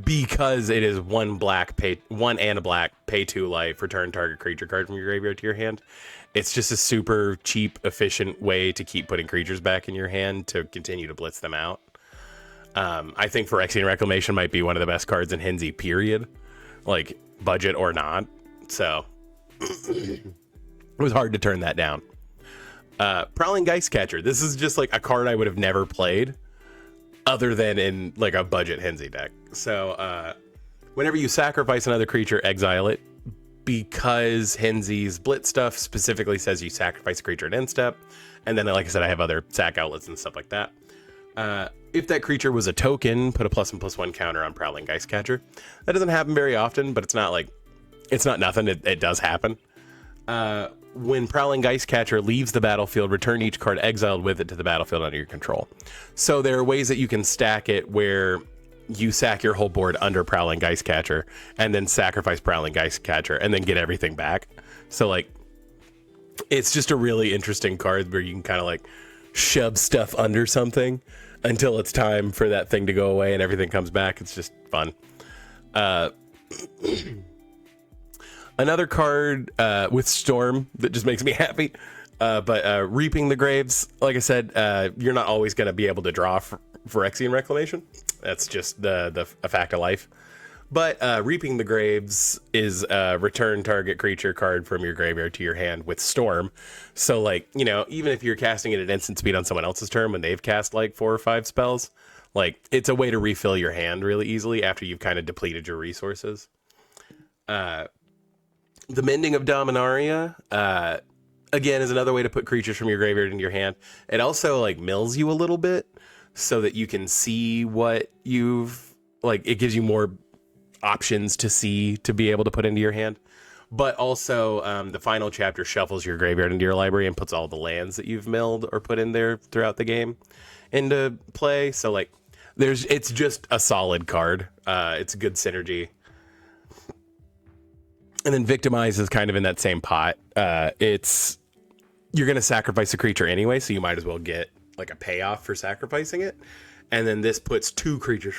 because it is one and a black, pay 2 life, return target creature card from your graveyard to your hand. It's just a super cheap, efficient way to keep putting creatures back in your hand to continue to blitz them out. I think Phyrexian Reclamation might be one of the best cards in Henzi, period. Like, budget or not. So, it was hard to turn that down. Prowling Geistcatcher. This is just like a card I would have never played other than in like a budget Henzi deck. So, whenever you sacrifice another creature, exile it. Because Henzi's Blitz stuff specifically says you sacrifice a creature at end step. And then, like I said, I have other sack outlets and stuff like that. If that creature was a token, put a +1/+1 counter on Prowling Geistcatcher. That doesn't happen very often, but it's not nothing. It does happen. When Prowling Geistcatcher leaves the battlefield, return each card exiled with it to the battlefield under your control. So there are ways that you can stack it where you sack your whole board under Prowling Geistcatcher and then sacrifice Prowling Geistcatcher and then get everything back. So like, it's just a really interesting card where you can kind of like shove stuff under something until it's time for that thing to go away and everything comes back. It's just fun. Another card with Storm that just makes me happy. But Reaping the Graves, like I said, you're not always going to be able to draw Phyrexian Reclamation. That's just a fact of life. But Reaping the Graves is a return target creature card from your graveyard to your hand with Storm. So, like, you know, even if you're casting it at instant speed on someone else's turn when they've cast like 4 or 5 spells, like, it's a way to refill your hand really easily after you've kind of depleted your resources. The Mending of Dominaria, again, is another way to put creatures from your graveyard into your hand. It also, like, mills you a little bit so that you can see what you've, like, it gives you more options to see to be able to put into your hand. But also, the final chapter shuffles your graveyard into your library and puts all the lands that you've milled or put in there throughout the game into play. So, like, it's just a solid card. It's a good synergy. And then Victimize is kind of in that same pot. You're going to sacrifice a creature anyway, so you might as well get like a payoff for sacrificing it. And then this puts two creatures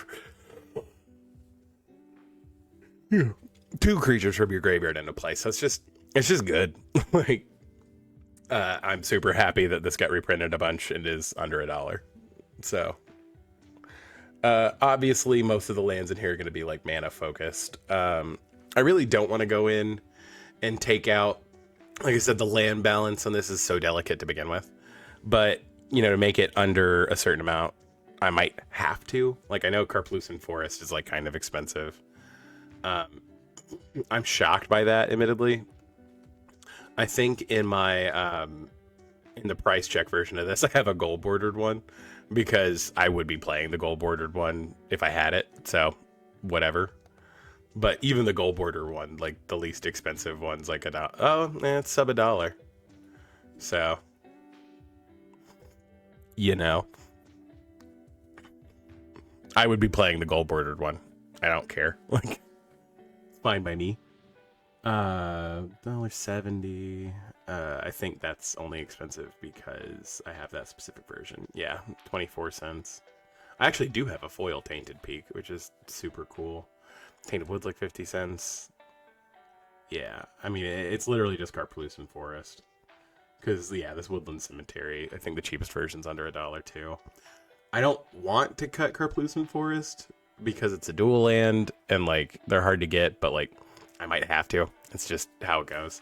from your graveyard into play. So it's just good. Like, I'm super happy that this got reprinted a bunch and is under $1. So, obviously most of the lands in here are going to be like mana focused. I really don't want to go in and take out, like I said, the land balance on this is so delicate to begin with, but you know, to make it under a certain amount, I might have to. Like, I know Carplucent Forest is like kind of expensive. I'm shocked by that, admittedly. I think in my in the price check version of this, I have a gold bordered one because I would be playing the gold bordered one if I had it. So whatever. But even the gold border one, like the least expensive one's like $1. Oh, it's sub $1. So, you know, I would be playing the gold bordered one. I don't care. Like, it's fine by me. $1.70. I think that's only expensive because I have that specific version. Yeah, 24 cents. I actually do have a foil Tainted Peak, which is super cool. Tainted Wood's like 50 cents. Yeah, I mean, it's literally just Carplucent Forest. Because, yeah, this Woodland Cemetery, I think the cheapest version's under $1 too. I don't want to cut Carplucent Forest because it's a dual land and, like, they're hard to get, but, like, I might have to. It's just how it goes.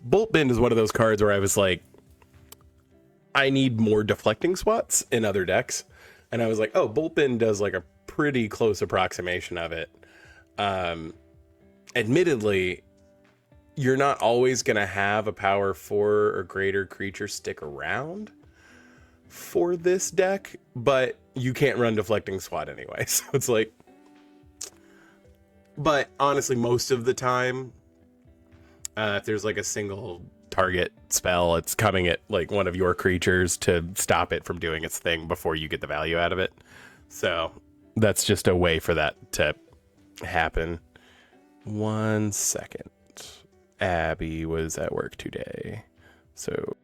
Bolt Bend is one of those cards where I was like, I need more deflecting spots in other decks. And I was like, oh, Bolt Bend does like a pretty close approximation of it. Admittedly, you're not always going to have a power 4 or greater creature stick around for this deck, but you can't run deflecting SWAT anyway. So it's like, but honestly, most of the time, if there's like a single target spell, it's coming at like one of your creatures to stop it from doing its thing before you get the value out of it. So that's just a way for that to happen. 1 second. Abby was at work today. So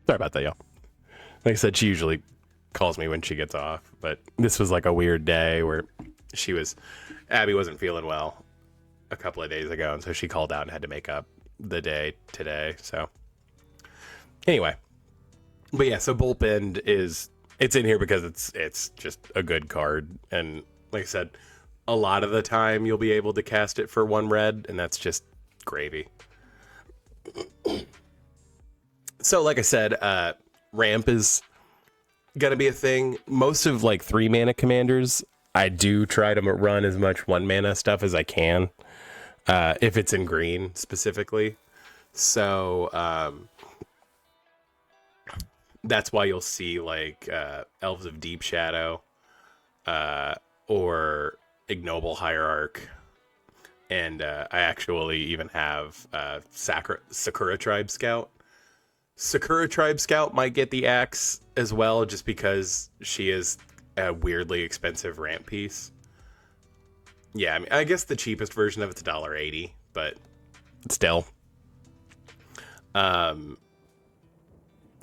sorry about that, y'all. Like I said, she usually calls me when she gets off, but this was like a weird day where Abby wasn't feeling well a couple of days ago, and so she called out and had to make up the day today. So anyway, but yeah, so Bolt Bend it's in here because it's just a good card, and like I said, a lot of the time you'll be able to cast it for 1 red, and that's just gravy. So like I said, ramp is gonna be a thing. Most of like 3 mana commanders, I do try to run as much 1 mana stuff as I can, if it's in green specifically. So that's why you'll see like Elves of Deep Shadow, or Ignoble Hierarch, and I actually even have Sakura Tribe Scout. Sakura Tribe Scout might get the axe as well, just because she is a weirdly expensive ramp piece. Yeah, I mean, I guess the cheapest version of it's $1.80, but still. I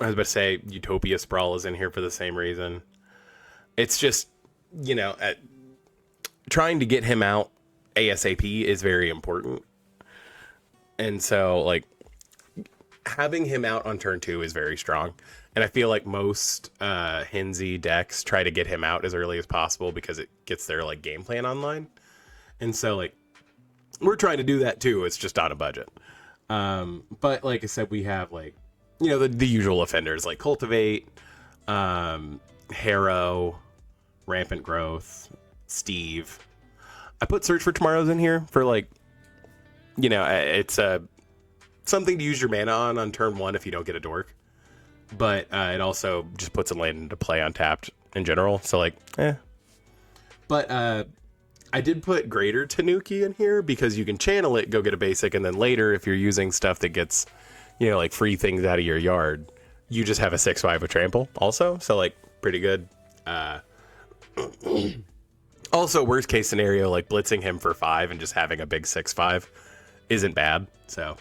was about to say Utopia Sprawl is in here for the same reason. It's just, you know, trying to get him out ASAP is very important. And so, like, having him out on turn 2 is very strong. And I feel like most Hinsey decks try to get him out as early as possible because it gets their, like, game plan online. And so, like, we're trying to do that too. It's just on a budget. But like I said, we have, like, you know, the usual offenders like Cultivate, Harrow, Rampant Growth, Steve. I put Search for Tomorrows in here for like, you know, it's something to use your mana on turn 1 if you don't get a dork. But it also just puts a land into play untapped in general. So like, But I did put Greater Tanuki in here because you can channel it, go get a basic, and then later if you're using stuff that gets, you know, like free things out of your yard, you just have a 6/5 with trample also. So like pretty good. Also, worst case scenario, like blitzing him for 5 and just having a big 6/5 isn't bad. So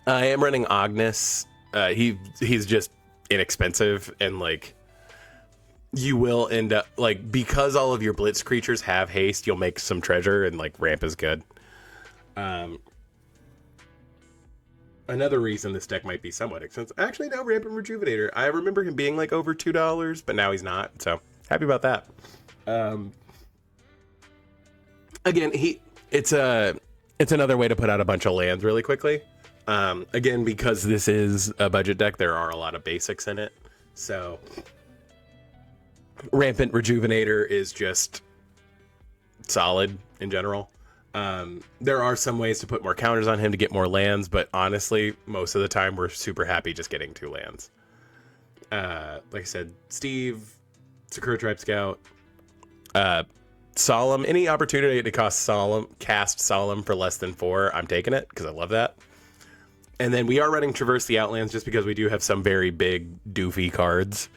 I am running Agnes. He's just inexpensive, and like you will end up like, because all of your blitz creatures have haste, you'll make some treasure, and like ramp is good. Another reason this deck might be somewhat expensive. Actually, no, Rampant Rejuvenator. I remember him being like over $2, but now he's not. So happy about that. Again, it's another way to put out a bunch of lands really quickly. Again, because this is a budget deck, there are a lot of basics in it. So Rampant Rejuvenator is just solid in general. There are some ways to put more counters on him to get more lands, but honestly, most of the time we're super happy just getting 2 lands. Like I said, Steve, Sakura Tribe Scout, Solemn. Any opportunity to cast Solemn for less than 4, I'm taking it because I love that. And then we are running Traverse the Outlands just because we do have some very big doofy cards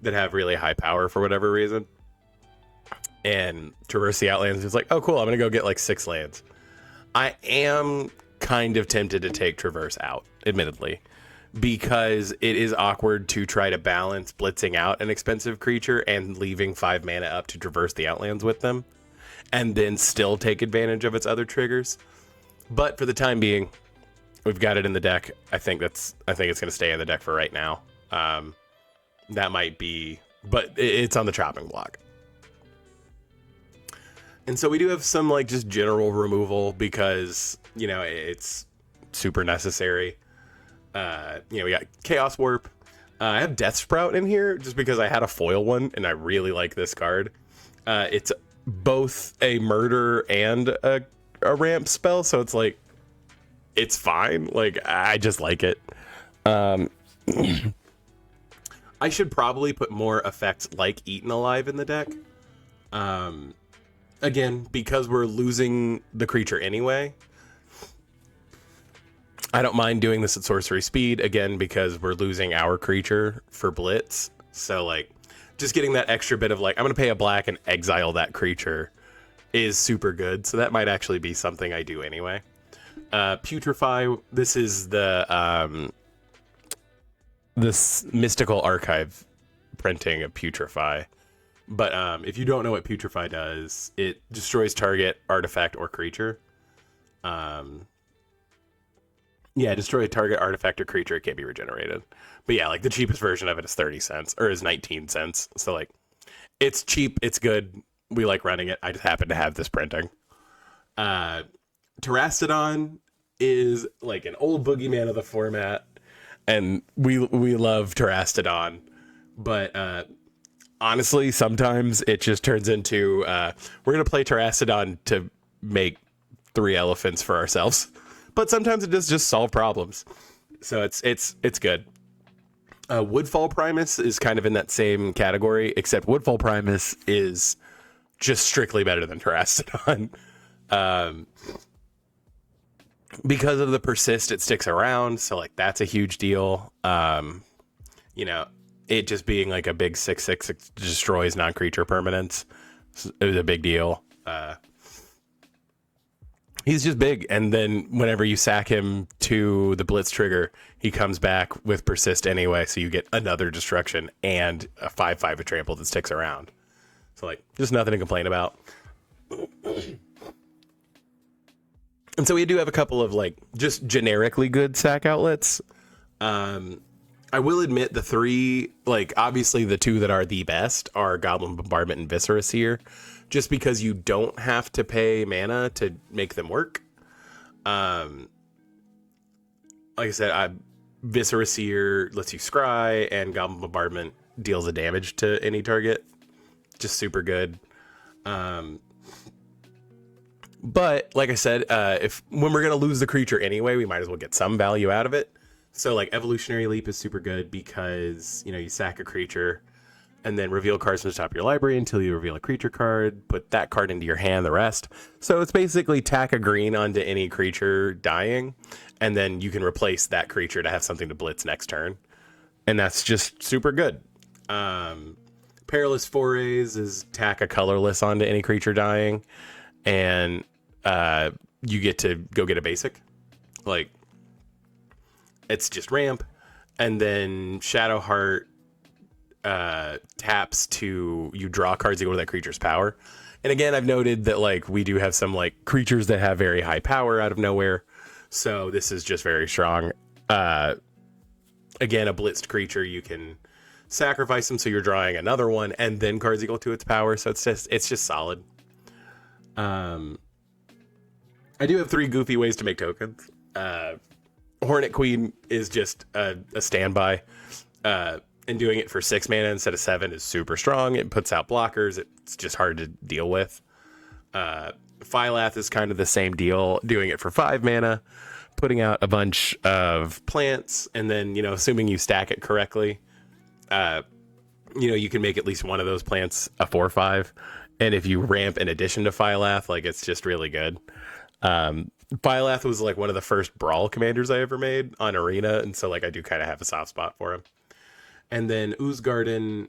that have really high power for whatever reason. And Traverse the Outlands is like, oh cool, I'm gonna go get like 6 lands. I am kind of tempted to take Traverse out, admittedly, because it is awkward to try to balance blitzing out an expensive creature and leaving 5 mana up to Traverse the Outlands with them, and then still take advantage of its other triggers. But for the time being, we've got it in the deck. I think it's gonna stay in the deck for right now. That might be, but it's on the chopping block. And so we do have some like just general removal because, you know, it's super necessary. You know, we got Chaos Warp. I have Death Sprout in here just because I had a foil one and I really like this card. It's both a murder and a ramp spell, so it's like, it's fine. Like, I just like it. I should probably put more effects like Eaten Alive in the deck. Again, because we're losing the creature anyway, I don't mind doing this at sorcery speed, again, because we're losing our creature for blitz. So, like, just getting that extra bit of, like, I'm going to pay a black and exile that creature is super good. So that might actually be something I do anyway. Putrefy, this is this Mystical Archive printing of Putrefy. But if you don't know what Putrefy does, it destroys target artifact or creature. Yeah, destroy a target artifact or creature. It can't be regenerated. But yeah, like the cheapest version of it is 30 cents or is 19 cents. So like, it's cheap. It's good. We like running it. I just happen to have this printing. Terastodon is like an old boogeyman of the format, and we love Terastodon. But honestly, sometimes it just turns into we're gonna play Terastodon to make 3 elephants for ourselves. But sometimes it does just solve problems. So it's good. Woodfall Primus is kind of in that same category, except Woodfall Primus is just strictly better than Terastodon. Because of the persist, it sticks around, so like that's a huge deal. You know, it just being like a big 6/6 destroys non-creature permanents. It was a big deal. He's just big, and then whenever you sack him to the blitz trigger, he comes back with persist anyway, so you get another destruction and a 5/5 with trample that sticks around. So like, just nothing to complain about. And so we do have a couple of like just generically good sack outlets. I will admit the 3, like obviously the 2 that are the best are Goblin Bombardment and Viscera Seer, just because you don't have to pay mana to make them work. Like I said, Viscera Seer lets you scry, and Goblin Bombardment deals a damage to any target. Just super good. But like I said, if when we're gonna lose the creature anyway, we might as well get some value out of it. So like Evolutionary Leap is super good because you sack a creature and then reveal cards from the top of your library until you reveal a creature card. Put that card into your hand. The rest. So it's basically tack a green onto any creature dying, and then you can replace that creature to have something to blitz next turn, and that's just super good. Perilous Forays is tack a colorless onto any creature dying, and you get to go get a basic. Like, it's just ramp, and then Shadowheart taps to you draw cards equal to that creature's power. And again, I've noted that like we do have some like creatures that have very high power out of nowhere, so this is just very strong. Again, a blitzed creature, you can sacrifice them, so you're drawing another one, and then cards equal to its power. So it's just solid. I do have 3 goofy ways to make tokens. Hornet Queen is just a standby. And doing it for 6 mana instead of 7 is super strong. It puts out blockers. It's just hard to deal with. Phylath is kind of the same deal. Doing it for 5 mana, putting out a bunch of plants, and then, assuming you stack it correctly, you can make at least one of those plants a 4/5. And if you ramp in addition to Phylath, like, it's just really good. Phylath was like one of the first Brawl commanders I ever made on Arena, and so like I do kind of have a soft spot for him. And then Ooze Garden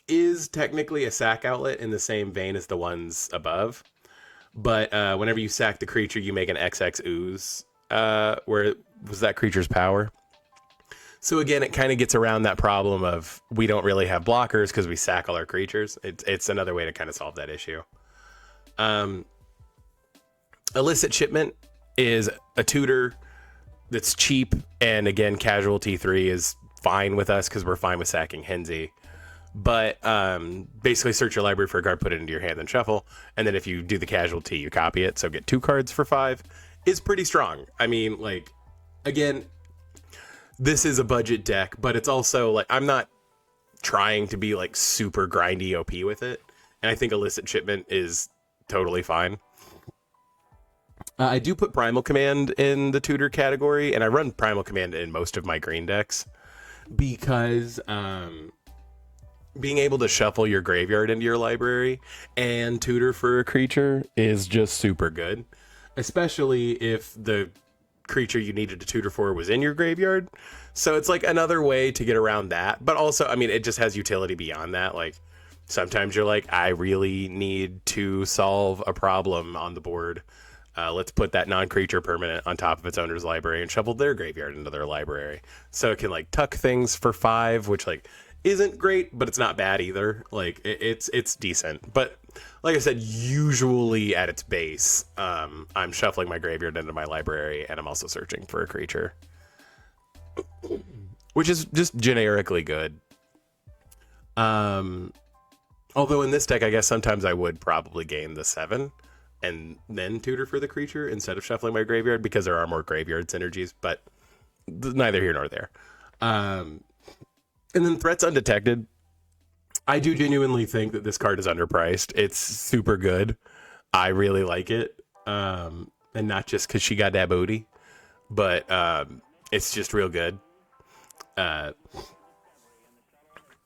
is technically a sack outlet in the same vein as the ones above, but whenever you sack the creature, you make an XX Ooze, where it was that creature's power. So again, it kind of gets around that problem of we don't really have blockers because we sack all our creatures. It's another way to kind of solve that issue. Illicit Shipment is a tutor that's cheap, and again, Casualty 3 is fine with us because we're fine with sacking Henzi. But basically search your library for a card, put it into your hand, and shuffle. And then if you do the Casualty, you copy it. So get 2 cards for 5 is pretty strong. I mean, like, again, this is a budget deck, but it's also like, I'm not trying to be like super grindy OP with it. And I think Illicit Shipment is totally fine. I do put Primal Command in the tutor category, and I run Primal Command in most of my green decks because being able to shuffle your graveyard into your library and tutor for a creature is just super good, especially if the creature you needed to tutor for was in your graveyard. So it's like another way to get around that, but also, I mean, it just has utility beyond that. Like, sometimes you're like, I really need to solve a problem on the board. Let's put that non-creature permanent on top of its owner's library and shuffle their graveyard into their library. So it can like tuck things for 5, which like isn't great, but it's not bad either. Like it's decent. But like I said, usually at its base, I'm shuffling my graveyard into my library, and I'm also searching for a creature, which is just generically good. Although in this deck, I guess sometimes I would probably gain the 7 and then tutor for the creature instead of shuffling my graveyard, because there are more graveyard synergies, but neither here nor there. And then Threats Undetected. I do genuinely think that this card is underpriced. It's super good. I really like it. And not just because she got that booty, but it's just real good.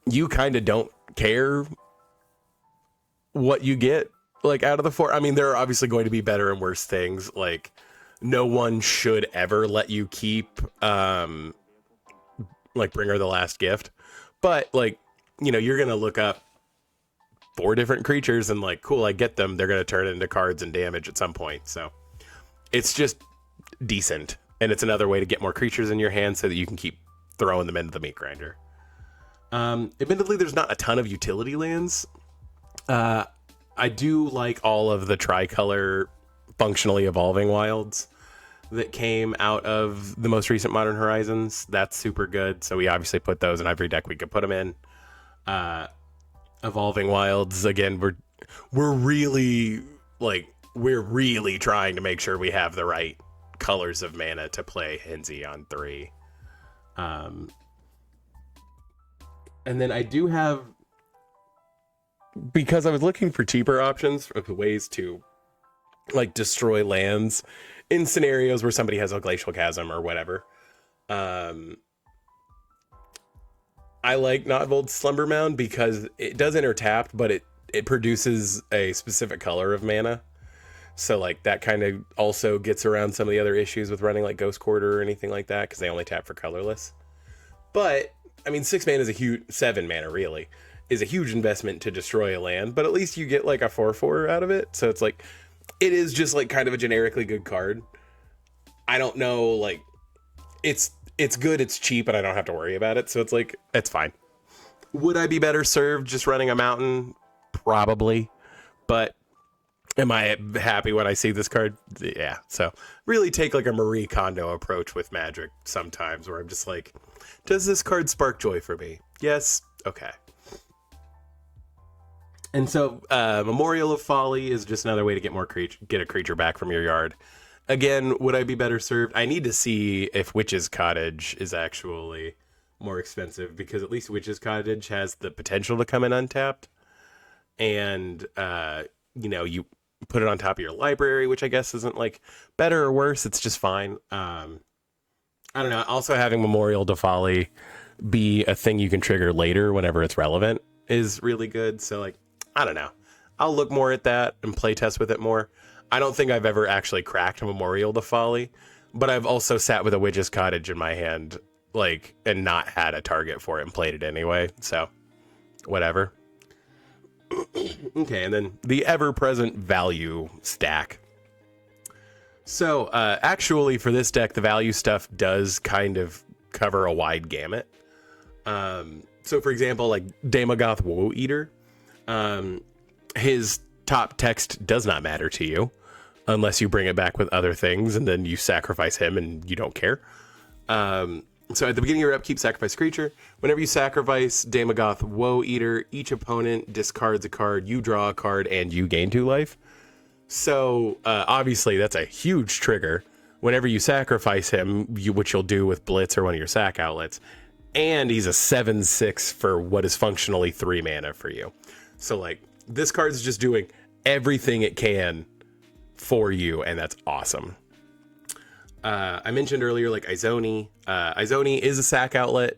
You kind of don't care what you get, like, out of the 4. I mean, there are obviously going to be better and worse things. Like, no one should ever let you keep like Bring Her the Last Gift, but like, you're gonna look up 4 different creatures and like, cool, I get them, they're gonna turn into cards and damage at some point. So it's just decent, and it's another way to get more creatures in your hand so that you can keep throwing them into the meat grinder. Admittedly, there's not a ton of utility lands. I do like all of the tricolor functionally evolving wilds that came out of the most recent Modern Horizons. That's super good. So we obviously put those in every deck we could put them in. Evolving wilds, again, we're really trying to make sure we have the right colors of mana to play Henzi on 3. Um, and then I do have, because I was looking for cheaper options of ways to like destroy lands in scenarios where somebody has a glacial chasm or whatever. I like Notvold's Slumber Mound because it does enter tapped, but it produces a specific color of mana. So like that kind of also gets around some of the other issues with running like Ghost Quarter or anything like that, because they only tap for colorless. But I mean, 6 mana is a huge, 7 mana really is a huge investment to destroy a land, but at least you get like a 4/4 out of it. So it's like, it is just like kind of a generically good card. I don't know, like it's good, it's cheap, and I don't have to worry about it. So it's like, it's fine. Would I be better served just running a mountain? Probably. But am I happy when I see this card? Yeah. So really take like a Marie Kondo approach with Magic sometimes, where I'm just like, does this card spark joy for me? Yes. Okay. And so Memorial of Folly is just another way to get a creature back from your yard. Again, would I be better served? I need to see if Witch's Cottage is actually more expensive, because at least Witch's Cottage has the potential to come in untapped. And, you put it on top of your library, which I guess isn't like better or worse. It's just fine. I don't know. Also, having Memorial to Folly be a thing you can trigger later whenever it's relevant is really good. So, like, I don't know. I'll look more at that and play test with it more. I don't think I've ever actually cracked Memorial to Folly, but I've also sat with a Witch's Cottage in my hand, like, and not had a target for it and played it anyway. So, whatever. Okay, and then the ever-present value stack. So, actually, for this deck, the value stuff does kind of cover a wide gamut. So, for example, like Daemogoth Woe Eater, his top text does not matter to you unless you bring it back with other things, and then you sacrifice him and you don't care. So at the beginning of your upkeep, sacrifice creature. Whenever you sacrifice Daemogoth Woe Eater, each opponent discards a card, you draw a card, and you gain 2 life. So obviously that's a huge trigger. Whenever you sacrifice him, which you'll do with Blitz or one of your sack outlets, and he's a 7/6 for what is functionally 3 mana for you. So like, this card's just doing everything it can for you, and that's awesome. I mentioned earlier, like Izoni. Izoni is a sack outlet,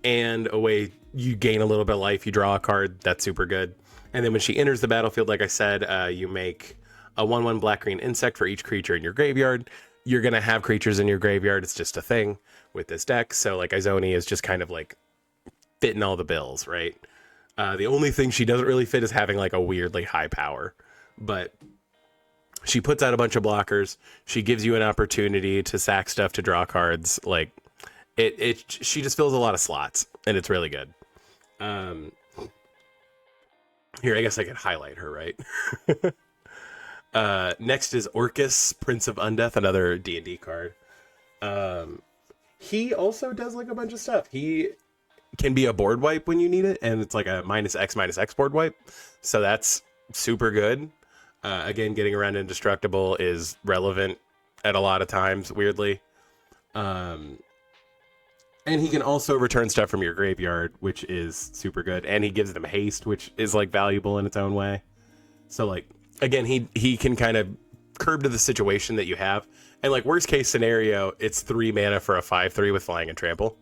and a way you gain a little bit of life, you draw a card. That's super good. And then when she enters the battlefield, like I said, you make a 1/1 black-green insect for each creature in your graveyard. You're going to have creatures in your graveyard. It's just a thing with this deck. So like Izoni is just kind of like fitting all the bills, right? The only thing she doesn't really fit is having like a weirdly high power. But she puts out a bunch of blockers. She gives you an opportunity to sack stuff to draw cards. Like she just fills a lot of slots, and it's really good. Here, I guess I could highlight her, right? Next is Orcus, Prince of Undeath, another D&D card. He also does like a bunch of stuff. He can be a board wipe when you need it, and it's like a -X board wipe. So that's super good. Again, getting around indestructible is relevant at a lot of times, weirdly. And he can also return stuff from your graveyard, which is super good. And he gives them haste, which is like valuable in its own way. So like, again, he can kind of curb to the situation that you have. And like, worst case scenario, it's 3 mana for a 5/3 with flying and trample.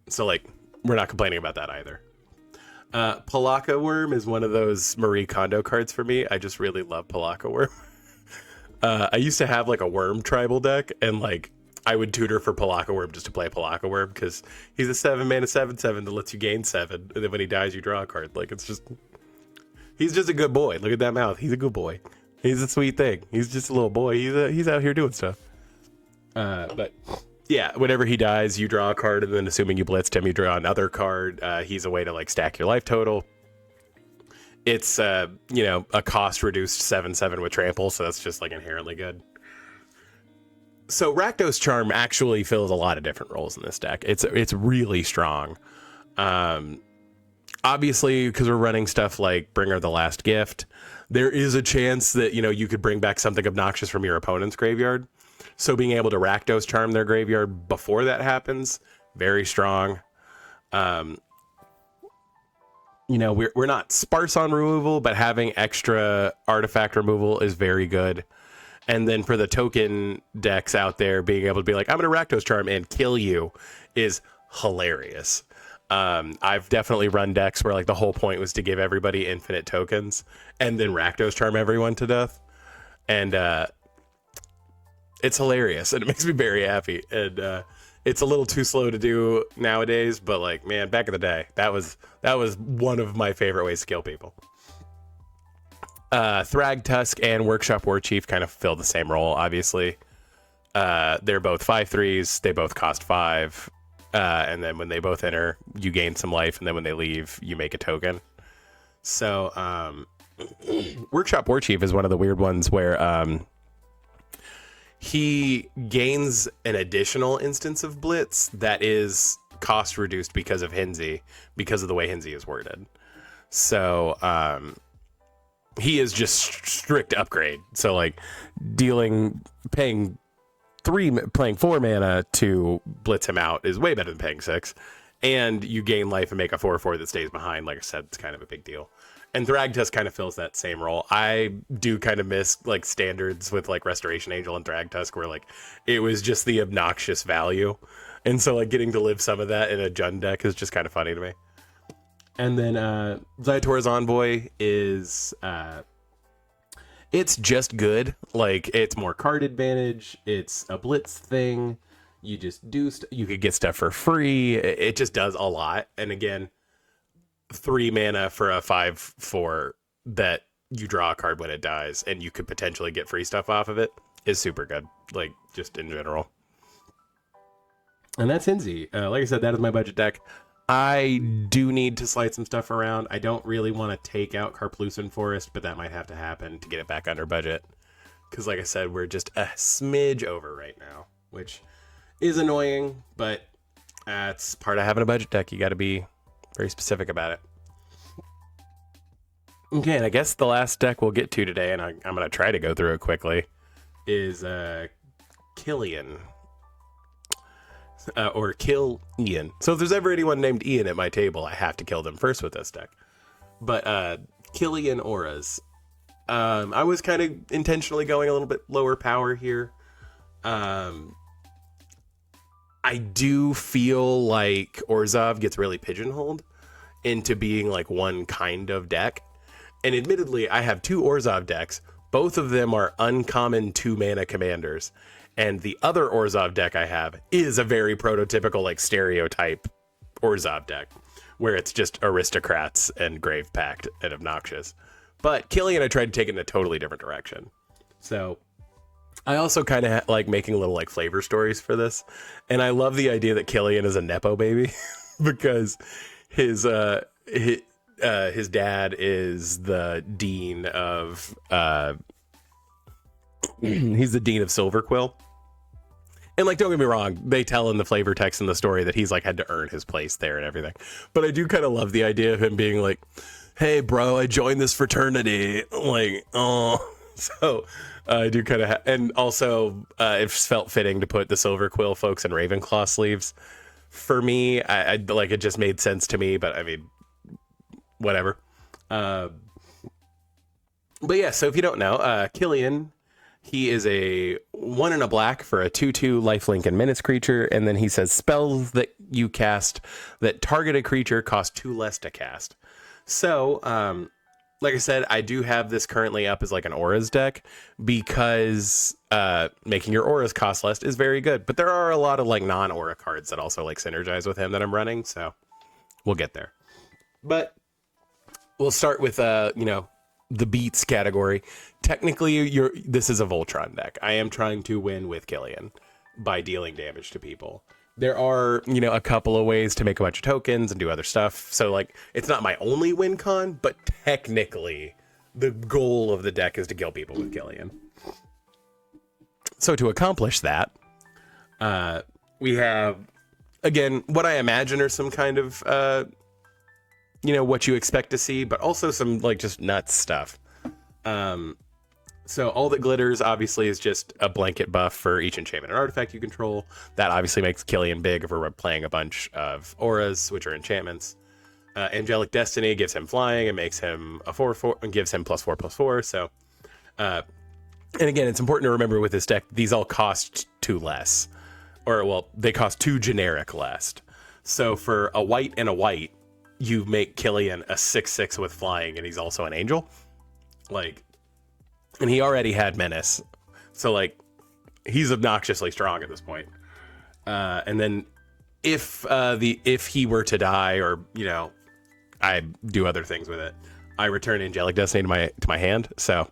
So like, we're not complaining about that either. Palaka Worm is one of those Marie Kondo cards for me. I just really love Palaka Worm. I used to have like a worm tribal deck, and like I would tutor for Palaka Worm just to play Palaka Worm, because he's a 7 mana 7/7 that lets you gain 7, and then when he dies you draw a card. Like, it's just, he's just a good boy. Look at that mouth. He's a good boy. He's a sweet thing. He's just a little boy. He's out here doing stuff. But yeah, whenever he dies, you draw a card, and then assuming you blitzed him, you draw another card. He's a way to like stack your life total. It's a cost reduced 7/7 with trample, so that's just like inherently good. So Rakdos Charm actually fills a lot of different roles in this deck. It's really strong. Obviously, because we're running stuff like Bringer of the Last Gift, there is a chance that you could bring back something obnoxious from your opponent's graveyard. So being able to Rakdos charm their graveyard before that happens, very strong. You know, we're not sparse on removal, but having extra artifact removal is very good. And then for the token decks out there, being able to be like, I'm going to Rakdos charm and kill you is hilarious. I've definitely run decks where like the whole point was to give everybody infinite tokens and then Rakdos charm everyone to death. And it's hilarious and it makes me very happy. And it's a little too slow to do nowadays, but like, man, back in the day, that was one of my favorite ways to kill people. Thrag Tusk and Workshop Warchief kind of fill the same role, obviously. They're both 5/3s. They both cost 5. And then when they both enter, you gain some life. And then when they leave, you make a token. So Workshop Warchief is one of the weird ones where he gains an additional instance of Blitz that is cost reduced because of Hinsey, because of the way Hinsey is worded. So he is just strict upgrade. So like paying 4 mana to blitz him out is way better than paying 6. And you gain life and make a 4/4 that stays behind. Like I said, it's kind of a big deal. And Thragtusk kind of fills that same role. I do kind of miss like standards with like Restoration Angel and Thragtusk where like it was just the obnoxious value. And so like getting to live some of that in a Jund deck is just kind of funny to me. And then Zaitor's Envoy is it's just good. Like it's more card advantage. It's a blitz thing. You just do you could get stuff for free. It just does a lot. And again, 3 mana for a 5/4 that you draw a card when it dies and you could potentially get free stuff off of it is super good. Like just in general. And that's Hinsey. Like I said, that is my budget deck. I do need to slide some stuff around. I don't really want to take out Karplusan Forest, but that might have to happen to get it back under budget. Because like I said, we're just a smidge over right now, which is annoying, but it's part of having a budget deck. You got to be very specific about it. Okay, and I guess the last deck we'll get to today, and I'm going to try to go through it quickly, is Killian. Or kill Ian. So if there's ever anyone named Ian at my table, I have to kill them first with this deck. But Killian Auras. I was kind of intentionally going a little bit lower power here. I do feel like Orzhov gets really pigeonholed into being like one kind of deck. And admittedly, I have 2 Orzhov decks. Both of them are uncommon 2-mana commanders. And the other Orzhov deck I have is a very prototypical, like, stereotype Orzhov deck, where it's just aristocrats and Grave Pact and obnoxious. But Killian, I tried to take it in a totally different direction. So I also kind of like making little, like, flavor stories for this. And I love the idea that Killian is a Nepo baby because his dad is the dean of... he's the dean of Silverquill. And like, don't get me wrong, they tell in the flavor text in the story that he's like had to earn his place there and everything. But I do kind of love the idea of him being like, hey bro, I joined this fraternity. Like, oh, so I do kind of and also it felt fitting to put the Silverquill folks in Ravenclaw sleeves. For me, I like, it just made sense to me, but I mean, whatever. But yeah, so if you don't know, Killian, he is a 1 and a black for a 2/2 lifelink and menace creature, and then he says spells that you cast that target a creature cost 2 less to cast. So, like I said, I do have this currently up as like an auras deck because making your auras cost less is very good. But there are a lot of like non-aura cards that also like synergize with him that I'm running, so we'll get there. But we'll start with the beats category. Technically, this is a Voltron deck. I am trying to win with Killian by dealing damage to people. There are, a couple of ways to make a bunch of tokens and do other stuff. So, like, it's not my only win con, but technically, the goal of the deck is to kill people with Killian. So, to accomplish that, we have, again, what I imagine are some kind of, what you expect to see, but also some, like, just nuts stuff. So all that glitters obviously is just a blanket buff for each enchantment and artifact you control. That obviously makes Killian big if we're playing a bunch of auras, which are enchantments. Angelic Destiny gives him flying and makes him a 4/4 and gives him +4/+4. So, and again, it's important to remember with this deck, these all cost 2 less, or well, they cost 2 generic less. So for a white and a white, you make Killian a 6/6 with flying, and he's also an angel. Like, and he already had menace, so like, he's obnoxiously strong at this point. And then if he were to die, or I do other things with it, I return Angelic Destiny to my hand, so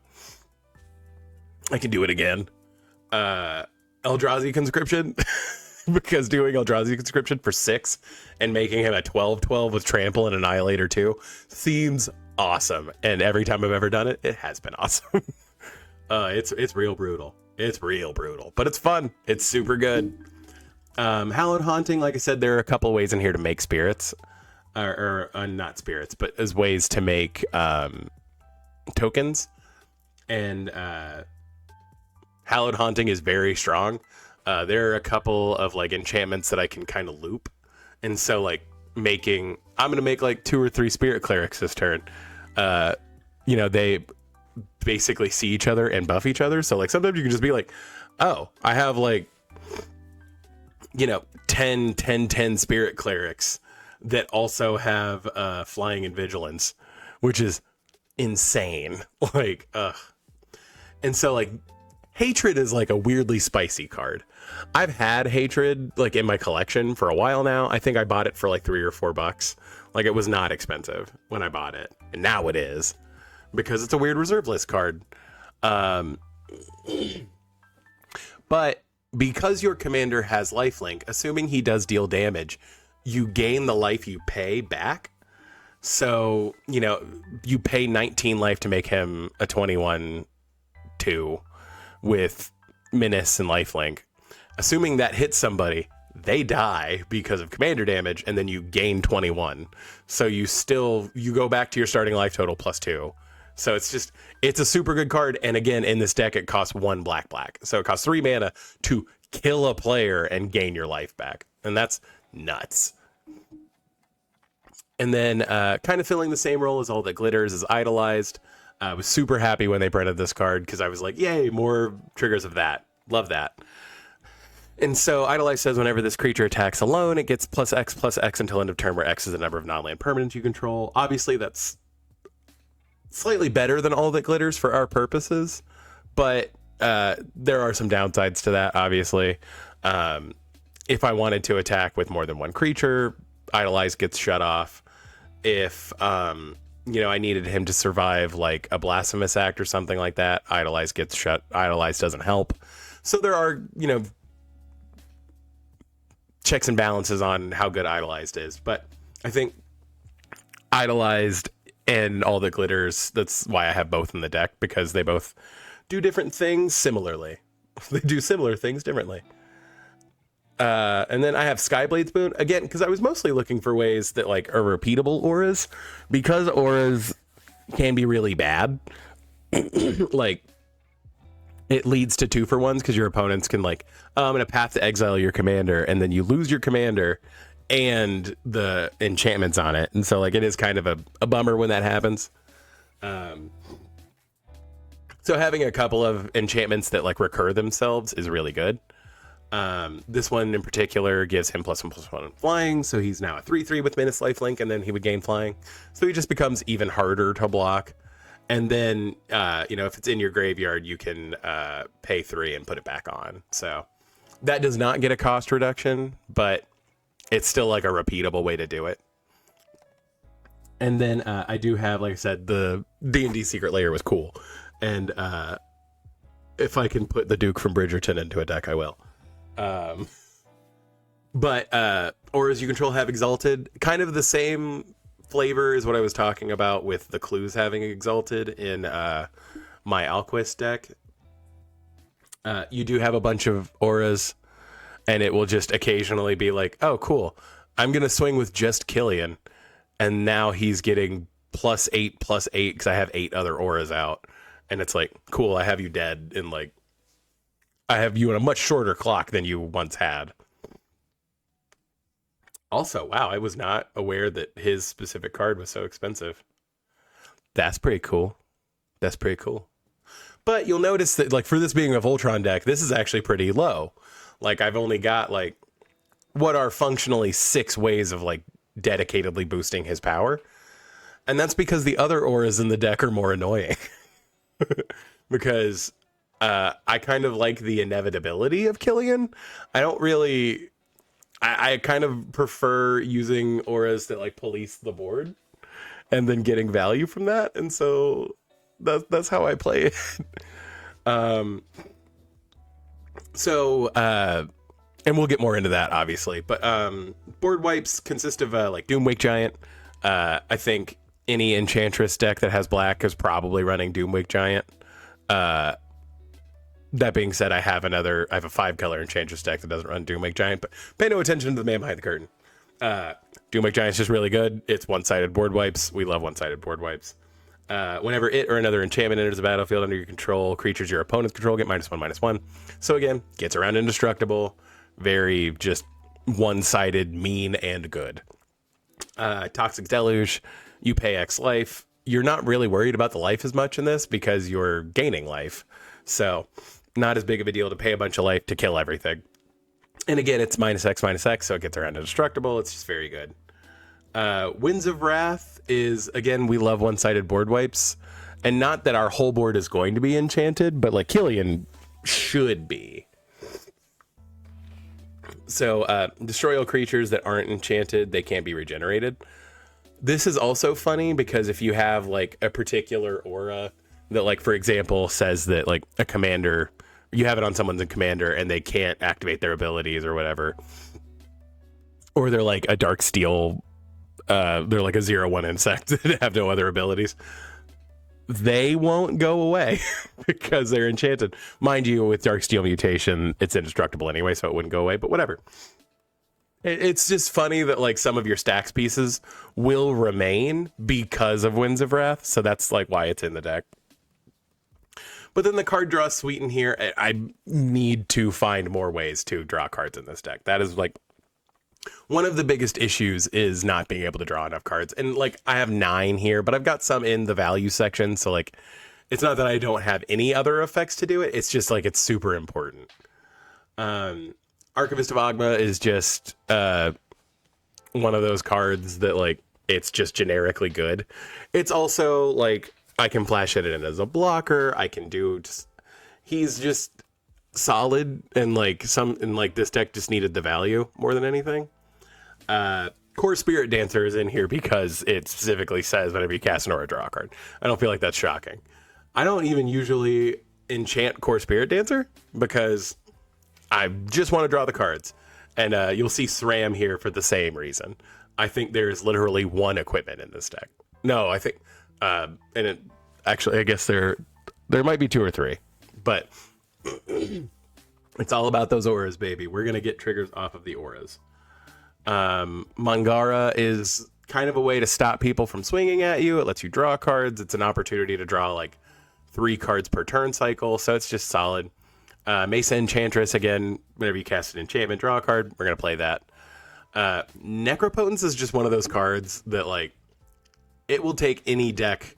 I can do it again. Eldrazi Conscription, because doing Eldrazi Conscription for 6 and making him a 12/12 with Trample and Annihilator 2 seems awesome. And every time I've ever done it, it has been awesome. It's real brutal. It's real brutal, but it's fun. It's super good. Hallowed Haunting, like I said, there are a couple ways in here to make spirits. Or not spirits, but as ways to make tokens. And Hallowed Haunting is very strong. There are a couple of like enchantments that I can kind of loop. And so like I'm going to make like 2 or 3 spirit clerics this turn. They basically see each other and buff each other. So like sometimes you can just be like, oh, I have like, 10 spirit clerics that also have flying and vigilance, which is insane. Like, ugh. And so like Hatred is like a weirdly spicy card. I've had Hatred like in my collection for a while now. I think I bought it for like $3 or $4. Like, it was not expensive when I bought it, and now it is, because it's a weird reserve list card. But because your commander has lifelink, assuming he does deal damage, you gain the life you pay back. So, you pay 19 life to make him a 21/2 with menace and lifelink. Assuming that hits somebody, they die because of commander damage, and then you gain 21. So you go back to your starting life total +2. So it's a super good card. And again, in this deck, it costs 1 black. So it costs 3 mana to kill a player and gain your life back. And that's nuts. And then kind of filling the same role as All That Glitters is Idolized. I was super happy when they printed this card because I was like, yay, more triggers of that. Love that. And so Idolize says whenever this creature attacks alone, it gets +X until end of turn, where X is the number of non-land permanents you control. Obviously, that's slightly better than All That Glitters for our purposes, but there are some downsides to that, obviously. If I wanted to attack with more than one creature, Idolize gets shut off. If I needed him to survive like a Blasphemous Act or something like that, Idolize gets shut. Idolize doesn't help. So there are, checks and balances on how good Idolized is. But I think Idolized and All That Glitters, that's why I have both in the deck, because they both do different things similarly. They do similar things differently. And then I have Skyblade's Boon, again, because I was mostly looking for ways that like are repeatable auras, because auras can be really bad. Like, it leads to 2-for-1s because your opponents can like, I'm going to path to exile your commander, and then you lose your commander and the enchantments on it. And so like, it is kind of a bummer when that happens. So having a couple of enchantments that like recur themselves is really good. This one in particular gives him +1/+1 flying, so he's now a 3/3 with menace lifelink, and then he would gain flying. So he just becomes even harder to block. And then, if it's in your graveyard, you can pay 3 and put it back on. So that does not get a cost reduction, but it's still like a repeatable way to do it. And then I do have, like I said, the D&D Secret Lair was cool. And if I can put the Duke from Bridgerton into a deck, I will. But auras you control have Exalted. Kind of the same flavor is what I was talking about with the clues having Exalted in my Alquist deck. You do have a bunch of auras, and it will just occasionally be like, oh, cool, I'm going to swing with just Killian, and now he's getting +8/+8 because I have 8 other auras out. And it's like, cool, I have you dead in like, I have you in a much shorter clock than you once had. Also, wow, I was not aware that his specific card was so expensive. That's pretty cool. That's pretty cool. But you'll notice that, like, for this being a Voltron deck, this is actually pretty low. Like, I've only got, like, what are functionally 6 ways of, like, dedicatedly boosting his power. And that's because the other auras in the deck are more annoying. Because I kind of like the inevitability of Killian. I don't really... I kind of prefer using auras that, like, police the board and then getting value from that. And so that's how I play it. And we'll get more into that, obviously. But board wipes consist of like Doomwake Giant. I think any Enchantress deck that has black is probably running Doomwake Giant. That being said, I have a 5-color Enchantress deck that doesn't run Doomwake Giant, but pay no attention to the man behind the curtain. Doomwake Giant's just really good. It's one-sided board wipes. We love one-sided board wipes. Whenever it or another enchantment enters the battlefield under your control, creatures your opponents control get -1/-1. So again, gets around indestructible. Very just one-sided, mean, and good. Toxic Deluge, you pay X life. You're not really worried about the life as much in this because you're gaining life. So not as big of a deal to pay a bunch of life to kill everything. And again, it's -X, so it gets around indestructible. It's just very good. Winds of Wrath is, again, we love one-sided board wipes. And not that our whole board is going to be enchanted, but like Killian should be. So destroy all creatures that aren't enchanted, they can't be regenerated. This is also funny because if you have like a particular aura that, like, for example, says that like a commander, you have it on someone's commander and they can't activate their abilities or whatever, or they're like a dark steel, they're like a 0/1 insect that have no other abilities, they won't go away because they're enchanted. Mind you, with dark steel mutation, it's indestructible anyway, so it wouldn't go away, but whatever. It's just funny that like some of your stacks pieces will remain because of Winds of Wrath, so that's like why it's in the deck. But then the card draw suite in here, I need to find more ways to draw cards in this deck. That is like one of the biggest issues, is not being able to draw enough cards. And like I have 9 here, but I've got some in the value section. So like it's not that I don't have any other effects to do it. It's just like it's super important. Archivist of Ogma is just one of those cards that like it's just generically good. It's also like I can flash it in as a blocker. I can do just, he's just solid, and like this deck just needed the value more than anything. Core Spirit Dancer is in here because it specifically says whenever you cast an aura, draw a card. I don't feel like that's shocking. I don't even usually enchant Core Spirit Dancer because I just want to draw the cards. And you'll see SRAM here for the same reason. I think there's literally 1 equipment in this deck. No, I think and it actually, I guess there might be 2 or 3, but it's all about those auras, baby. We're gonna get triggers off of the auras. Mangara is kind of a way to stop people from swinging at you. It lets you draw cards. It's an opportunity to draw like 3 cards per turn cycle, so it's just solid. Mesa Enchantress, again, whenever you cast an enchantment, draw a card. We're gonna play that. Necropotence is just one of those cards that like it will take any deck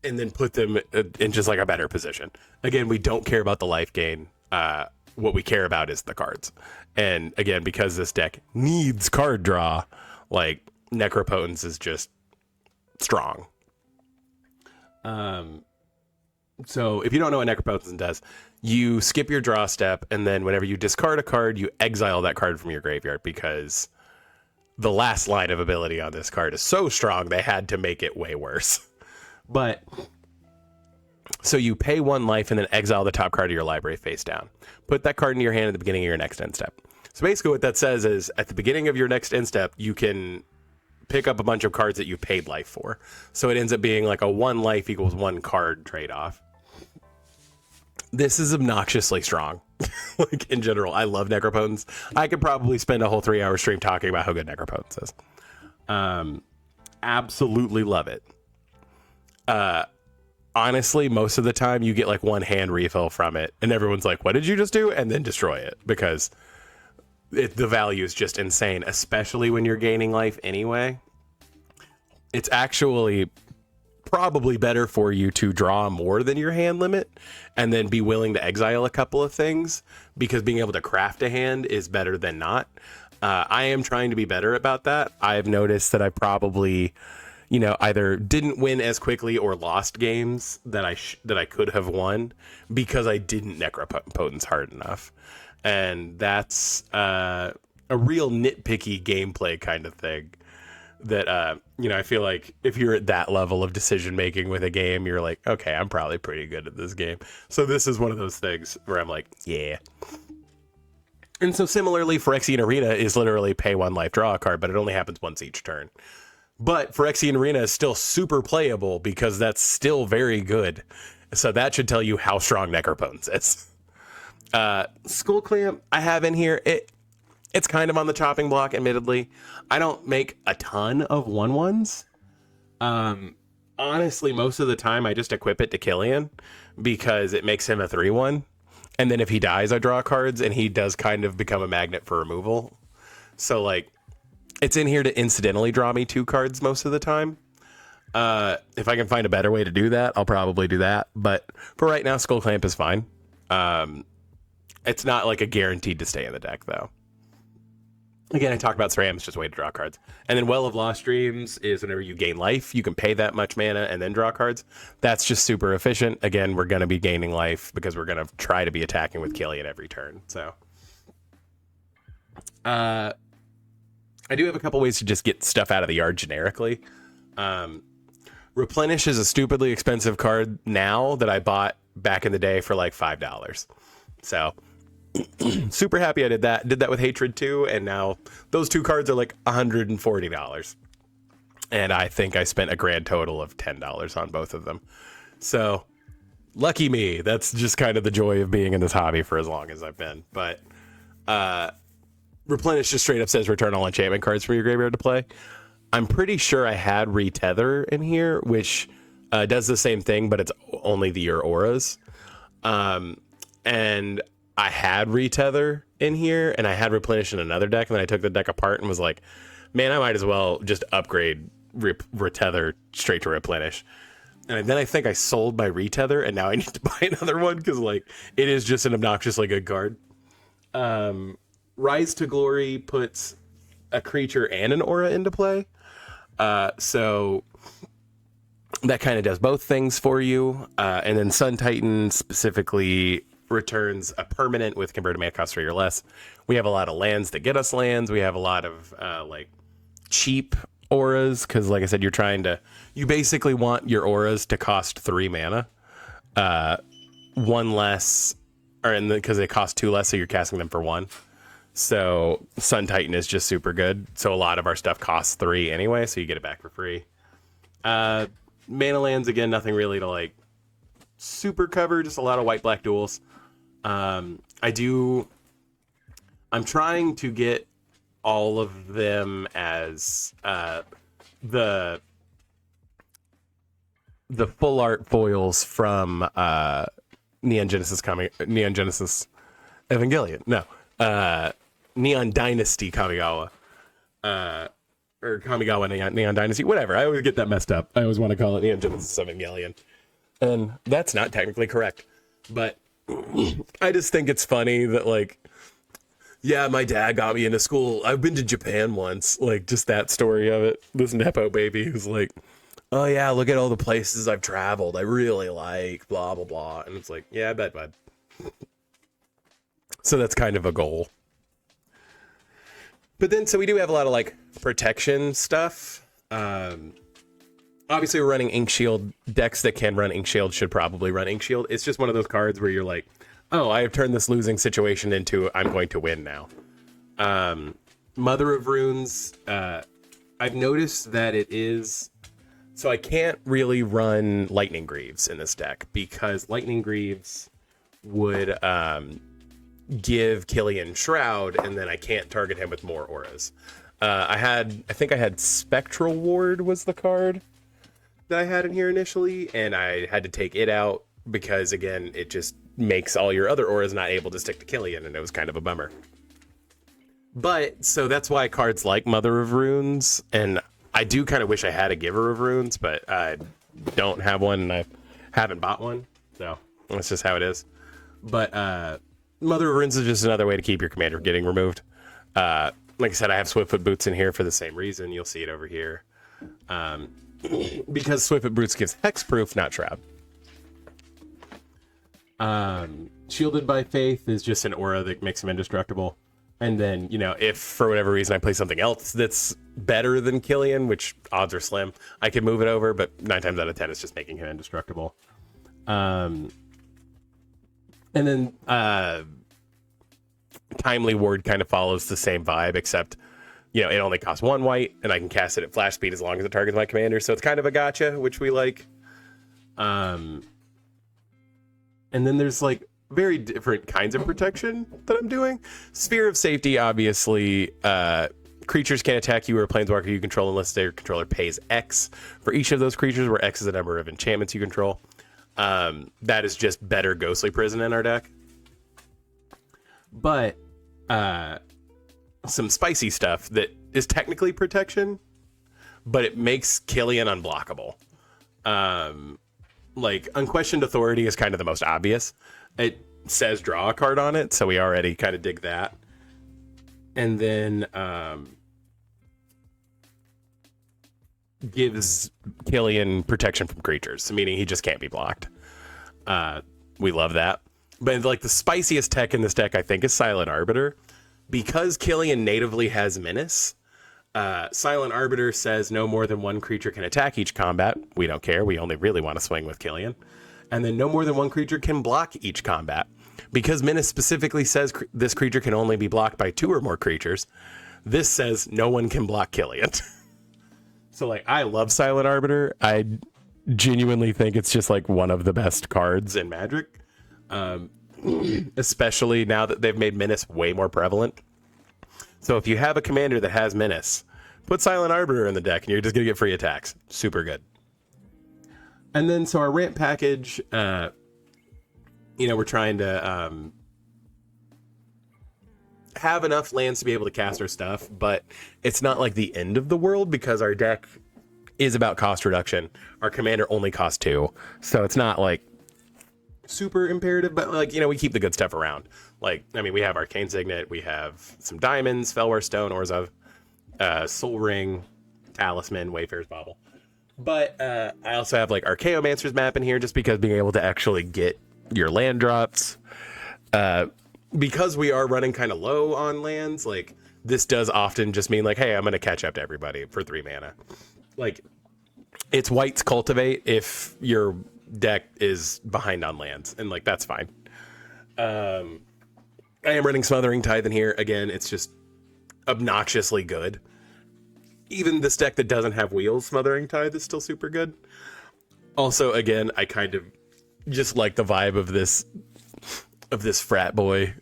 and then put them in just like a better position. Again, we don't care about the life gain. What we care about is the cards. And again, because this deck needs card draw, like Necropotence is just strong. So if you don't know what Necropotence does, you skip your draw step, and then whenever you discard a card, you exile that card from your graveyard, because the last line of ability on this card is so strong they had to make it way worse. But so you pay 1 life and then exile the top card of your library face down. Put that card in your hand at the beginning of your next end step. So basically what that says is at the beginning of your next end step, you can pick up a bunch of cards that you paid life for. So it ends up being like a 1 life equals 1 card trade-off. This is obnoxiously strong. Like in general, I love Necropotence. I could probably spend a whole 3-hour stream talking about how good Necropotence is. Absolutely love it. honestly, most of the time you get like one hand refill from it, and everyone's like, "What did you just do?" And then destroy it because the value is just insane, especially when you're gaining life anyway. It's actually probably better for you to draw more than your hand limit and then be willing to exile a couple of things, because being able to craft a hand is better than not. I am trying to be better about that. I've noticed that I probably, either didn't win as quickly or lost games that I could have won because I didn't necropotence hard enough. And that's a real nitpicky gameplay kind of thing that, I feel like if you're at that level of decision making with a game, you're like, okay, I'm probably pretty good at this game. So this is one of those things where I'm like, yeah. And so similarly, Phyrexian Arena is literally pay 1 life, draw a card, but it only happens once each turn. But Phyrexian Arena is still super playable because that's still very good. So that should tell you how strong Necropotence is. Skull Clamp I have in here. It's kind of on the chopping block, admittedly. I don't make a ton of 1/1s. Honestly, most of the time I just equip it to Killian because it makes him a 3/1. And then if he dies, I draw cards, and he does kind of become a magnet for removal. So, like, it's in here to incidentally draw me 2 cards most of the time. If I can find a better way to do that, I'll probably do that. But for right now, Skull Clamp is fine. It's not like a guaranteed to stay in the deck, though. Again, I talked about Sram, it's just a way to draw cards. And then Well of Lost Dreams is whenever you gain life, you can pay that much mana and then draw cards. That's just super efficient. Again, we're going to be gaining life because we're going to try to be attacking with Killian every turn. So, I do have a couple ways to just get stuff out of the yard generically. Replenish is a stupidly expensive card now that I bought back in the day for like $5. So super happy I did that. Did that with Hatred too, and now those 2 cards are like $140. And I think I spent a grand total of $10 on both of them. So lucky me. That's just kind of the joy of being in this hobby for as long as I've been. But Replenish just straight up says return all enchantment cards from your graveyard to play. I'm pretty sure I had Retether in here, which does the same thing, but it's only your auras. And I had Retether in here, and I had Replenish in another deck, and then I took the deck apart and was like, man, I might as well just upgrade Retether straight to Replenish. And then I think I sold my Retether, and now I need to buy another one, because like it is just an obnoxiously good card. Rise to Glory puts a creature and an aura into play. So that kind of does both things for you. And then Sun Titan specifically returns a permanent with converted mana cost 3 or less. We have a lot of lands that get us lands. We have a lot of like cheap auras, because like I said, you basically want your auras to cost 3 mana. 1 less, because they cost 2 less, so you're casting them for 1. So Sun Titan is just super good. So a lot of our stuff costs 3 anyway, so you get it back for free. Mana lands, again, nothing really to like super cover, just a lot of white-black duels. I'm trying to get all of them as the full art foils from Neon Genesis Evangelion. No. Neon Dynasty Kamigawa. Or Kamigawa Neon Dynasty, whatever. I always get that messed up. I always want to call it Neon Genesis Evangelion. And that's not technically correct. But I just think it's funny that, like, yeah, my dad got me into school. I've been to Japan once. Like, just that story of it. This Nepo baby who's like, oh yeah, look at all the places I've traveled. I really like blah, blah, blah. And it's like, yeah, I bet, bud. So that's kind of a goal. But then, so we do have a lot of like protection stuff. Obviously, we're running Ink Shield. Decks that can run Ink Shield should probably run Ink Shield. It's just one of those cards where you're like, oh, I have turned this losing situation into I'm going to win now. Mother of Runes. I've noticed that it is... So I can't really run Lightning Greaves in this deck because Lightning Greaves would give Killian Shroud, and then I can't target him with more auras. I think I had Spectral Ward was the card that I had in here initially, and I had to take it out because, again, it just makes all your other auras not able to stick to Killian, and it was kind of a bummer. But, so that's why cards like Mother of Runes, and I do kind of wish I had a Giver of Runes, but I don't have one, and I haven't bought one, so that's just how it is. But Mother of Runes is just another way to keep your commander getting removed. Like I said, I have Swiftfoot Boots in here for the same reason. You'll see it over here. Because Swiftfoot Boots gives Hexproof, not Shroud. Shielded by Faith is just an aura that makes him indestructible. And then, you know, if for whatever reason I play something else that's better than Killian, which odds are slim, I can move it over, but 9 times out of 10 it's just making him indestructible. And then Timely Ward kind of follows the same vibe, except, you know, it only costs 1 white, and I can cast it at flash speed as long as it targets my commander, so it's kind of a gotcha, which we like. And then there's, like, very different kinds of protection that I'm doing. Sphere of Safety, obviously, creatures can't attack you or a planeswalker you control unless their controller pays X for each of those creatures, where X is the number of enchantments you control. That is just better Ghostly Prison in our deck. But some spicy stuff that is technically protection, but it makes Killian unblockable. Like, Unquestioned Authority is kind of the most obvious. It says draw a card on it, so we already kind of dig that. And then gives Killian protection from creatures, meaning he just can't be blocked. We love that. But like the spiciest tech in this deck, I think, is Silent Arbiter. Because Killian natively has Menace, Silent Arbiter says no more than 1 creature can attack each combat. We don't care. We only really want to swing with Killian. And then no more than 1 creature can block each combat. Because Menace specifically says this creature can only be blocked by 2 or more creatures, this says no one can block Killian. So, like, I love Silent Arbiter. I genuinely think it's just, like, one of the best cards in Magic. Especially now that they've made Menace way more prevalent. So if you have a commander that has Menace, put Silent Arbiter in the deck and you're just going to get free attacks. Super good. And then, so our ramp package, you know, we're trying to have enough lands to be able to cast our stuff, but it's not like the end of the world because our deck is about cost reduction. Our commander only costs 2, so it's not like super imperative, but, like, you know, we keep the good stuff around. Like, I mean, we have Arcane Signet, we have some diamonds, Felwar Stone, Orzhov, Soul Ring, Talisman, Wayfarer's Bauble. But I also have, like, Archaeomancer's map in here just because being able to actually get your land drops. Because we are running kind of low on lands, like, this does often just mean, like, hey, I'm going to catch up to everybody for 3 mana. Like, it's White's Cultivate if your deck is behind on lands, and, like, that's fine. I am running Smothering Tithe in here. Again, it's just obnoxiously good. Even this deck that doesn't have wheels, Smothering Tithe is still super good. Also, again, I kind of just like the vibe of this frat boy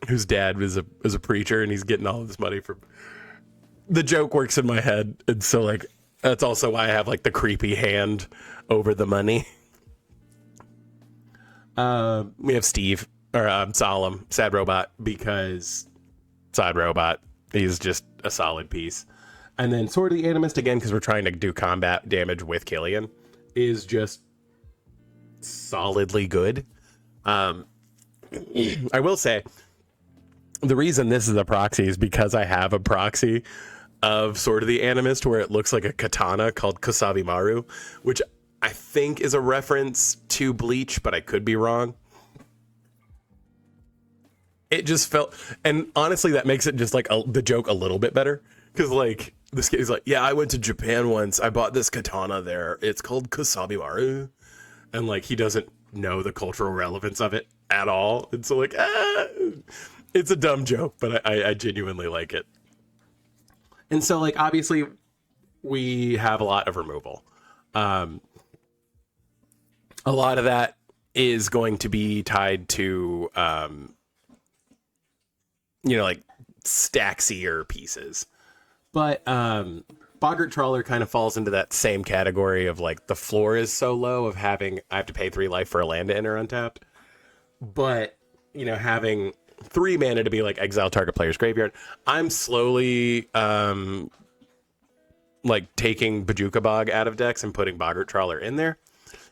whose dad was a preacher, and he's getting all of this money from. The joke works in my head, and so, like, that's also why I have, like, the creepy hand over the money. We have Steve, or Solemn, Sad Robot, because Sad Robot, he's just a solid piece. And then Sword of the Animist, again, because we're trying to do combat damage with Killian, is just solidly good. I will say, the reason this is a proxy is because I have a proxy of Sword of the Animist where it looks like a katana called Kosabi Maru, which I think is a reference to Bleach, but I could be wrong. It just felt, and honestly, that makes it just like the joke a little bit better. Because, like, this kid is like, yeah, I went to Japan once. I bought this katana there. It's called Kosabi Maru. And, like, he doesn't know the cultural relevance of it at all. And so, like, it's a dumb joke, but I genuinely like it. And so, like, obviously, we have a lot of removal. A lot of that is going to be tied to, you know, like, stacksier pieces. But Boggart Trawler kind of falls into that same category of like the floor is so low of having I have to pay 3 life for a land to enter untapped. But, you know, having 3 mana to be like exile target player's graveyard, I'm slowly like taking Bajuka Bog out of decks and putting Boggart Trawler in there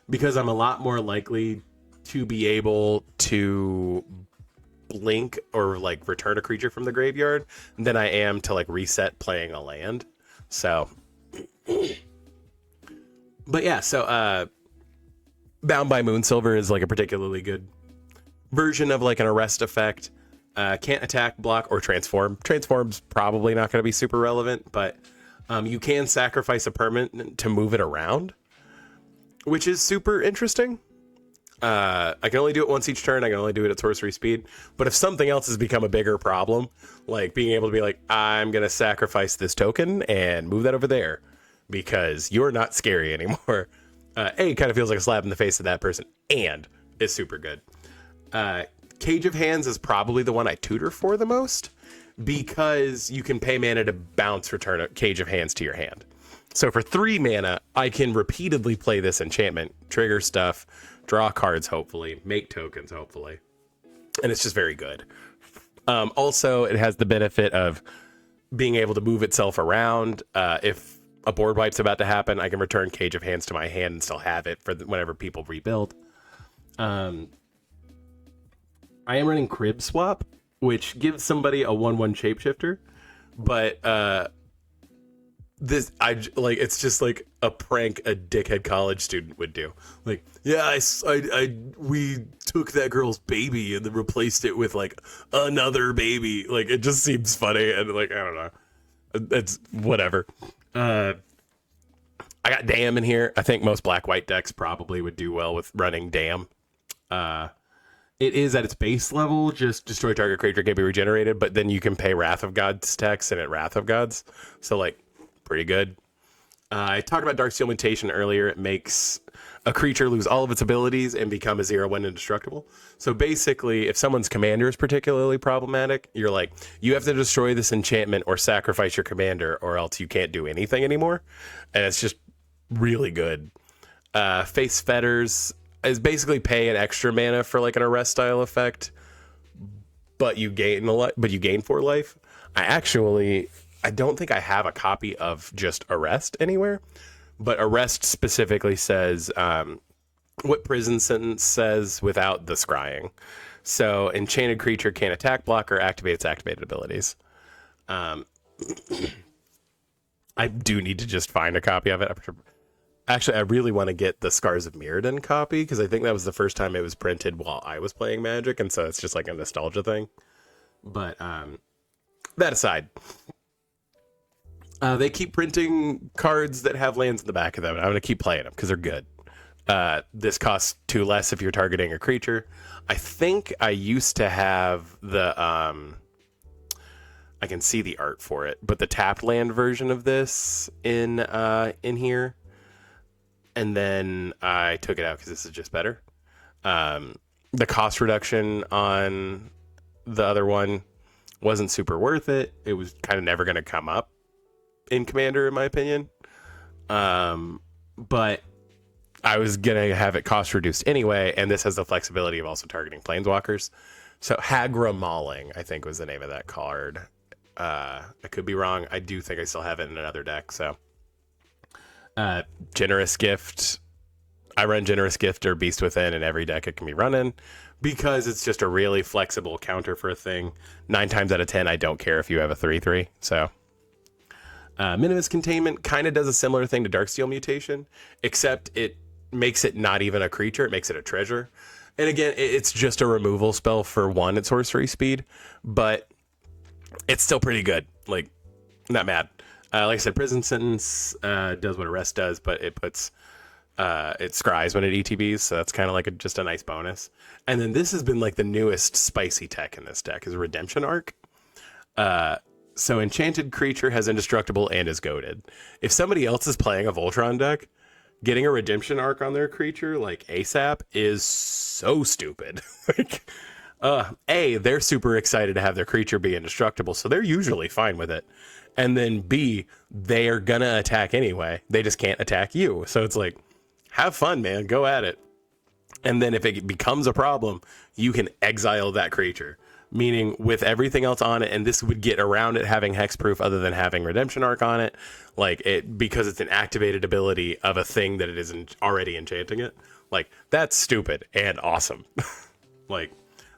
because I'm a lot more likely to be able to blink or like return a creature from the graveyard than I am to like reset playing a land. So, but yeah, so Bound by Moonsilver is like a particularly good version of like an arrest effect. Can't attack, block, or transform. Transform's probably not going to be super relevant, but you can sacrifice a permanent to move it around, which is super interesting. I can only do it once each turn. I can only do it at sorcery speed. But if something else has become a bigger problem, like being able to be like, I'm going to sacrifice this token and move that over there because you're not scary anymore. A, kind of feels like a slap in the face of that person and is super good. Cage of Hands is probably the one I tutor for the most because you can pay mana to bounce return a Cage of Hands to your hand. So for 3 mana, I can repeatedly play this enchantment, trigger stuff, draw cards, hopefully, make tokens, hopefully. And it's just very good. Also, it has the benefit of being able to move itself around. If a board wipe's about to happen, I can return Cage of Hands to my hand and still have it for whenever people rebuild. I am running Crib Swap, which gives somebody a 1/1 shapeshifter, but it's just like a prank a dickhead college student would do. Like, yeah, we took that girl's baby and then replaced it with like another baby. Like, it just seems funny and like, I don't know. It's whatever. I got Dam in here. I think most black-white decks probably would do well with running Dam. It is at its base level, just destroy target creature can be regenerated, but then you can pay Wrath of Gods tax and at Wrath of Gods. So, like, pretty good. I talked about Darksteel Mutation earlier. It makes a creature lose all of its abilities and become a 0/1 indestructible. So basically, if someone's commander is particularly problematic, you're like, you have to destroy this enchantment or sacrifice your commander or else you can't do anything anymore. And it's just really good. Face Fetters is basically pay an extra mana for like an arrest style effect, but you gain 4 life. I don't think I have a copy of just Arrest anywhere, but Arrest specifically says what Prison Sentence says without the scrying. So enchanted creature can't attack, block, or activate its activated abilities. I do need to just find a copy of it. Actually, I really want to get the Scars of Mirrodin copy because I think that was the first time it was printed while I was playing Magic, and so it's just like a nostalgia thing. But that aside, they keep printing cards that have lands in the back of them, and I'm going to keep playing them because they're good. This costs 2 less if you're targeting a creature. I think I used to have the... I can see the art for it, but the tapped land version of this in here. And then I took it out because this is just better. The cost reduction on the other one wasn't super worth it. It was kind of never going to come up in Commander, in my opinion. But I was going to have it cost reduced anyway, and this has the flexibility of also targeting Planeswalkers. So Hagra Mauling, I think, was the name of that card. I could be wrong. I do think I still have it in another deck, so... Generous Gift. I run Generous Gift or Beast Within in every deck it can be running because it's just a really flexible counter for a thing. 9 times out of 10, I don't care if you have a 3/3. So, Minimus Containment kind of does a similar thing to Darksteel Mutation, except it makes it not even a creature. It makes it a treasure. And again, it's just a removal spell for 1 at sorcery speed, but it's still pretty good. Like, not mad. Like I said, Prison Sentence does what Arrest does, but it puts it scries when it ETBs, so that's kind of like just a nice bonus. And then this has been like the newest spicy tech in this deck is Redemption Arc. So Enchanted Creature has Indestructible and is goated. If somebody else is playing a Voltron deck, getting a Redemption Arc on their creature like ASAP is so stupid. Like, They're super excited to have their creature be indestructible, so they're usually fine with it. And then B, they are gonna attack anyway. They just can't attack you. So it's like, have fun, man. Go at it. And then if it becomes a problem, you can exile that creature. Meaning with everything else on it, and this would get around it having hexproof other than having redemption arc on it, like it because it's an activated ability of a thing that it isn't already enchanting it. Like that's stupid and awesome. Like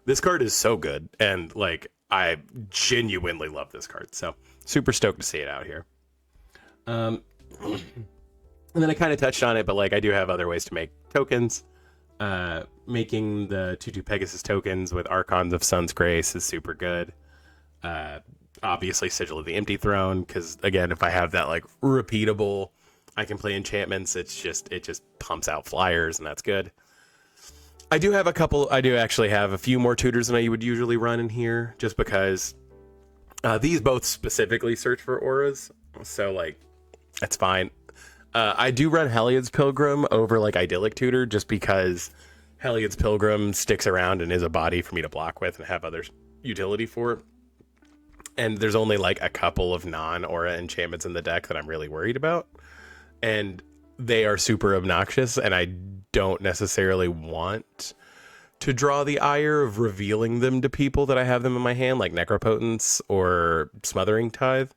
this card is so good, and like I genuinely love this card. So super stoked to see it out here. And then I kind of touched on it, but like I do have other ways to make tokens. Making the 2/2 Pegasus tokens with Archons of Sun's Grace is super good. Obviously Sigil of the Empty Throne, because again, if I have that like repeatable, I can play enchantments. It just pumps out flyers, and that's good. I do actually have a few more tutors than I would usually run in here, just because these both specifically search for auras, so like that's fine. I do run Heliod's Pilgrim over like Idyllic Tutor, just because Heliod's Pilgrim sticks around and is a body for me to block with and have other utility for it. And there's only like a couple of non-aura enchantments in the deck that I'm really worried about. And they are super obnoxious, and I don't necessarily want to draw the ire of revealing them to people that I have them in my hand, like Necropotence or Smothering Tithe.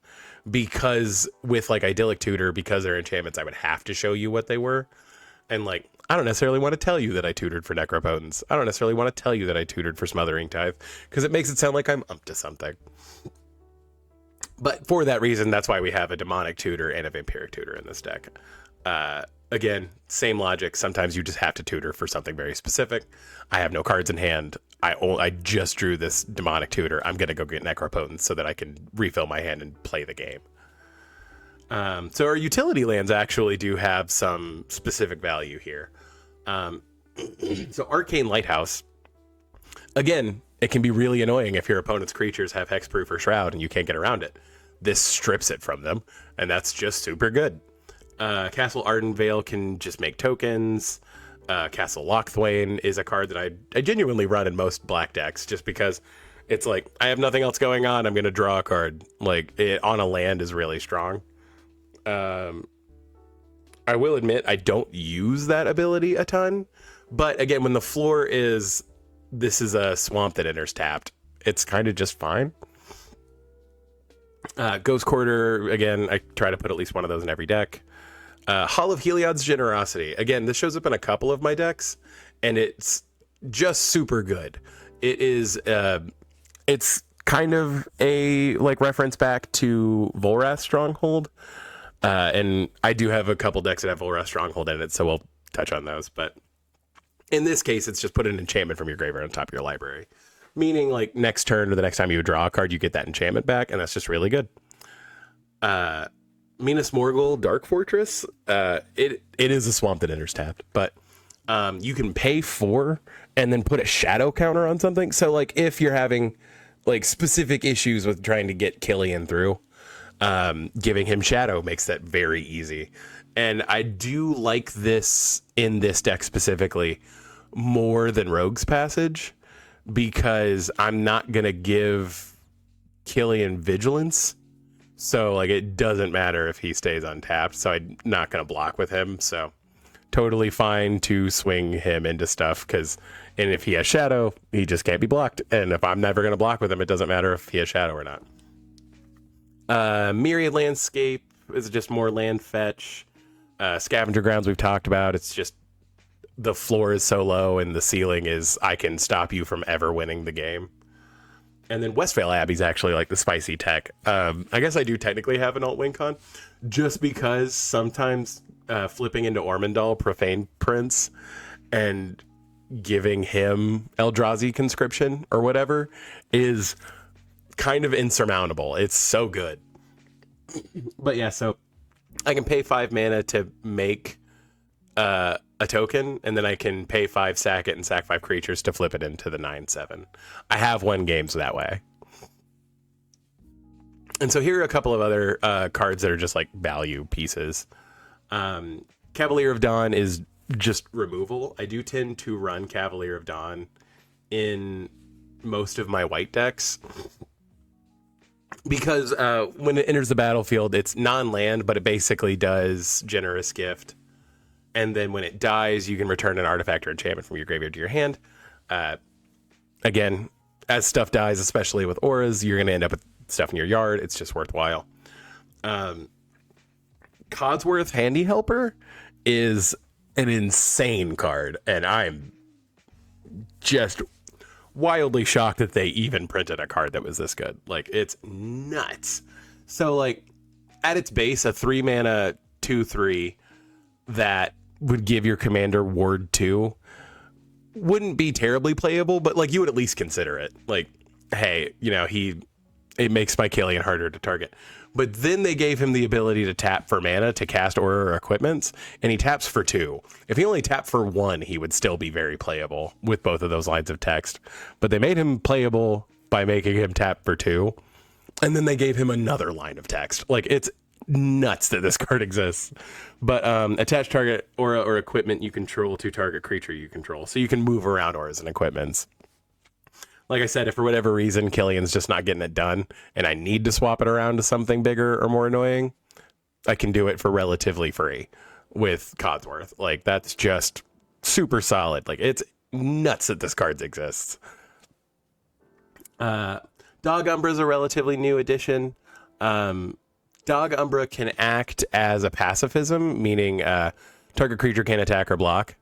Because with like Idyllic Tutor, because they're enchantments, I would have to show you what they were. And like, I don't necessarily want to tell you that I tutored for Necropotence. I don't necessarily want to tell you that I tutored for Smothering Tithe, because it makes it sound like I'm up to something. But for that reason, that's why we have a Demonic Tutor and a Vampiric Tutor in this deck. Again, same logic. Sometimes you just have to tutor for something very specific. I have no cards in hand. I just drew this Demonic Tutor. I'm going to go get Necropotence so that I can refill my hand and play the game. So our utility lands actually do have some specific value here. So Arcane Lighthouse, again, it can be really annoying if your opponent's creatures have Hexproof or Shroud and you can't get around it. This strips it from them, and that's just super good. Castle Ardenvale can just make tokens. Castle Lochthwain is a card that I genuinely run in most black decks, just because it's like, I have nothing else going on, I'm going to draw a card. Like, it on a land is really strong. I will admit, I don't use that ability a ton, but again, when the floor is, this is a swamp that enters tapped, it's kind of just fine. Ghost Quarter, again, I try to put at least one of those in every deck. Hall of Heliod's Generosity. Again, this shows up in a couple of my decks, and it's just super good. It is, it's kind of a like reference back to Volrath Stronghold, and I do have a couple decks that have Volrath Stronghold in it, so we'll touch on those. But in this case, it's just put an enchantment from your graveyard on top of your library, meaning like next turn or the next time you draw a card, you get that enchantment back, and that's just really good. Minas Morgul Dark Fortress, it is a swamp that enters tapped, but you can pay 4 and then put a shadow counter on something. So like if you're having like specific issues with trying to get Killian through, giving him shadow makes that very easy. And I do like this in this deck specifically more than Rogue's Passage, because I'm not going to give Killian Vigilance. So, like, it doesn't matter if he stays untapped, so I'm not going to block with him. So, totally fine to swing him into stuff, and if he has Shadow, he just can't be blocked. And if I'm never going to block with him, it doesn't matter if he has Shadow or not. Myriad Landscape is just more land fetch. Scavenger Grounds we've talked about. It's just the floor is so low, and the ceiling is, I can stop you from ever winning the game. And then Westvale Abbey's actually like the spicy tech. I guess I do technically have an alt win con, just because sometimes flipping into Ormondal Profane Prince and giving him Eldrazi Conscription or whatever is kind of insurmountable. It's so good. But yeah, so I can pay 5 mana to make a token, and then I can pay 5, sack it, and sack 5 creatures to flip it into the 9/7. I have won games that way. And so here are a couple of other cards that are just like value pieces. Cavalier of Dawn is just removal. I do tend to run Cavalier of Dawn in most of my white decks. Because when it enters the battlefield, it's non-land, but it basically does Generous Gift. And then when it dies, you can return an artifact or enchantment from your graveyard to your hand. Again, as stuff dies, especially with auras, you're going to end up with stuff in your yard. It's just worthwhile. Codsworth Handy Helper is an insane card, and I'm just wildly shocked that they even printed a card that was this good. Like, it's nuts. So, like, at its base, a 3-mana 2/3 that would give your commander Ward 2 wouldn't be terribly playable, but, like, you would at least consider it. Like, hey, you know, it makes my Killian harder to target. But then they gave him the ability to tap for mana to cast Aura or Equipments, and he taps for 2. If he only tapped for 1, he would still be very playable with both of those lines of text. But they made him playable by making him tap for 2, and then they gave him another line of text. Like, it's nuts that this card exists. But attach target Aura or Equipment you control to target creature you control. So you can move around Auras and Equipments. Like I said, if for whatever reason Killian's just not getting it done and I need to swap it around to something bigger or more annoying, I can do it for relatively free with Codsworth. Like, that's just super solid. Like, it's nuts that this card exists. Dog Umbra is a relatively new addition. Dog Umbra can act as a pacifism, meaning target creature can't attack or block.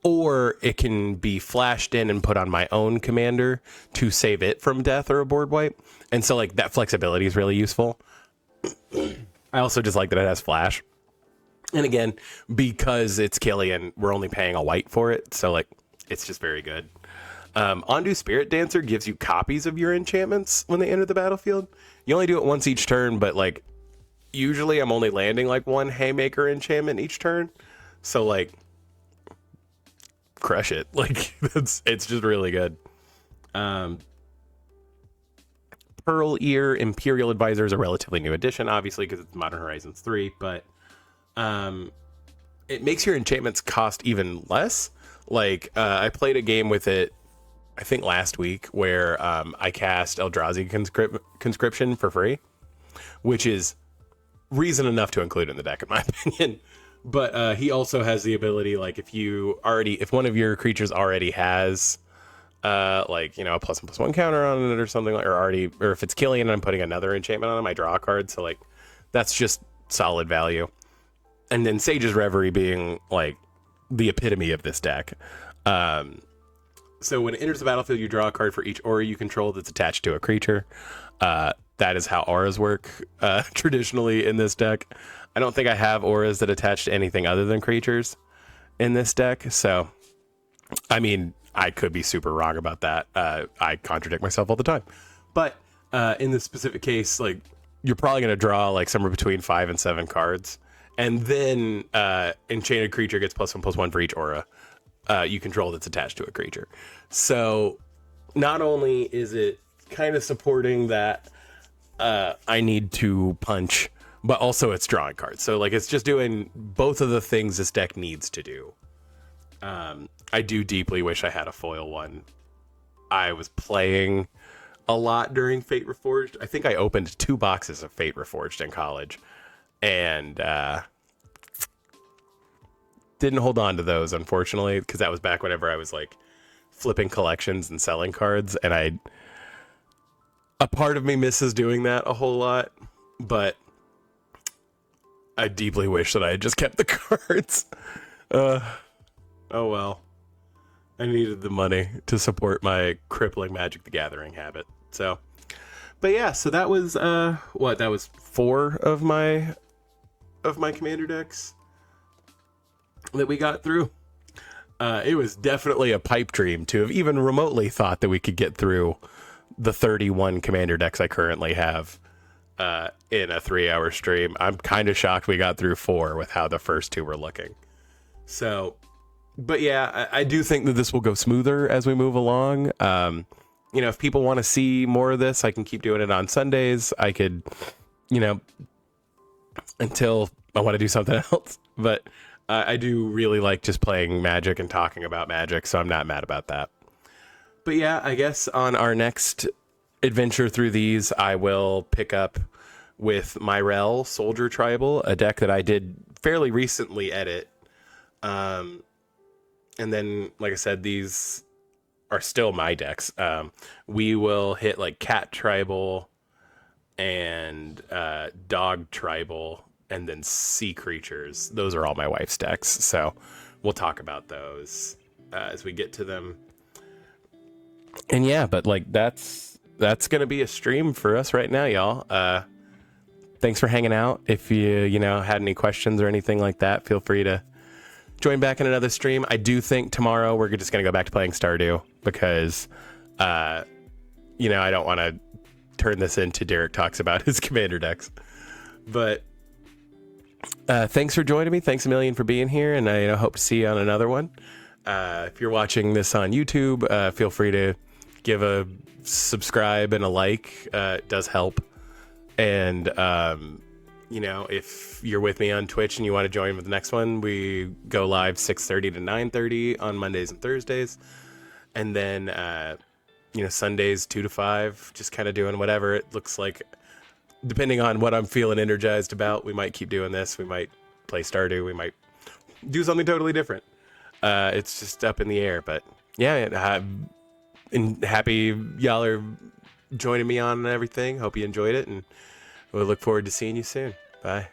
Or it can be flashed in and put on my own commander to save it from death or a board wipe. And so, like, that flexibility is really useful. I also just like that it has flash. And again, because it's Killian, we're only paying a white for it. So, like, it's just very good. Ondu Spirit Dancer gives you copies of your enchantments when they enter the battlefield. You only do it once each turn, but, like, usually I'm only landing, like, 1 Haymaker enchantment each turn. So, like, crush it. Like, it's just really good. Pearl Ear Imperial Advisor is a relatively new addition, obviously, because it's Modern Horizons 3, but it makes your enchantments cost even less. Like, I played a game with it, I think last week, where I cast Eldrazi Conscription for free, which is reason enough to include in the deck, in my opinion. But he also has the ability, like, if one of your creatures already has, like, you know, a +1/+1 counter on it or something, like, or if it's Killian and I'm putting another enchantment on him, I draw a card. So, like, that's just solid value. And then Sage's Reverie being, like, the epitome of this deck. So when it enters the battlefield, you draw a card for each aura you control that's attached to a creature. That is how auras work traditionally in this deck. I don't think I have auras that attach to anything other than creatures in this deck. So, I mean, I could be super wrong about that. I contradict myself all the time. But in this specific case, like, you're probably going to draw, like, somewhere between 5 and 7 cards. And then Enchanted Creature gets +1/+1 for each aura you control that's attached to a creature. So, not only is it kind of supporting that I need to punch, but also it's drawing cards. So, like, it's just doing both of the things this deck needs to do. I do deeply wish I had a foil one. I was playing a lot during Fate Reforged. I think I opened 2 boxes of Fate Reforged in college, and didn't hold on to those, unfortunately, because that was back whenever I was, like, flipping collections and selling cards, and a part of me misses doing that a whole lot, but I deeply wish that I had just kept the cards. Oh well. I needed the money to support my crippling Magic the Gathering habit. So, but yeah, so that was that was 4 of my commander decks that we got through. It was definitely a pipe dream to have even remotely thought that we could get through the 31 commander decks I currently have in a 3-hour stream. I'm kind of shocked we got through 4 with how the first 2 were looking. So, but yeah, I do think that this will go smoother as we move along. You know, if people want to see more of this, I can keep doing it on Sundays. I could, you know, until I want to do something else. But I do really like just playing Magic and talking about Magic, so I'm not mad about that. But But yeah, I guess on our next adventure through these, I will pick up with Myrel Soldier Tribal, a deck that I did fairly recently edit. And then, like I said, these are still my decks. We will hit like Cat Tribal and Dog Tribal, and then Sea Creatures. Those are all my wife's decks, so we'll talk about those as we get to them. And yeah, but like that's gonna be a stream for us right now, y'all. Thanks for hanging out. If you had any questions or anything like that, feel free to join back in another stream. I do think tomorrow we're just gonna go back to playing Stardew because I don't want to turn this into Derek talks about his commander decks. But thanks for joining me. Thanks a million for being here, and I hope to see you on another one. If you're watching this on YouTube, feel free to give a subscribe and a like. It does help. And if you're with me on Twitch and you want to join with the next one, we go live 6:30 to 9:30 on Mondays and Thursdays, and then Sundays 2 to 5, just kind of doing whatever it looks like, depending on what I'm feeling energized about. We might keep doing this. We might play Stardew. We might do something totally different. It's just up in the air. But yeah, and happy y'all are joining me on everything. Hope you enjoyed it, and we'll look forward to seeing you soon. Bye.